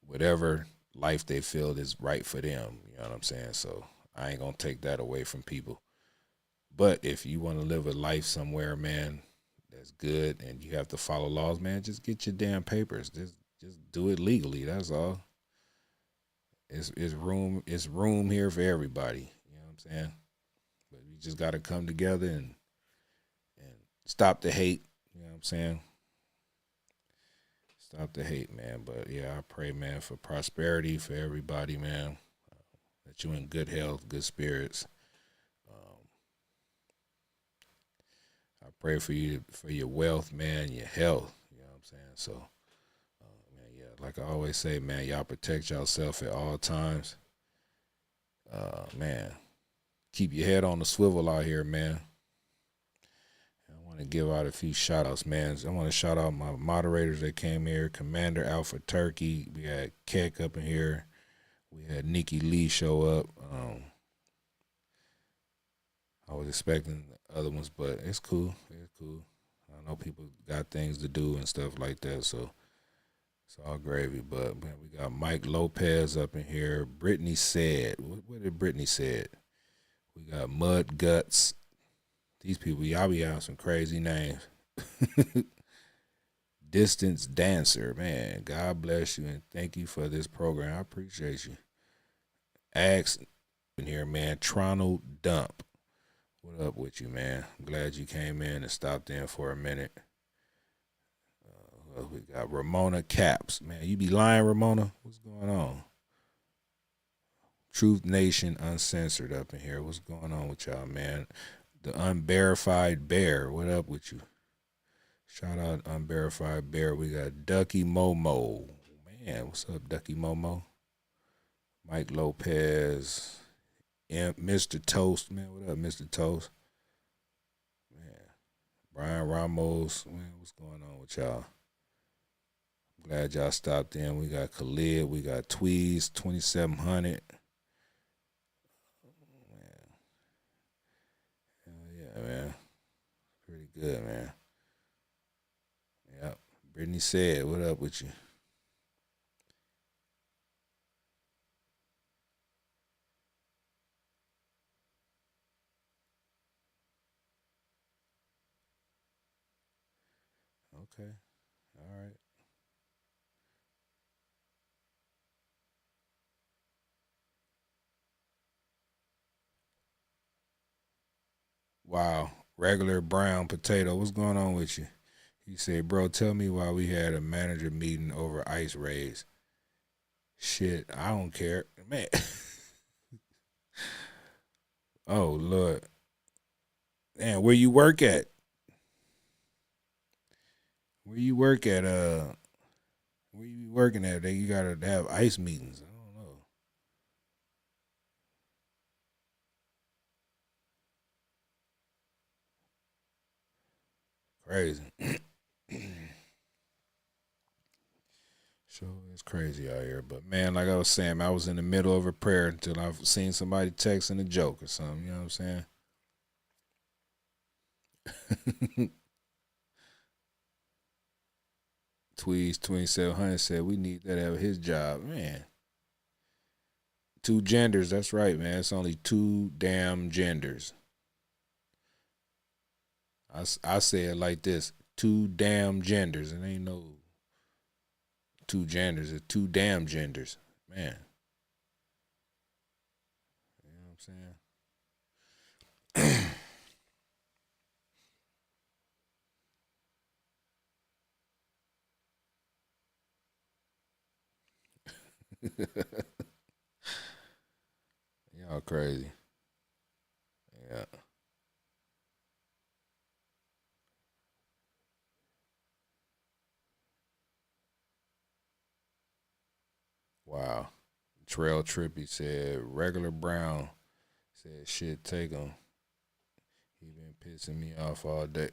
whatever life they feel is right for them. You know what I'm saying? So I ain't going to take that away from people. But if you want to live a life somewhere, man, that's good and you have to follow laws, man, just get your damn papers. Just do it legally. That's all. It's room here for everybody. You know what I'm saying? But we just got to come together and stop the hate. You know what I'm saying? Stop the hate, man. But, yeah, I pray, man, for prosperity for everybody, man, that you're in good health, good spirits. I pray for you, for your wealth, man, your health. You know what I'm saying? So, man, yeah, like I always say, man, y'all protect yourself at all times. Man, keep your head on the swivel out here, man. I want to give out a few shout outs, man. I want to shout out my moderators that came here. Commander Alpha Turkey. We had Keck up in here. We had Nikki Lee show up. I was expecting the other ones, but it's cool. It's cool. I know people got things to do and stuff like that, so it's all gravy. But man, we got Mike Lopez up in here. Brittany said, what did Brittany said? We got Mud Guts. These people, y'all be having some crazy names. Distance Dancer, man. God bless you and thank you for this program. I appreciate you. Axe in here, man. Toronto Dump. What up with you, man? I'm glad you came in and stopped in for a minute. We got Ramona Caps. Man, you be lying, Ramona? What's going on? Truth Nation Uncensored up in here. What's going on with y'all, man? The Unverified Bear. What up with you? Shout out Unverified Bear. We got Ducky Momo. Man, what's up, Ducky Momo? Mike Lopez. Mr. Toast, man. What up, Mr. Toast? Man. Brian Ramos. Man, what's going on with y'all? I'm glad y'all stopped in. We got Khalid. We got Tweez, 2700. Man. Hell yeah, man. Pretty good, man. Yep. Brittany said, what up with you? Okay. All right. Wow. Regular brown potato. What's going on with you? He said, bro, tell me why we had a manager meeting over ice raids. Shit, I don't care. Man. Oh, Lord. Man, where you work at? Where you work at? Where you working at? You gotta have ICE meetings. I don't know. Crazy. Sure, it's crazy out here. But man, like I was saying, I was in the middle of a prayer until I've seen somebody texting a joke or something. You know what I'm saying? Tweez 2700 said we need that at his job. Man. 2 genders, that's right, man. It's only 2 damn genders. I say it like this: 2 damn genders. It ain't no 2 genders. It's 2 damn genders, man. You know what I'm saying? Y'all crazy. Yeah. Wow. Trail Trippy said regular Brown said shit take him. He been pissing me off all day.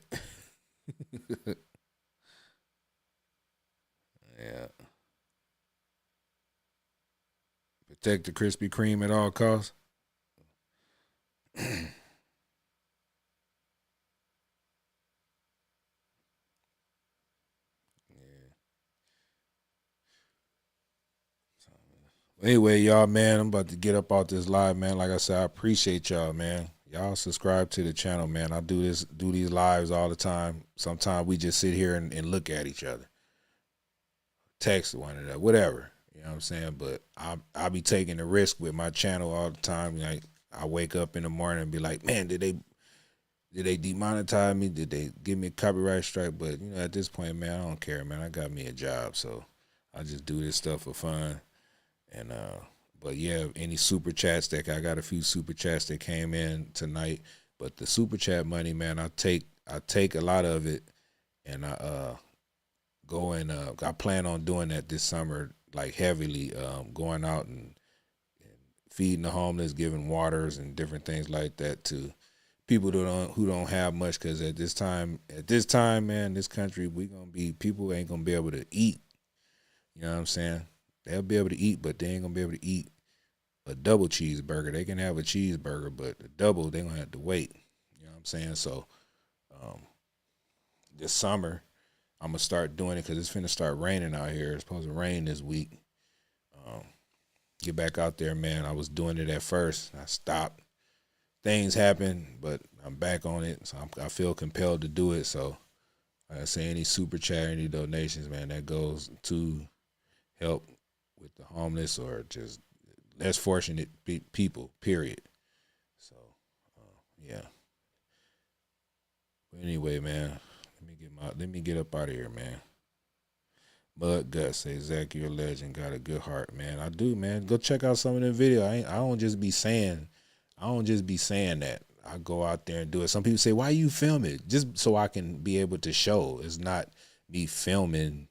Yeah. Protect the Krispy Kreme at all costs. Anyway, y'all, man, I'm about to get up out this live, man. Like I said, I appreciate y'all, man. Y'all subscribe to the channel, man. I do these lives all the time. Sometimes we just sit here and look at each other, text one another, whatever. You know what I'm saying? But I be taking the risk with my channel all the time. Like I wake up in the morning and be like, man, did they demonetize me? Did they give me a copyright strike? But you know, at this point, man, I don't care, man. I got me a job, so I just do this stuff for fun. And but yeah, any super chats that I got a few super chats that came in tonight. But the super chat money, man, I take a lot of it, and I go and I plan on doing that this summer, like heavily, going out and feeding the homeless, giving waters and different things like that to people who don't have much. Because at this time, man, this country, people ain't gonna be able to eat. You know what I'm saying? They'll be able to eat, but they ain't gonna be able to eat a double cheeseburger. They can have a cheeseburger, but a double, they're gonna have to wait. You know what I'm saying? So this summer, I'm gonna start doing it because it's finna start raining out here. It's supposed to rain this week. Get back out there, man. I was doing it at first. I stopped. Things happen, but I'm back on it. So I feel compelled to do it. So like I say, any super chat, any donations, man, that goes to help with the homeless or just less fortunate people, period. So, yeah. But anyway, man, let me get up out of here, man. Mud Guts say, Zach, you're a legend, got a good heart, man. I do, man. Go check out some of the video. I don't just be saying that. I go out there and do it. Some people say, why you film it? Just so I can be able to show. It's not me filming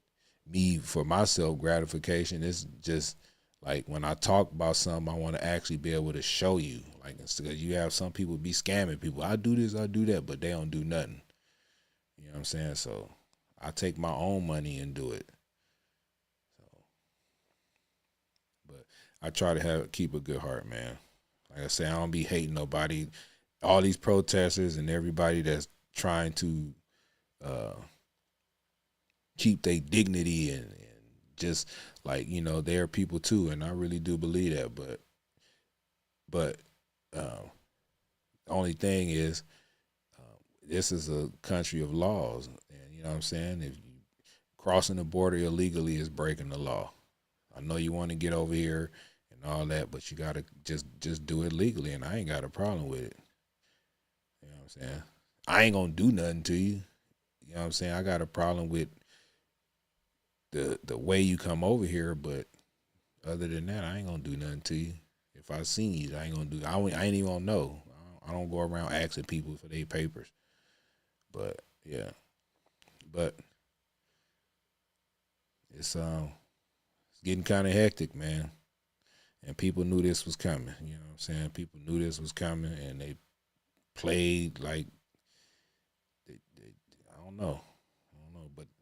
me for my self gratification. It's just like when I talk about something, I want to actually be able to show you. Like, because you have some people be scamming people. I do this, I do that, but they don't do nothing. You know what I'm saying? So I take my own money and do it. So, but I try to keep a good heart, man. Like I say, I don't be hating nobody. All these protesters and everybody that's trying to keep their dignity and just like, you know, they're people too, and I really do believe that. But only thing is, this is a country of laws, and you know what I'm saying. If you crossing the border illegally is breaking the law. I know you want to get over here and all that, but you gotta just do it legally, and I ain't got a problem with it. You know what I'm saying? I ain't gonna do nothing to you. You know what I'm saying? I got a problem with the way you come over here, but other than that, I ain't gonna do nothing to you. If I seen you, I ain't even gonna know. I don't go around asking people for their papers. But yeah, but it's getting kind of hectic, man. And people knew this was coming. You know what I'm saying? People knew this was coming, and they played like I don't know,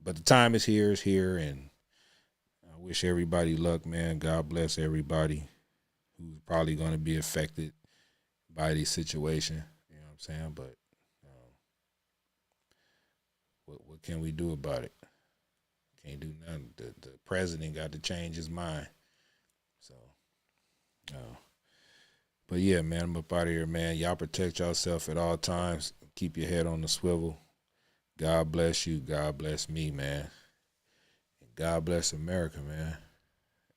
but the time is here, and I wish everybody luck, man. God bless everybody who's probably going to be affected by this situation. You know what I'm saying? But what can we do about it? Can't do nothing. The president got to change his mind. So, but yeah, man, I'm up out of here, man. Y'all protect yourself at all times. Keep your head on the swivel. God bless you. God bless me, man. And God bless America, man.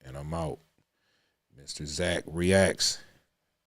And I'm out. Mr. Zach Reacts.